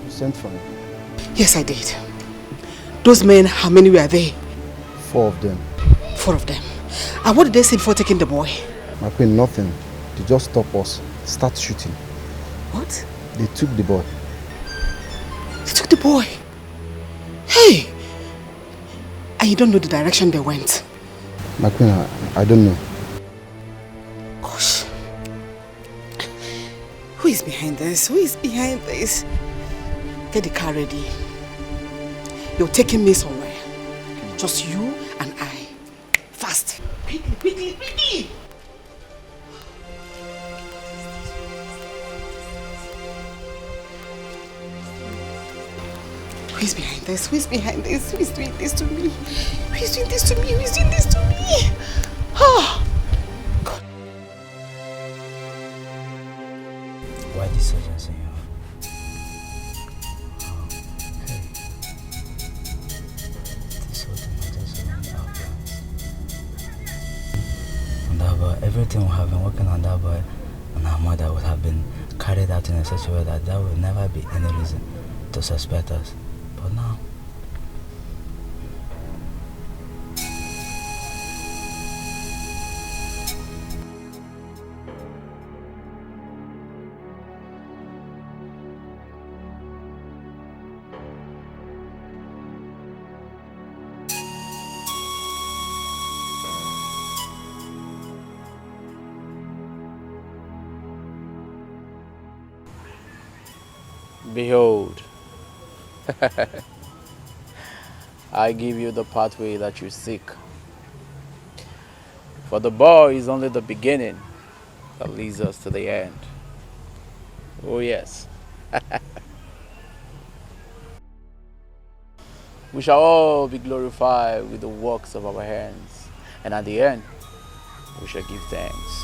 Sent for him. Yes, I did. Those men, how many were they? 4 of them. 4 of them. And what did they say before taking the boy? My queen, nothing. They just stop us, start shooting. What? They took the boy. They took the boy? Hey! And you don't know the direction they went? My queen, I don't know. Gosh. Who is behind this? Who is behind this? Get the car ready. You're taking me somewhere. Just you and I. Fast. Quickly, quickly, quickly! Who is behind this? Who is behind this? Who is doing this to me? Who is doing this to me? Who is doing this to me? Oh! God. Why this urgency? Everything we have been working on that boy and our mother would have been carried out in such a way that there would never be any reason to suspect us. But now, behold, I give you the pathway that you seek. For the boy is only the beginning that leads us to the end. Oh yes, We shall all be glorified with the works of our hands, and at the end, we shall give thanks.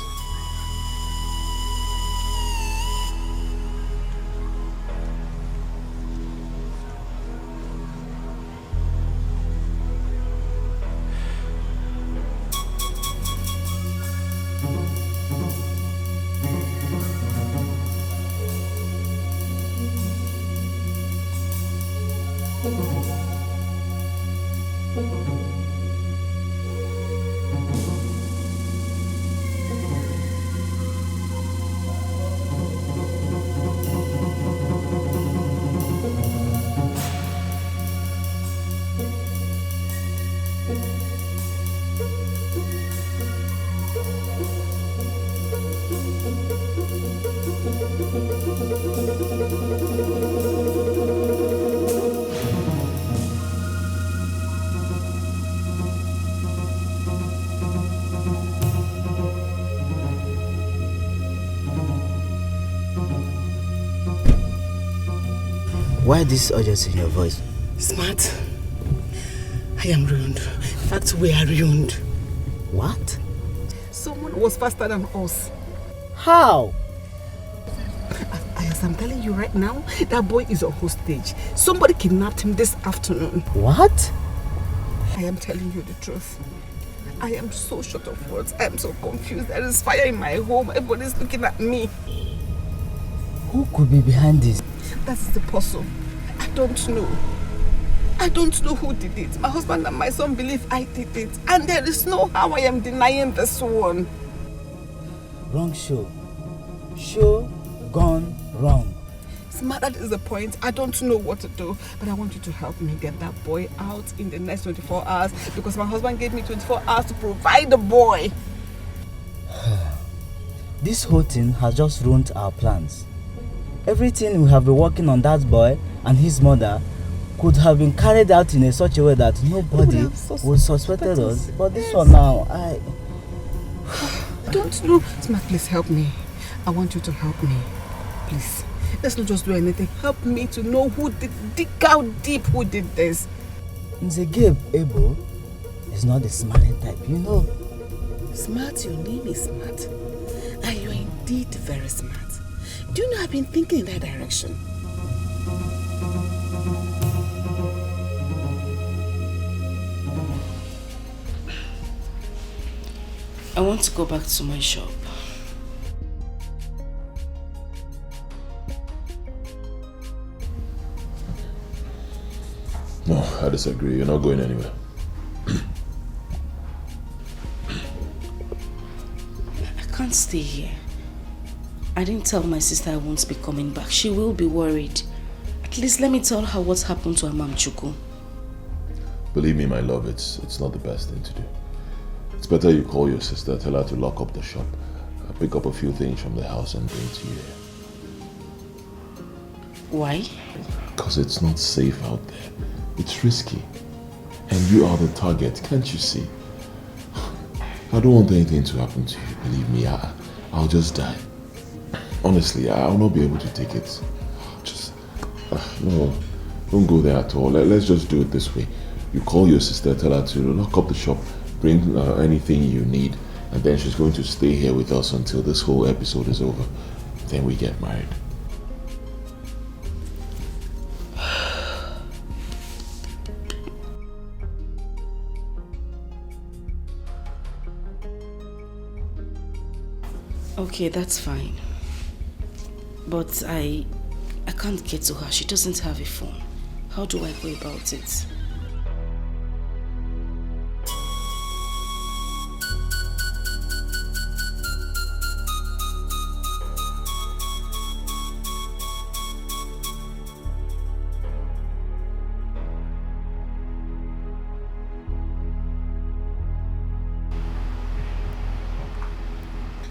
Why this urgency in your voice? Smart, I am ruined. In fact, we are ruined. What? Someone was faster than us. How? As I'm telling you right now, that boy is a hostage. Somebody kidnapped him this afternoon. What? I am telling you the truth. I am so short of words. I am so confused. There is fire in my home. Everybody's looking at me. Who could be behind this? That's the puzzle. I don't know. I don't know who did it. My husband and my son believe I did it. And there is no how I am denying this one. Wrong show. Show gone wrong. Smart, that is the point. I don't know what to do. But I want you to help me get that boy out in the next 24 hours. Because my husband gave me 24 hours to provide the boy. This whole thing has just ruined our plans. Everything we have been working on that boy and his mother could have been carried out in such a way that nobody would suspect us. But this one now, I don't know. Smart, please help me. I want you to help me. Please. Let's not just do anything. Help me to know who did, dig out deep who did this. Nzegeb Ebo is not the smiling type, you know. Smart, your name is Smart. And you're indeed very smart. Do you know I've been thinking in that direction? I want to go back to my shop. No, I disagree. You're not going anywhere. I can't stay here. I didn't tell my sister I won't be coming back. She will be worried. At least let me tell her what's happened to her Mom Chuku. Believe me, my love, it's not the best thing to do. It's better you call your sister, tell her to lock up the shop, pick up a few things from the house and bring to you here. Why? Because it's not safe out there. It's risky. And you are the target, can't you see? I don't want anything to happen to you, believe me. I'll just die. Honestly, I'll not be able to take it. Just, no, don't go there at all. Let's just do it this way. You call your sister, tell her to lock up the shop, bring anything you need, and then she's going to stay here with us until this whole episode is over. Then we get married. Okay, that's fine. But I can't get to her. She doesn't have a phone. How do I go about it?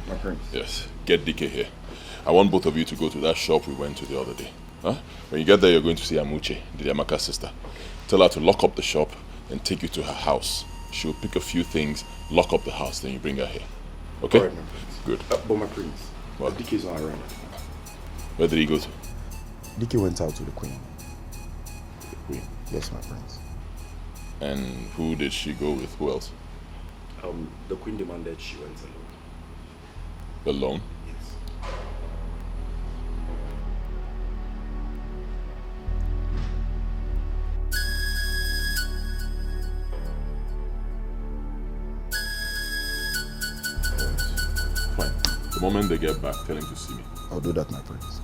My prince. Yes, get Dikeh here. I want both of you to go to that shop we went to the other day. Huh? When you get there, you're going to see Amuche, Didiamaka's sister. Tell her to lock up the shop and take you to her house. She'll pick a few things, lock up the house, then you bring her here. Okay? All right, my prince. Good. But my prince, Dikeh's not around. Where did he go to? Dikeh went out to the queen. The queen? Yes, my prince. And who did she go with? Who else? The queen demanded she went alone. Alone? Yes. Fine. The moment they get back, tell him to see me. I'll do that, my prince.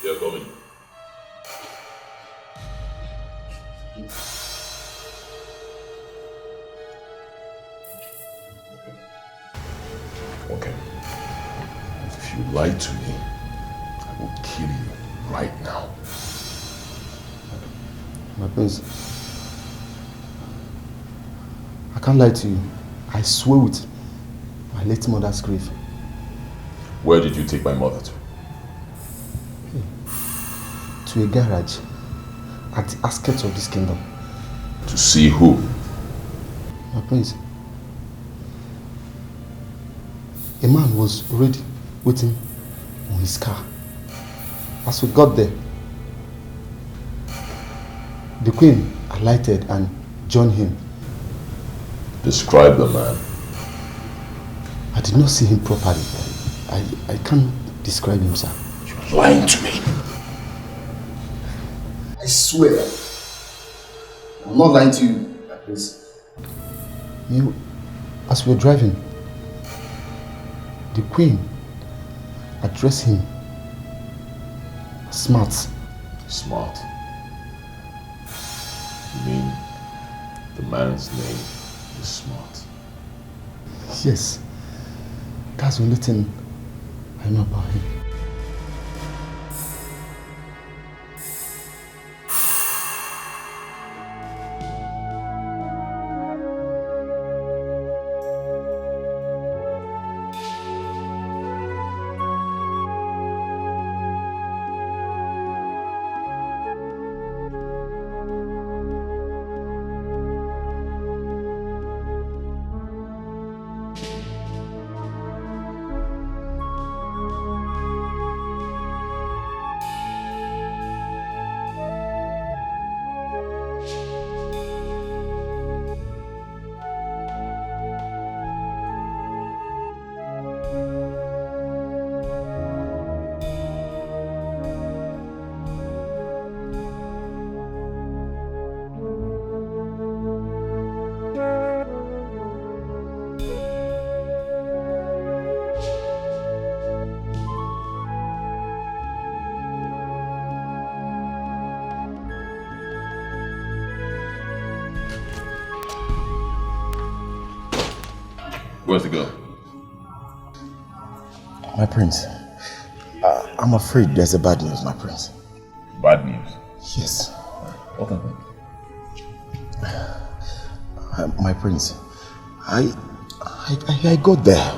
You're coming. Okay. If you lie to me, I will kill you right now. My prince, I can't lie to you. I swear with my late mother's grave. Where did you take my mother to? To a garage at the outskirts of this kingdom. To see who? My prince, a man was already waiting on his car. As we got there, the queen alighted and joined him. Describe the man. I did not see him properly. I can't describe him, sir. You're lying to me. I swear. I'm not lying to you, please. You, as we were driving, the queen addressed him smart. Smart? You mean the man's name is Smart? Yes. That's the only thing I know about him. Where's the girl? My prince, I'm afraid there's a bad news, my prince. Bad news? Yes. What happened? My prince, I got there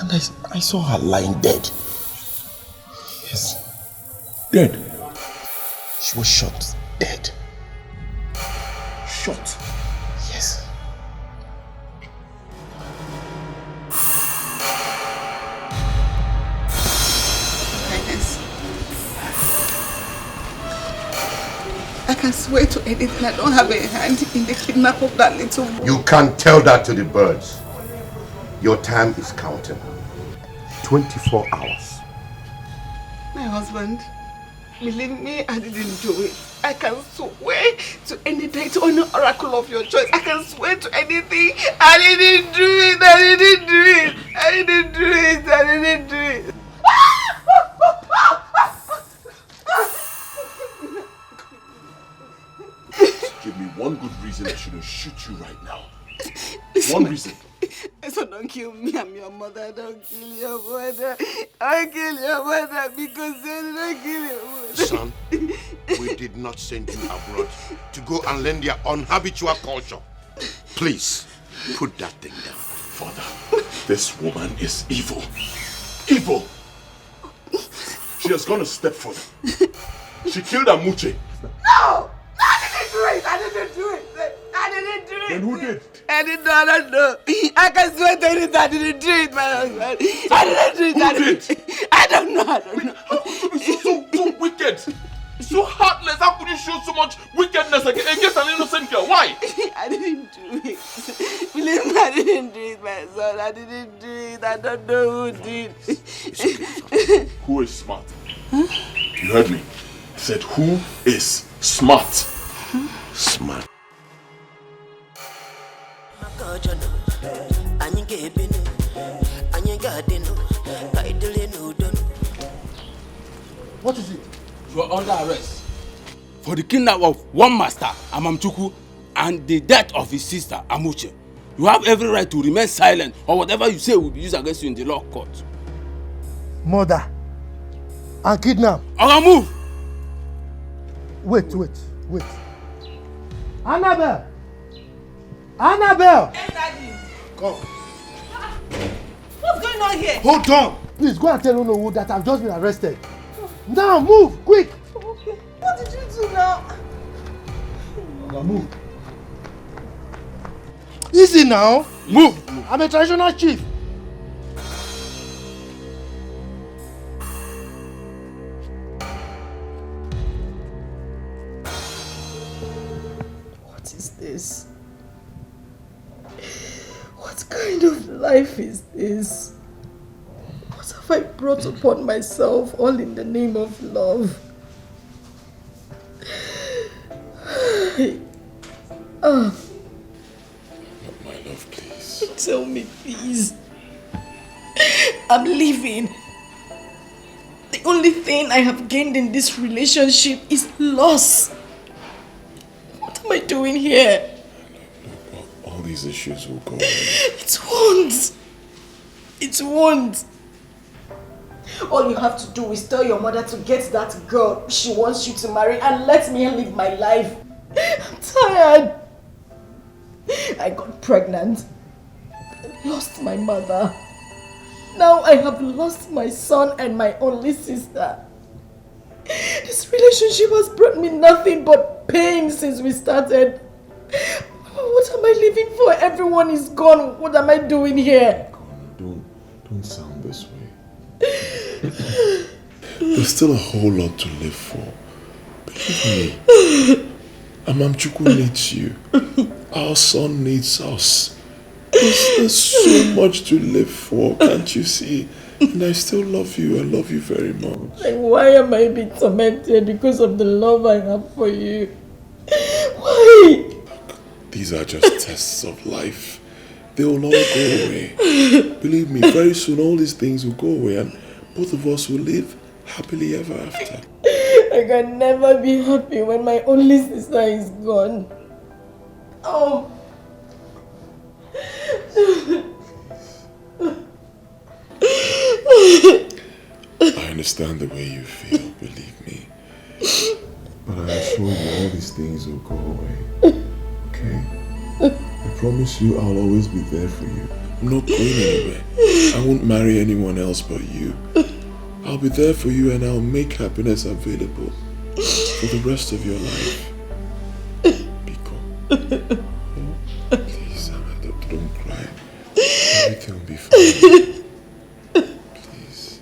and I saw her lying dead. Yes. Dead? She was shot dead. Shot? Yes. I can swear to anything. I don't have a hand in the kidnap of that little boy. You can't tell that to the birds. Your time is counting. 24 hours. My husband, believe me, I didn't do it. I can swear to any date or any oracle of your choice. I can swear to anything. I didn't do it. I didn't do it. I didn't do it. I didn't do it. Give me one good reason I shouldn't shoot you right now. One reason. So don't kill me, I'm your mother. Don't kill your mother. I kill your mother because they didn't kill your mother. Son, we did not send you abroad to go and learn their unhabitual culture. Please, Put that thing down. Father, this woman is evil. Evil! She has gone a step further. She killed Amuche. No! I didn't do it! Then who did? I don't know. I can swear to it, I didn't do it, my husband. I didn't do it. I don't know. How could you be so wicked? So heartless. How could you show so much wickedness against an innocent girl? Why? I didn't do it. Believe me, I didn't do it, my son. I didn't do it. I don't know who did. Who is smart? Huh? You heard me. I said, who is smart? Smart. What is it? You are under arrest for the kidnapping of one master, Amamchuku, and the death of his sister, Amuche. You have every right to remain silent, or whatever you say will be used against you in the law court. Murder and kidnap. Oga, move! Wait. Annabelle! Annabelle! Hey, Daddy. Come. What's going on here? Hold on! Please go and tell Onowu that I've just been arrested. Now move, quick! Okay. What did you do now? Now move. Easy now. Move. I'm a traditional chief. What is this? What kind of life is this? What have I brought upon myself, all in the name of love? My love, please. Tell me, please. I'm leaving. The only thing I have gained in this relationship is loss. What am I doing here? All these issues will go away. It won't. It won't. All you have to do is tell your mother to get that girl she wants you to marry and let me live my life. I'm tired. I got pregnant. I lost my mother. Now I have lost my son and my only sister. This relationship has brought me nothing but pain since we started. What am I living for? Everyone is gone. What am I doing here? Don't sound this way. There's still a whole lot to live for. Believe me. Amamchuku needs you. Our son needs us. There's so much to live for, can't you see? And I still love you. I love you very much. Like, why am I being tormented because of the love I have for you? Why? These are just tests of life. They will all go away. Believe me, very soon all these things will go away and both of us will live happily ever after. I can never be happy when my only sister is gone. Oh. I understand the way you feel, believe me. But I assure you all these things will go away. Okay? I promise you I'll always be there for you. I'm not going anywhere. I won't marry anyone else but you. I'll be there for you and I'll make happiness available for the rest of your life. Biko. Oh, please, Amanda, don't cry. Everything will be fine. Please.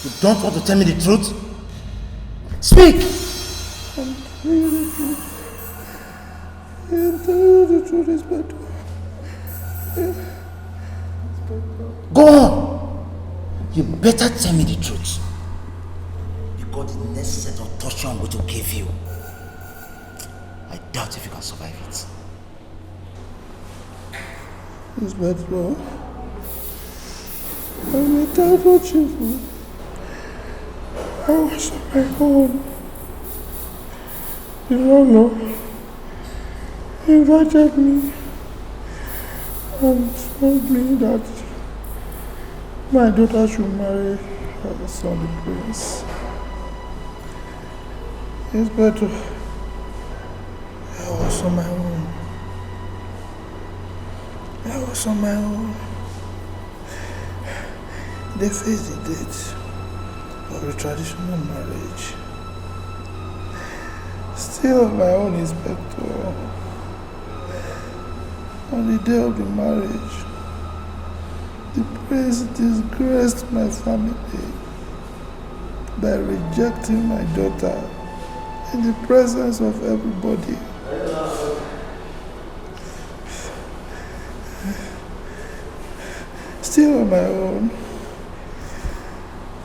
You don't want to tell me the truth? Speak! I'm telling you the truth. I'm telling you the truth is better. Go on! You better tell me the truth. Because the next set of torture I'm going to give you, I doubt if you can survive it. It's better. I'm a terrible chief. I was on my own. The runner invited me and told me that my daughter should marry her son, the prince. Inspector, I was on my own. I was on my own. They faced the date of a traditional marriage. Still on my own, Inspector. On the day of the marriage, the prince disgraced my family by rejecting my daughter in the presence of everybody. Still on my own,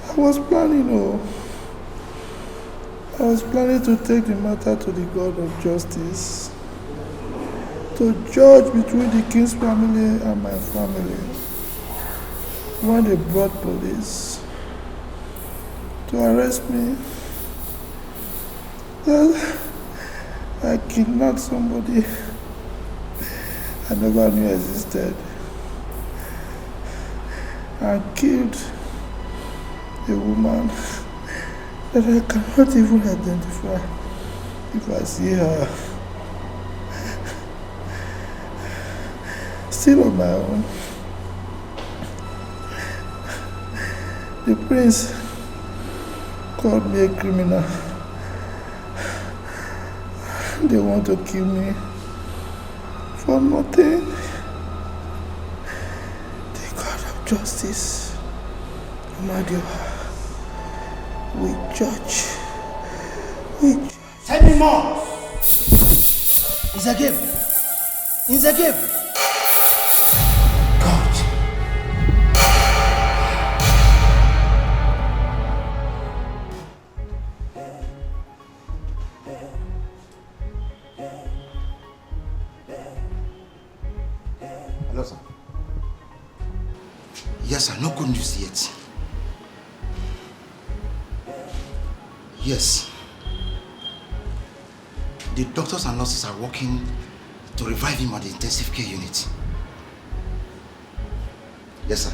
I was planning to take the matter to the God of justice, to judge between the king's family and my family. When they brought police to arrest me, that I kidnapped somebody I never knew existed and killed a woman that I cannot even identify if I see her. Still on my own, the prince called me a criminal. They want to kill me for nothing. The God of justice, Amadio, we judge. Tell me more! It's a game. It's a game. Hello, sir. Yes, sir. No good news yet. Yes. The doctors and nurses are working to revive him at the intensive care unit. Yes, sir.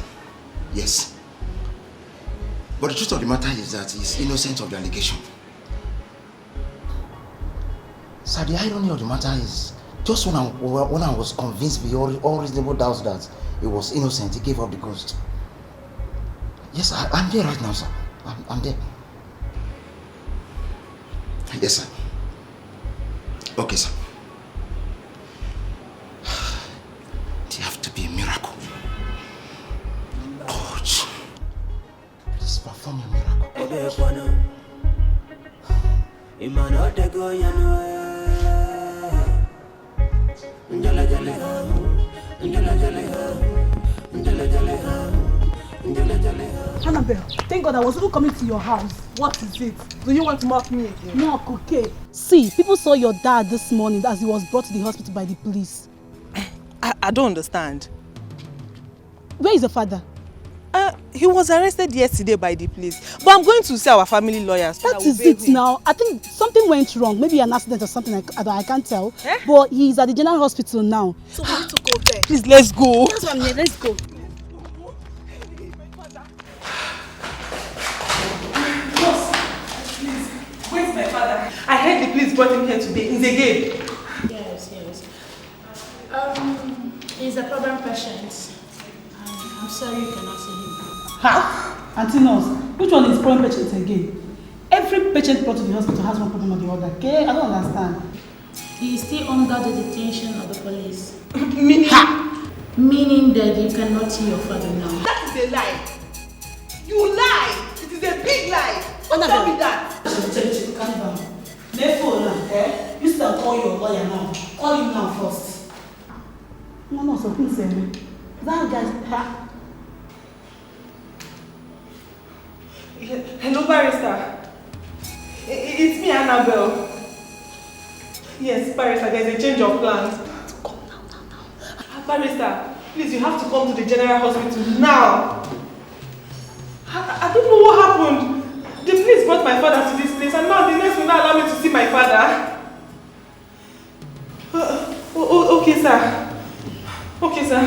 Yes. But the truth of the matter is that he's innocent of the allegation. Sir, the irony of the matter is, just when I was convinced beyond all reasonable doubts that he was innocent, he gave up the ghost. Yes, I'm there right now, sir. I'm there. Yes, sir. Okay, sir. There have to be a miracle. God, please perform a miracle. Annabelle, thank God I was even coming to your house. What is it? Do you want to mock me again? Mock, okay. See, people saw your dad this morning as he was brought to the hospital by the police. I don't understand. Where is your father? He was arrested yesterday by the police. But I'm going to see our family lawyers. That is it now. I think something went wrong. Maybe an accident or something, I can't tell. But he's at the general hospital now. So we need to go there. Please, let's go. That's what I'm here. Let's go. Where's my father? I heard the police brought him here today. He's again. Yes. He's a problem patient. I'm sorry you cannot see him. Ha! Auntie Nurse, which one is problem patient again? Every patient brought to the hospital has one problem or the other, okay? I don't understand. He is still under the detention of the police. Meaning? Ha! Meaning that you cannot see your father now. That is a lie. You lie. It is a big lie. Don't tell me that. Calm down. Therefore, you still call your lawyer now. Call him now first. No, so please say me. That guy's... Hello, barrister. It's me, Annabelle. Yes, barrister, there's a change of plans. Come now. Barrister, please, you have to come to the general hospital now. I don't know what happened. The police brought my father to this place and now the nurse will not allow me to see my father. Okay, sir. Okay, sir.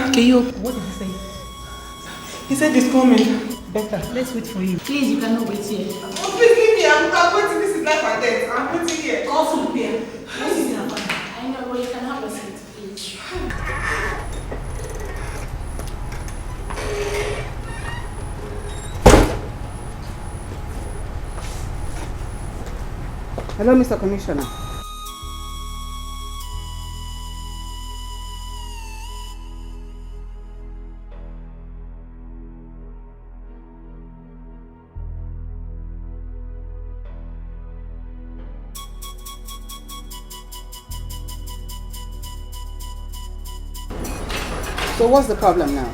What did he say? He said he's coming. Better. Let's wait for him. Please, you cannot wait here. Oh, please leave me. I'm going to visit life and death. I'm putting here. Call food here. What is it about? I know, but you can have a seat, please. Hello, Mr. Commissioner. So what's the problem now?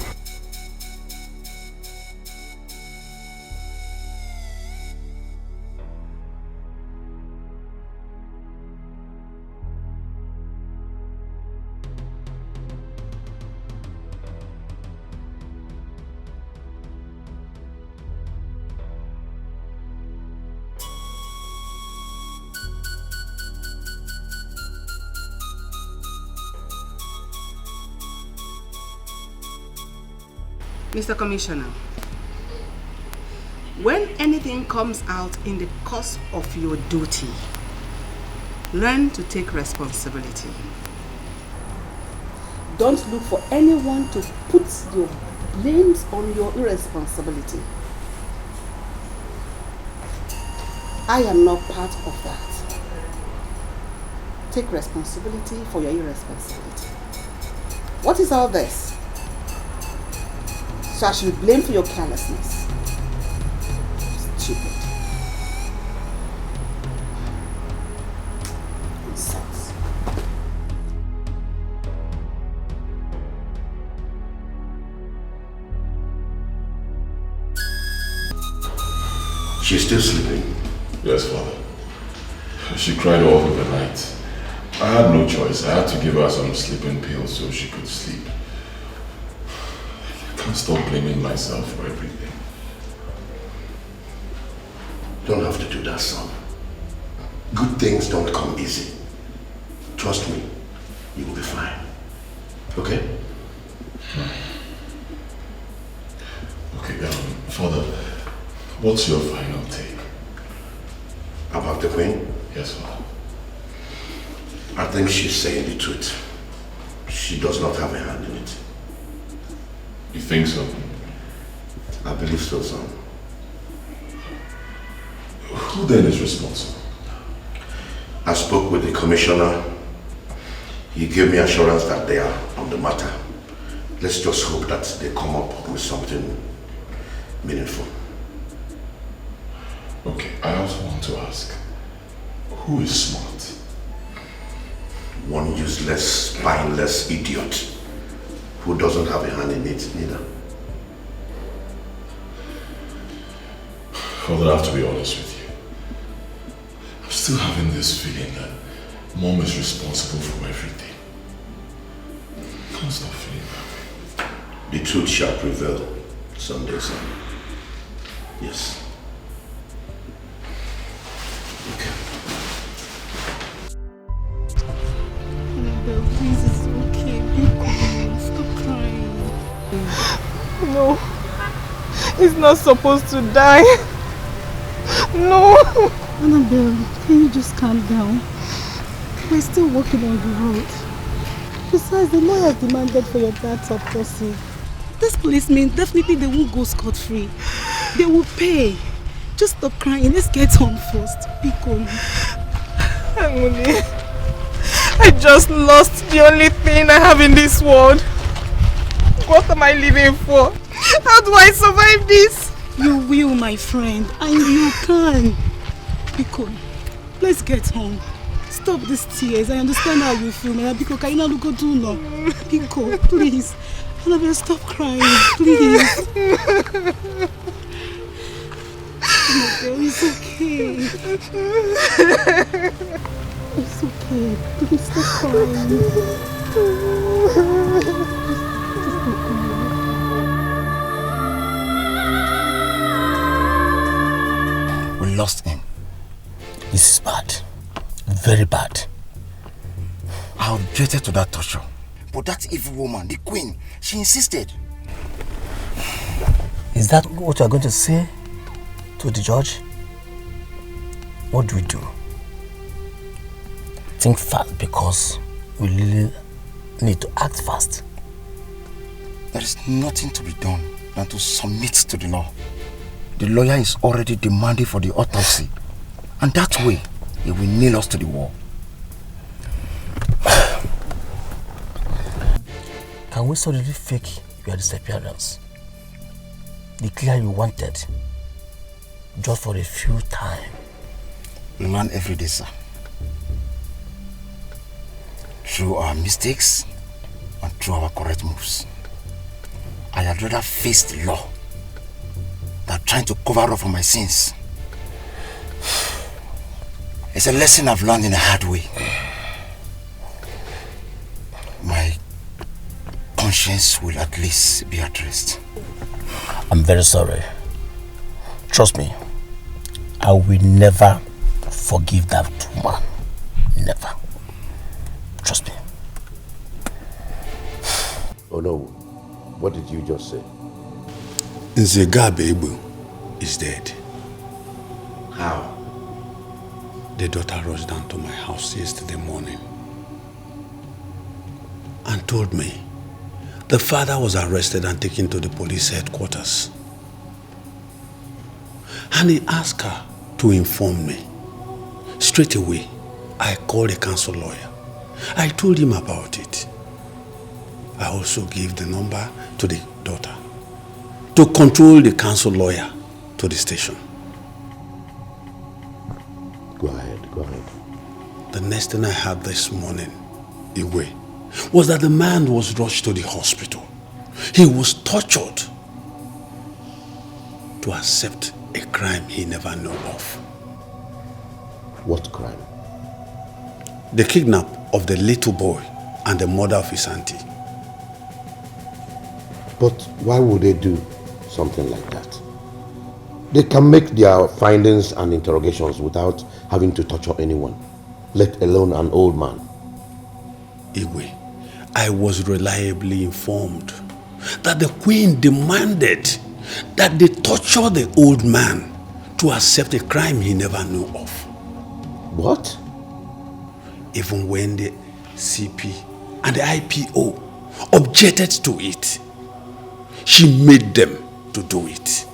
Mr. Commissioner, when anything comes out in the course of your duty, learn to take responsibility. Don't look for anyone to put your blames on your irresponsibility. I am not part of that. Take responsibility for your irresponsibility. What is all this? So I should be blamed for your carelessness. Stupid. Nonsense. She's still sleeping? Yes, Father. She cried all over the night. I had no choice. I had to give her some sleeping pills so she could sleep. I can't stop blaming myself for everything. Don't have to do that, son. Good things don't come easy. Trust me, you will be fine. Okay? Okay, Father, what's your final take? About the Queen? Yes, Father. I think she's saying the truth. She does not have a hand in it. You think so? I believe so, son. Who then is responsible? I spoke with the commissioner. He gave me assurance that they are on the matter. Let's just hope that they come up with something meaningful. Okay, I also want to ask, who is smart? One useless, spineless idiot who doesn't have a hand in it neither. Father, I have to be honest with you. I'm still having this feeling that Mom is responsible for everything. I can't stop feeling that way. The truth shall prevail someday, son. Yes. Okay. Annabelle, please, it's okay. Be calm. Stop crying. No. He's not supposed to die. No. Annabelle, can you just calm down? We're still walking on the road. Besides, the lawyers demanded for your dad's autopsy. This policemen, definitely they won't go scot-free. They will pay. Just stop crying. Let's get home first. Be calm. I just lost the only thing I have in this world. What am I living for? How do I survive this? You will, my friend, and you can. Biko, let's get home. Stop these tears. I understand how you feel, man. Biko, can you not go do no? Biko, please. Annabelle, stop crying, please. Annabelle, it's okay. It's okay. Please stop crying. We lost him. This is bad. Very bad. I objected to that torture. But that evil woman, the Queen, she insisted. Is that what you are going to say to the judge? what do we do? Think fast, because we really need to act fast. There is nothing to be done than to submit to the law. The lawyer is already demanding for the autopsy, and that way he will nail us to the wall. Can we suddenly fake your disappearance? Declare you wanted, just for a few time. We learn every day, sir. Through our mistakes and through our correct moves. I had rather face the law than trying to cover up for my sins. It's a lesson I've learned in a hard way. My conscience will at least be at rest. I'm very sorry. Trust me, I will never forgive that woman. Never. Trust me. Oh no, what did you just say? Nzegabe is dead. How? The daughter rushed down to my house yesterday morning and told me the father was arrested and taken to the police headquarters. And he asked her to inform me. Straight away, I called a council lawyer. I told him about it. I also gave the number to the daughter to control the council lawyer to the station. Go ahead. The next thing I heard this morning, Iwe, was that the man was rushed to the hospital. He was tortured to accept a crime he never knew of. What crime? The kidnap of the little boy and the mother of his auntie. But why would they do something like that? They can make their findings and interrogations without having to torture anyone, let alone an old man. Igwe, I was reliably informed that the queen demanded that they torture the old man to accept a crime he never knew of. What? Even when the CP and the IPO objected to it, she made them to do it.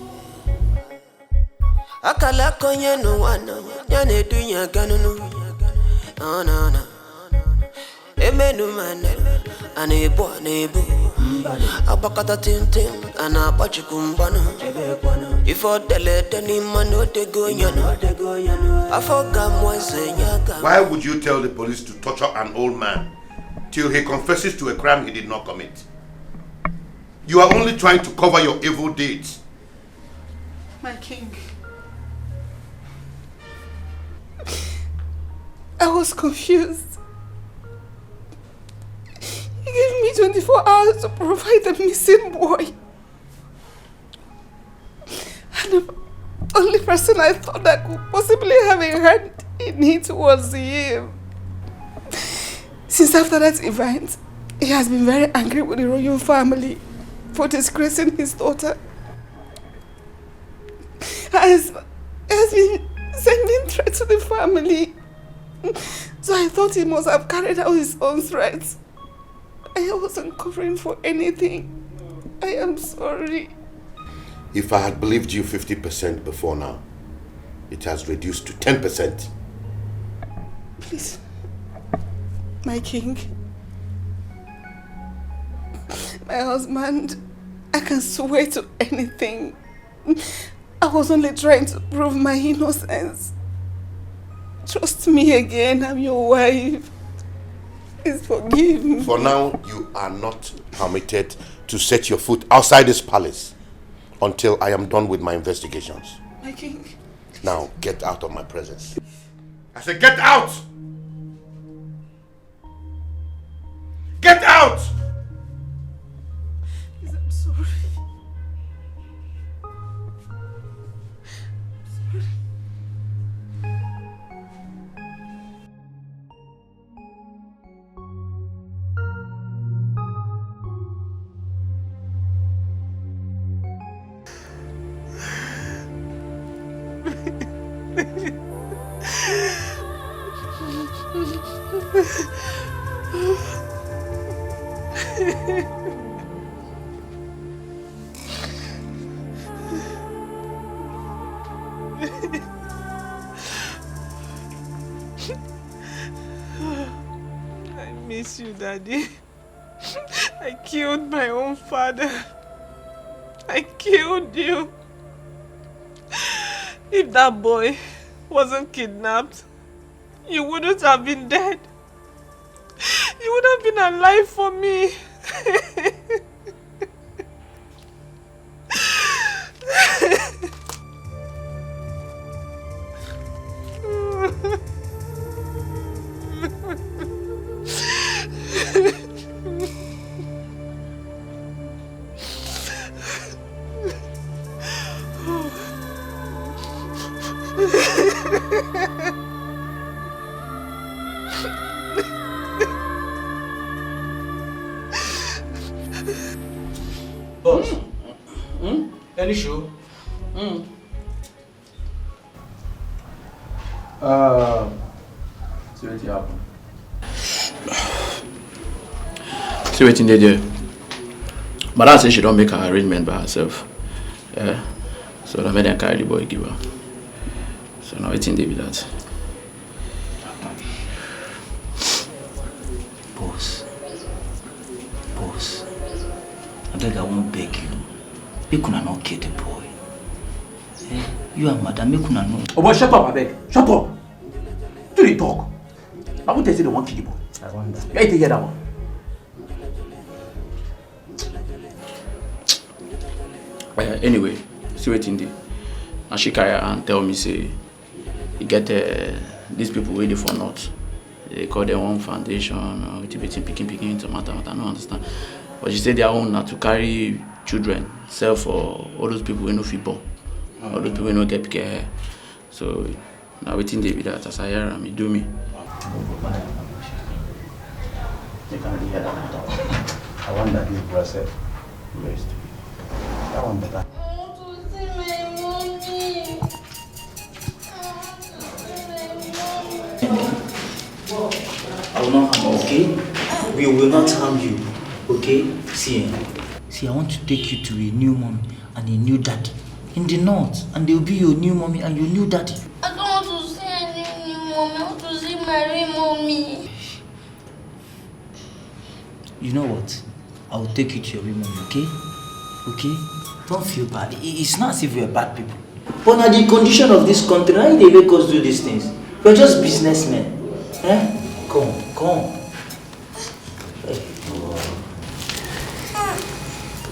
Why would you tell the police to torture an old man till he confesses to a crime he did not commit? You are only trying to cover your evil deeds. My king, I was confused. He gave me 24 hours to provide the missing boy. And the only person I thought that could possibly have a hand in it was him. Since after that event, he has been very angry with the royal family for disgracing his daughter. He has been sending threats to the family. So I thought he must have carried out his own threats. I wasn't covering for anything. I am sorry. If I had believed you 50% before now, it has reduced to 10%. Please, my king, my husband, I can swear to anything. I was only trying to prove my innocence. Trust me again, I'm your wife. Please forgive me. For now, you are not permitted to set your foot outside this palace until I am done with my investigations. My king. Now, get out of my presence. I said, get out! Get out! Please, I'm sorry. I miss you, Daddy. I killed my own father. I killed you. If that boy wasn't kidnapped, you wouldn't have been dead. You would have been alive for me. Boss, any show? See what happen. See what they do. Madam says she don't make her arrangement by herself. Yeah. So I made her carry the boy give her. So now waiting they be that. Boss, I beg I won't beg you. You could not kill the boy. Eh? You and madam, you could not know. Oh boy, shut up, I beg. Shut up. Do they talk? I won't tell you the one kill the boy. I wonder. You ain't hear that one. Anyway, see what in there. And she carry her and tell me say, you get these people waiting for not. They call their own foundation or picking tomato. I don't understand. But she said their own not to carry children, sell for all those people who no fit born, all those people who no get pick hair. So now waiting they be that as I hear and do me. You can hear that. I wonder if you yourself. Very stupid. That one better. I will not harm you, okay? We will not harm you, okay? See, I want to take you to a new mommy and a new daddy in the north, and they'll be your new mommy and your new daddy. I don't want to see any new mommy. I want to see my real mommy. You know what? I will take you to your real mommy, okay? Okay? Don't feel bad. It's not as if we're bad people. But now the condition of this country, how they make us do these things? We're just businessmen. Eh? Come.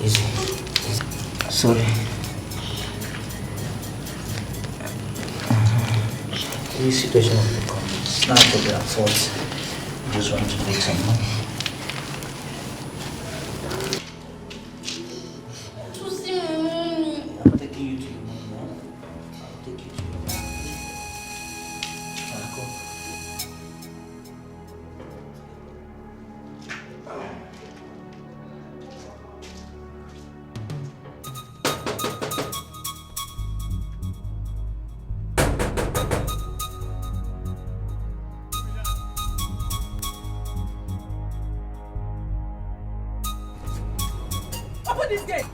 Easy. Sorry. This situation will become. It's not for their fault. I just want to make some money. To see my mommy. I'm taking you to your mom now. I'll take you to your mom. Come. Open this gate.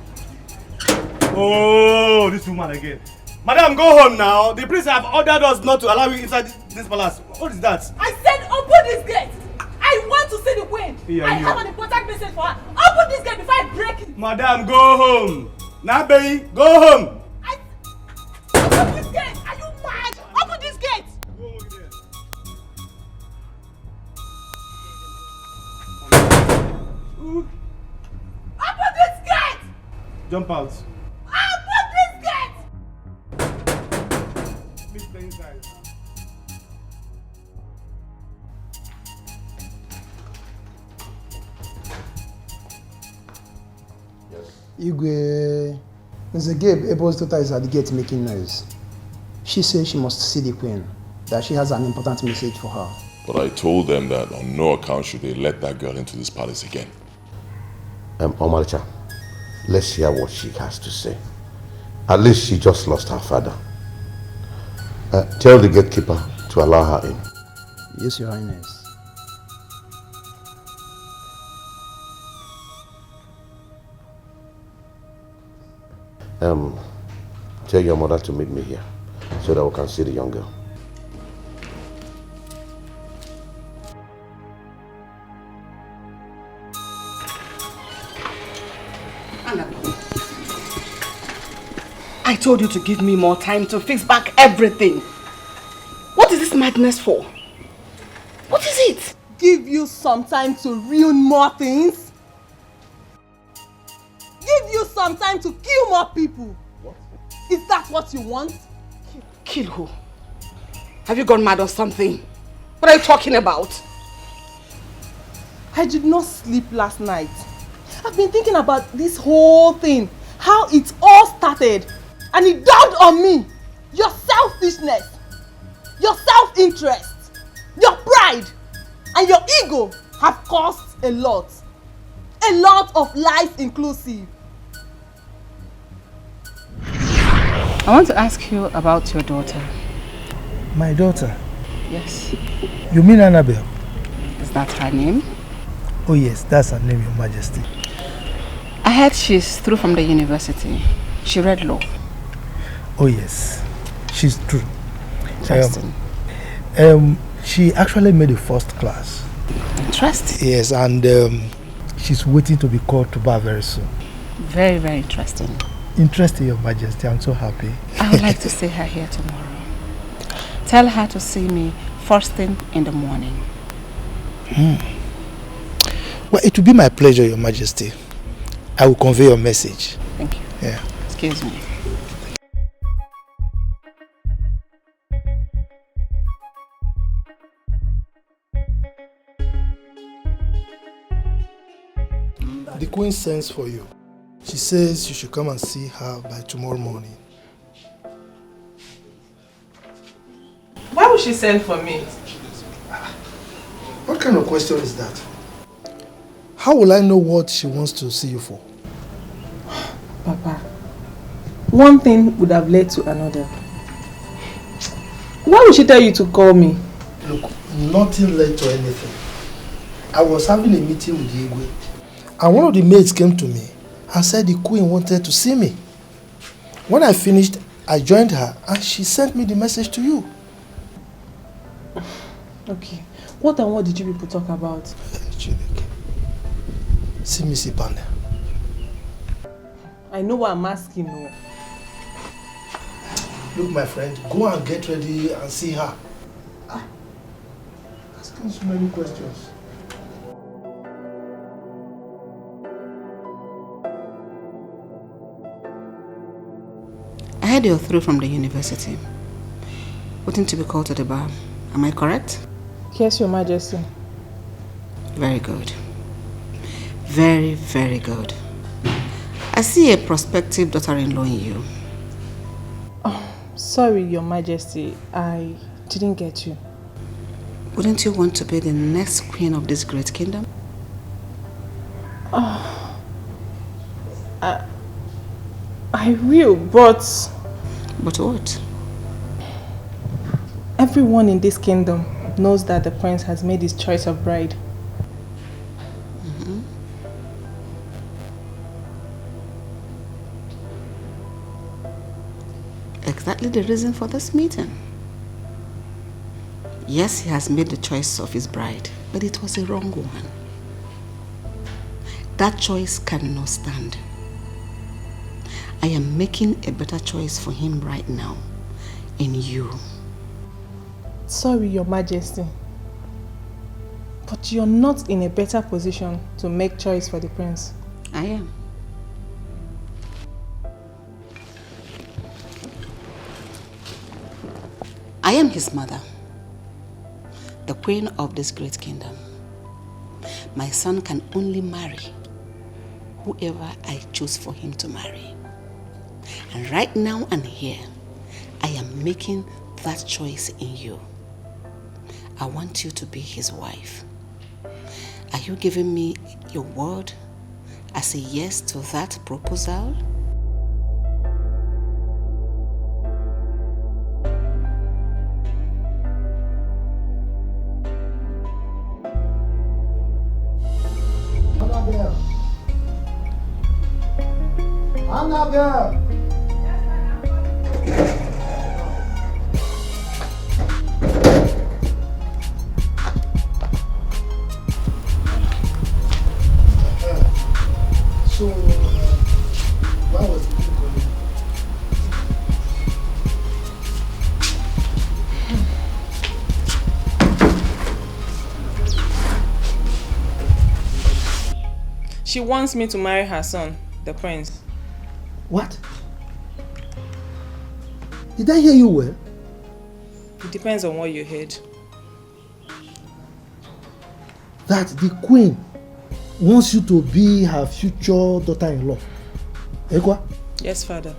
Oh, this woman again. Madam, go home now. The priest have ordered us not to allow you inside this palace. What is that? I said open this gate. I want to see the queen. Yeah, I have an important message for her. Open this gate before I break it. Madam, go home. Nabe, go home. Open this gate. Are you mad? Open this gate. Open this gate. Jump out. Open this gate. Please stay inside. Igwe, Mr. Gabe Abel's daughter is at the gate making noise. She says she must see the queen, that she has an important message for her. But I told them that on no account should they let that girl into this palace again. Omaricha, let's hear what she has to say. At least she just lost her father. Tell the gatekeeper to allow her in. Yes, Your Highness. Tell your mother to meet me here so that we can see the young girl. I told you to give me more time to fix back everything. What is this madness for? What is it? Give you some time to ruin more things? Give you some time to kill more people? What? Is that what you want? Kill who? Have you gone mad or something? What are you talking about? I did not sleep last night. I've been thinking about this whole thing. How it all started. And it dawned on me. Your selfishness. Your self-interest. Your pride. And your ego have caused a lot. A lot of lies inclusive. I want to ask you about your daughter. My daughter? Yes. You mean Annabelle? Is that her name? Oh yes, that's her name, Your Majesty. I heard she's through from the university. She read law. Oh yes, she's true. Interesting. She actually made the first class. Interesting. Yes, and she's waiting to be called to bar very soon. Very, very interesting. Interesting, Your Majesty. I'm so happy. I would like to see her here tomorrow. Tell her to see me first thing in the morning. Well, it will be my pleasure, Your Majesty. I will convey your message. Thank you. Yeah. Excuse me. The Queen sends for you. She says you should come and see her by tomorrow morning. Why would she send for me? What kind of question is that? How will I know what she wants to see you for? Papa, one thing would have led to another. Why would she tell you to call me? Look, nothing led to anything. I was having a meeting with the Igwe, and one of the maids came to me and said the Queen wanted to see me. When I finished, I joined her and she sent me the message to you. Okay. What and what did you people talk about? See me, Sipane. I know what I'm asking you. Look, my friend, go and get ready and see her. Asking so many questions. I heard you're through from the university. Waiting to be called to the bar. Am I correct? Yes, Your Majesty. Very good. Very, very good. I see a prospective daughter-in-law in you. Oh, sorry, Your Majesty. I didn't get you. Wouldn't you want to be the next queen of this great kingdom? Oh, I will, but... But what? Everyone in this kingdom knows that the prince has made his choice of bride. Exactly the reason for this meeting. Yes, he has made the choice of his bride, but it was a wrong one. That choice cannot stand. I am making a better choice for him right now, in you. Sorry, Your Majesty, but you're not in a better position to make choice for the prince. I am. I am his mother, the queen of this great kingdom. My son can only marry whoever I choose for him to marry. And right now and here, I am making that choice in you. I want you to be his wife. Are you giving me your word as a yes to that proposal? Annabelle! Annabelle! She wants me to marry her son, the prince. What? Did I hear you well? It depends on what you heard. That the queen wants you to be her future daughter-in-law. Ekwa? Yes, father.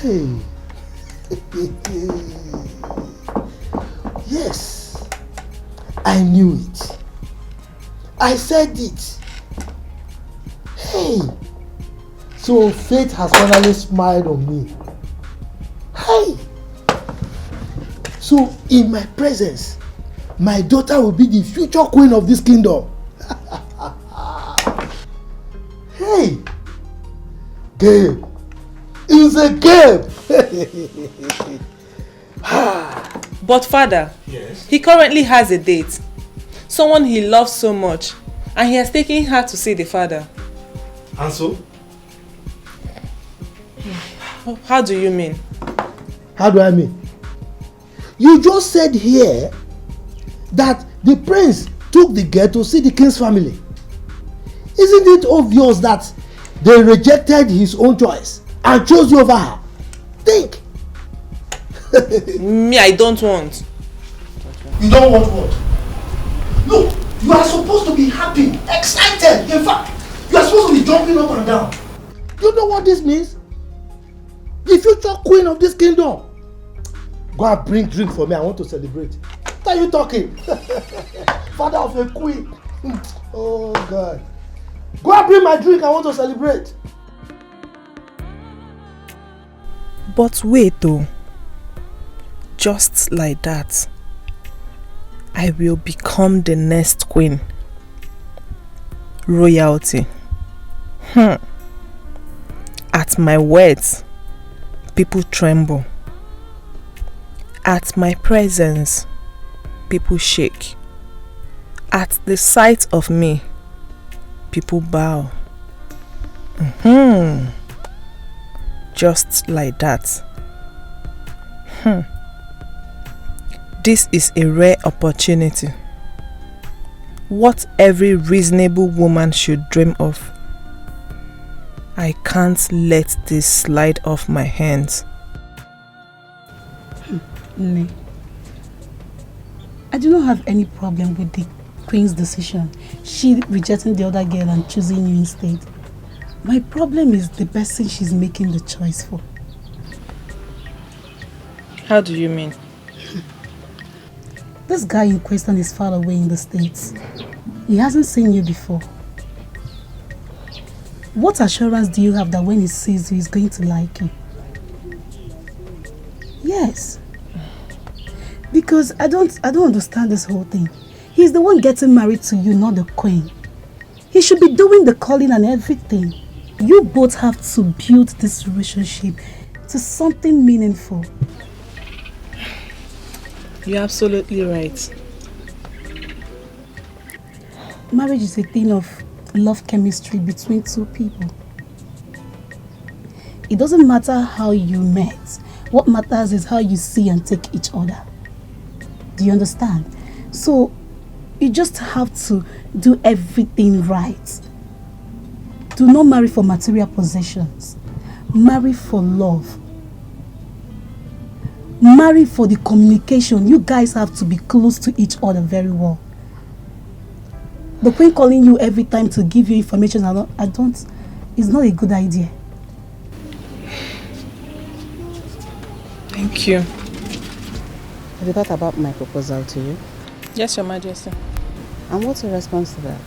Hey. Yes. I knew it. I said it. Hey. So fate has finally smiled on me. Hey. So in my presence, my daughter will be the future queen of this kingdom. Hey. Gabe. It's a game. But father, yes, he currently has a date. Someone he loves so much. And he has taken her to see the father. And so? How do you mean? How do I mean? You just said here that the prince took the girl to see the king's family. Isn't it obvious that they rejected his own choice and chose you over her? Think. Me, I don't want. You don't want what? No, you are supposed to be happy, excited. In fact, you are supposed to be jumping up and down. You know what this means? The future queen of this kingdom. Go and bring drink for me. I want to celebrate. What are you talking? Father of a queen. Oh God. Go and bring my drink. I want to celebrate. But wait though. Just like that, I will become the next queen. Royalty. At my words, people tremble. At my presence, people shake. At the sight of me, people bow. Just like that. This is a rare opportunity. What every reasonable woman should dream of. I can't let this slide off my hands. Nne, I do not have any problem with the queen's decision. She rejecting the other girl and choosing you instead. My problem is the person she's making the choice for. How do you mean? This guy in question is far away in the States. He hasn't seen you before. What assurance do you have that when he sees you, he's going to like you? Yes. Because I don't understand this whole thing. He's the one getting married to you, not the queen. He should be doing the calling and everything. You both have to build this relationship to something meaningful. You're absolutely right. Marriage is a thing of love chemistry between two people. It doesn't matter how you met. What matters is how you see and take each other. Do you understand? So, you just have to do everything right. Do not marry for material possessions. Marry for love. Marry for the communication. You guys have to be close to each other very well. The queen calling you every time to give you information, it's not a good idea. Thank you. Have you thought about my proposal to you? Yes, Your Majesty. And what's your response to that?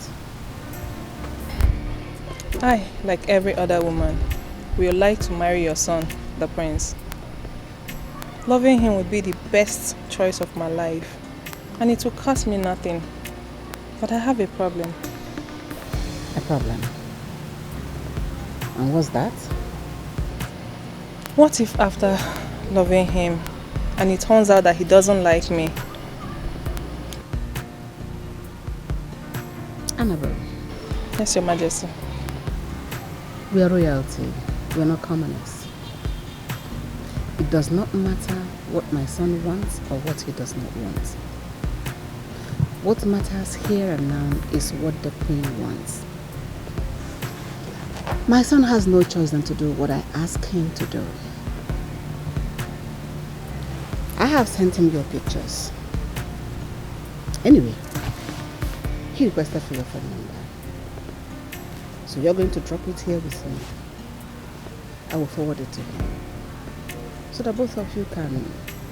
I, like every other woman, would like to marry your son, the prince. Loving him would be the best choice of my life, and it will cost me nothing. But I have a problem. A problem? And what's that? What if after loving him, and it turns out that he doesn't like me? Annabelle. Yes, Your Majesty. We are royalty. We are not commoners. It does not matter what my son wants or what he does not want. What matters here and now is what the queen wants. My son has no choice than to do what I ask him to do. I have sent him your pictures. Anyway, he requested for your phone number. So you're going to drop it here with me. I will forward it to him, so that both of you can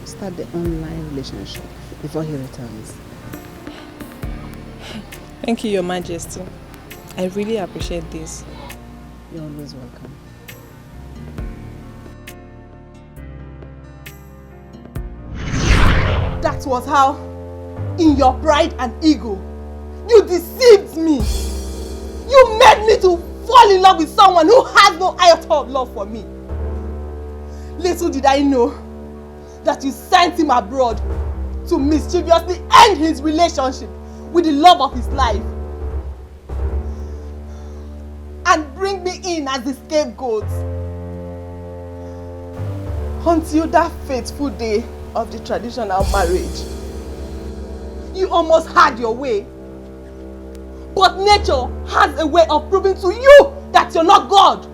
start the online relationship before he returns. Thank you, Your Majesty. I really appreciate this. You're always welcome. That was how, in your pride and ego, you deceived me. You made me to fall in love with someone who has no iota of love for me. Little did I know that you sent him abroad to mischievously end his relationship with the love of his life and bring me in as the scapegoat. Until that fateful day of the traditional marriage, you almost had your way. But nature has a way of proving to you that you're not God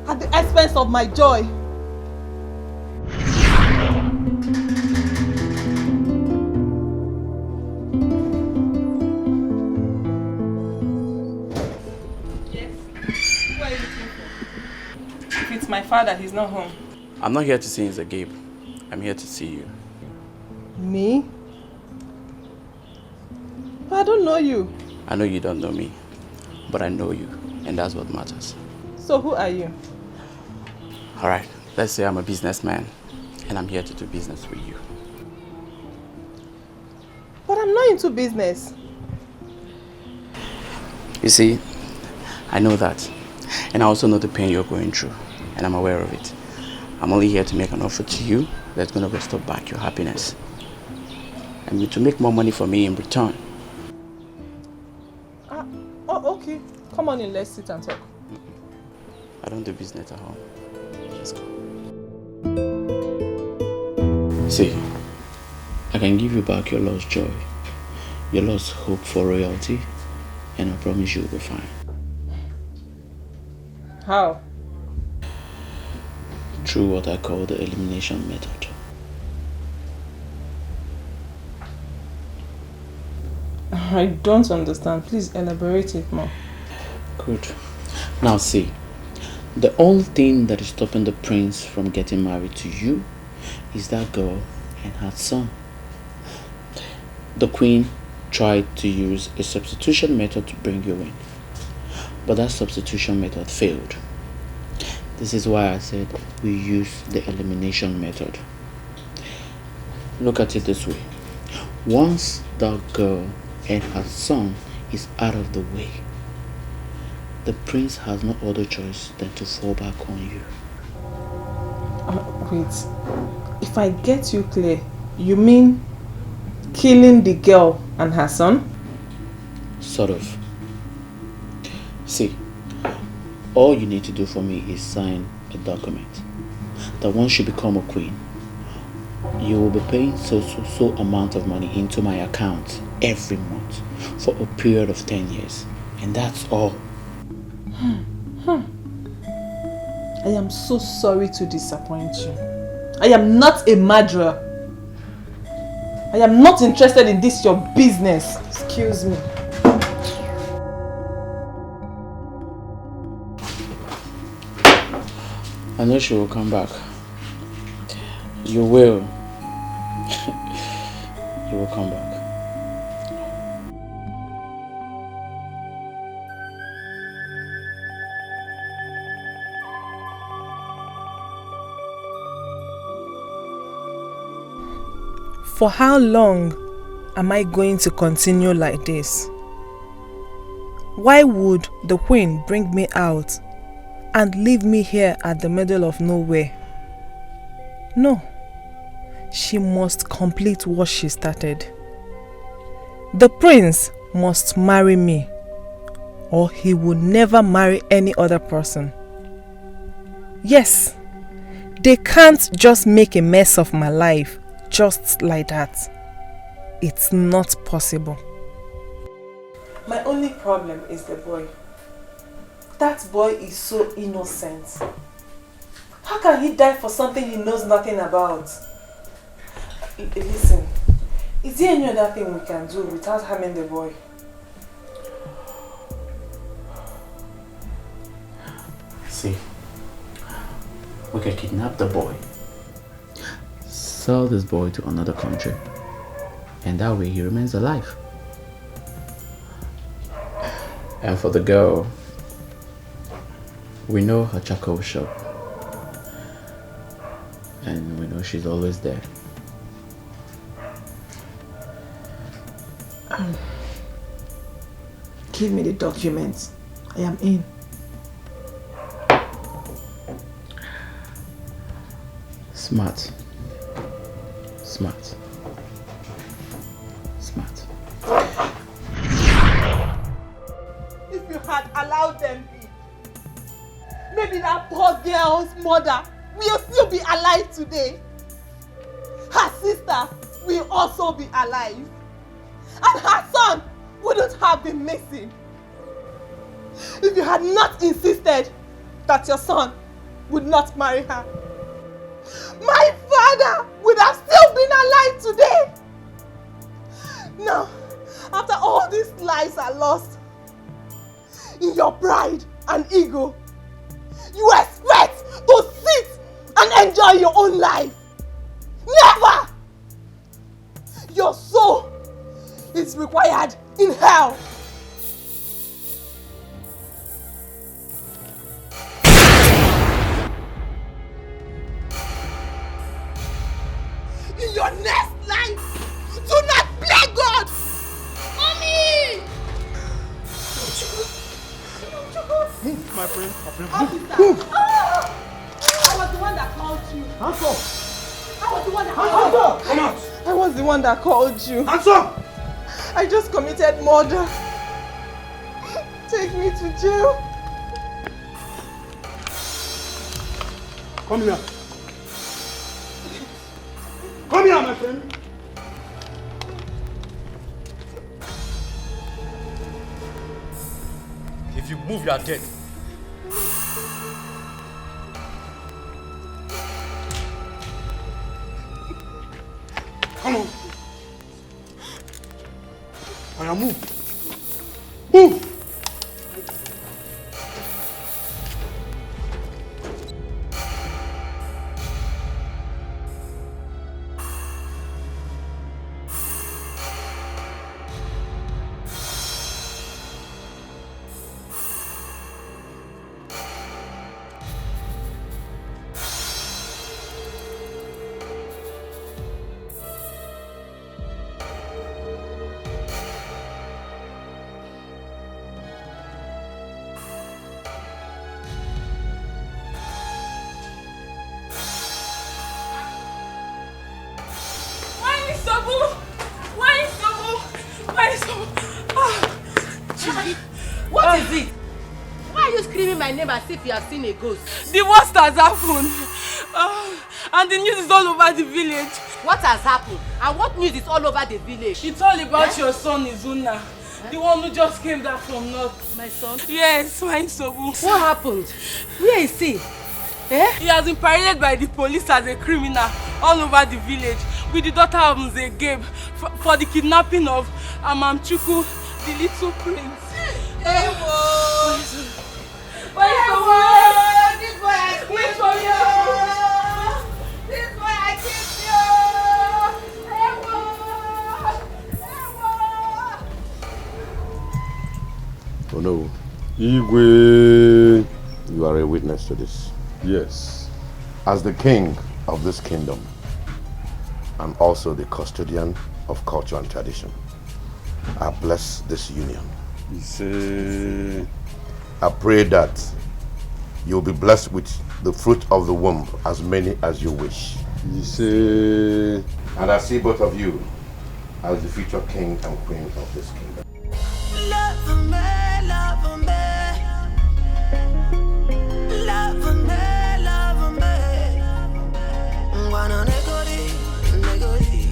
at the expense of my joy. If it's my father, he's not home. I'm not here to see Mr. Gabe. I'm here to see you. Me? But I don't know you. I know you don't know me, but I know you, and that's what matters. So who are you? Alright, let's say I'm a businessman, and I'm here to do business with you. But I'm not into business. You see, I know that, and I also know the pain you're going through, and I'm aware of it. I'm only here to make an offer to you that's going to restore back your happiness, and to make more money for me in return. Oh, okay. Come on in, let's sit and talk. I don't do business at home. Let's go. See, I can give you back your lost joy, your lost hope for royalty, and I promise you'll be fine. How? Through what I call the elimination method. I don't understand. Please elaborate it more. Good. Now see, the only thing that is stopping the prince from getting married to you is that girl and her son. The queen tried to use a substitution method to bring you in, but that substitution method failed. This is why I said we use the elimination method. Look at it this way. Once that girl and her son is out of the way, the prince has no other choice than to fall back on you. Wait, if I get you clear, you mean killing the girl and her son? Sort of. See, all you need to do for me is sign a document that once you become a queen, you will be paying so amount of money into my account every month for a period of 10 years. And that's all. I am so sorry to disappoint you. I am not a murderer. I am not interested in this your business. Excuse me. I know she will come back. You will. You will come back. For how long am I going to continue like this? Why would the queen bring me out and leave me here at the middle of nowhere? No, she must complete what she started. The prince must marry me, or he will never marry any other person. Yes, they can't just make a mess of my life just like that. It's not possible. My only problem is the boy. That boy is so innocent. How can he die for something he knows nothing about? Listen, is there any other thing we can do without harming the boy? See, we can kidnap the boy, sell this boy to another country, and that way he remains alive. And for the girl, we know her charcoal shop, and we know she's always there. Give me the documents. I am in. Smart. Smart. Smart. If you had allowed them be, maybe that poor girl's mother will still be alive today. Her sister will also be alive. And her son wouldn't have been missing. If you had not insisted that your son would not marry her, my father would have still been alive today. Now, after all these lives are lost, in your pride and ego, you expect to sit and enjoy your own life. Never! Your soul is required in hell. In your next life, do not play God! Mommy! Move, my friend. Officer! I was the one that called you. Hands up! I was the one that Hands called up! you. Come out! I was the one that called you. Hands up! I just committed murder. Take me to jail. Come here. Come here, my friend. If you move, you are dead. Come on. I am move. Move! What is it? Why are you screaming my name as if you have seen a ghost? The worst has happened. And the news is all over the village. What has happened? And what news is all over the village? It's all about your son, Izuna. The one who just came back from north. My son? Yes, my Sobu. What happened? Where is he? He has been paraded by the police as a criminal all over the village with the daughter of Nzegeb for the kidnapping of Amamchuku, the little prince. This boy I killed you! This boy I killed you! Oh no. Igwe, you are a witness to this. Yes. As the king of this kingdom, and also the custodian of culture and tradition, I bless this union. I pray that you'll be blessed with the fruit of the womb, as many as you wish. And I see both of you as the future king and queen of this kingdom. Love me, love me. Love me, love me. Guano negori, negori,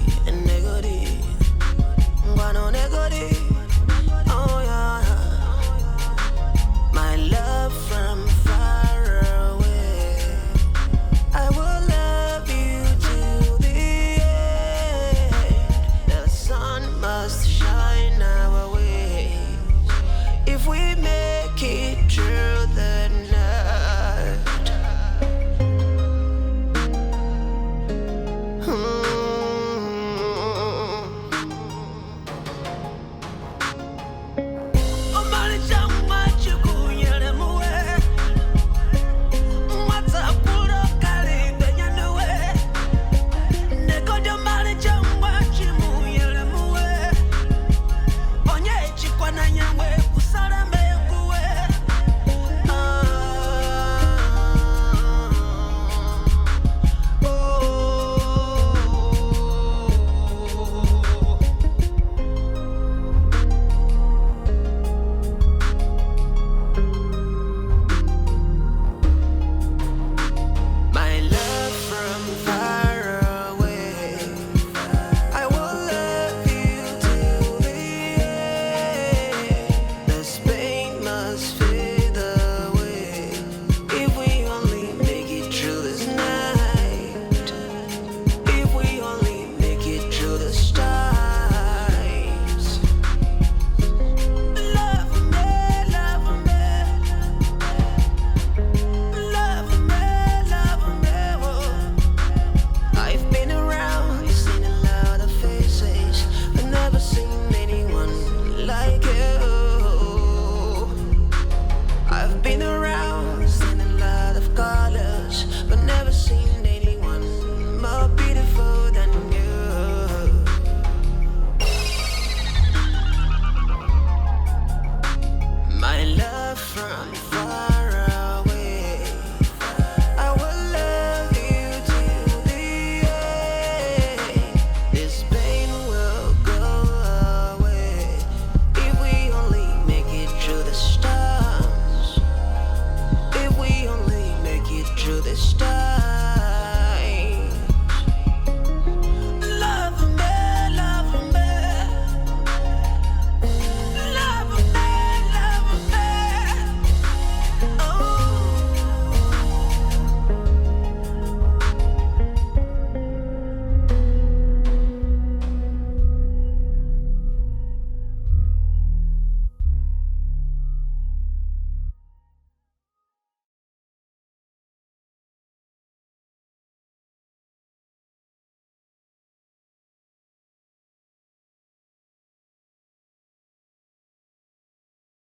negori. Guano negori. Oh yeah. My love From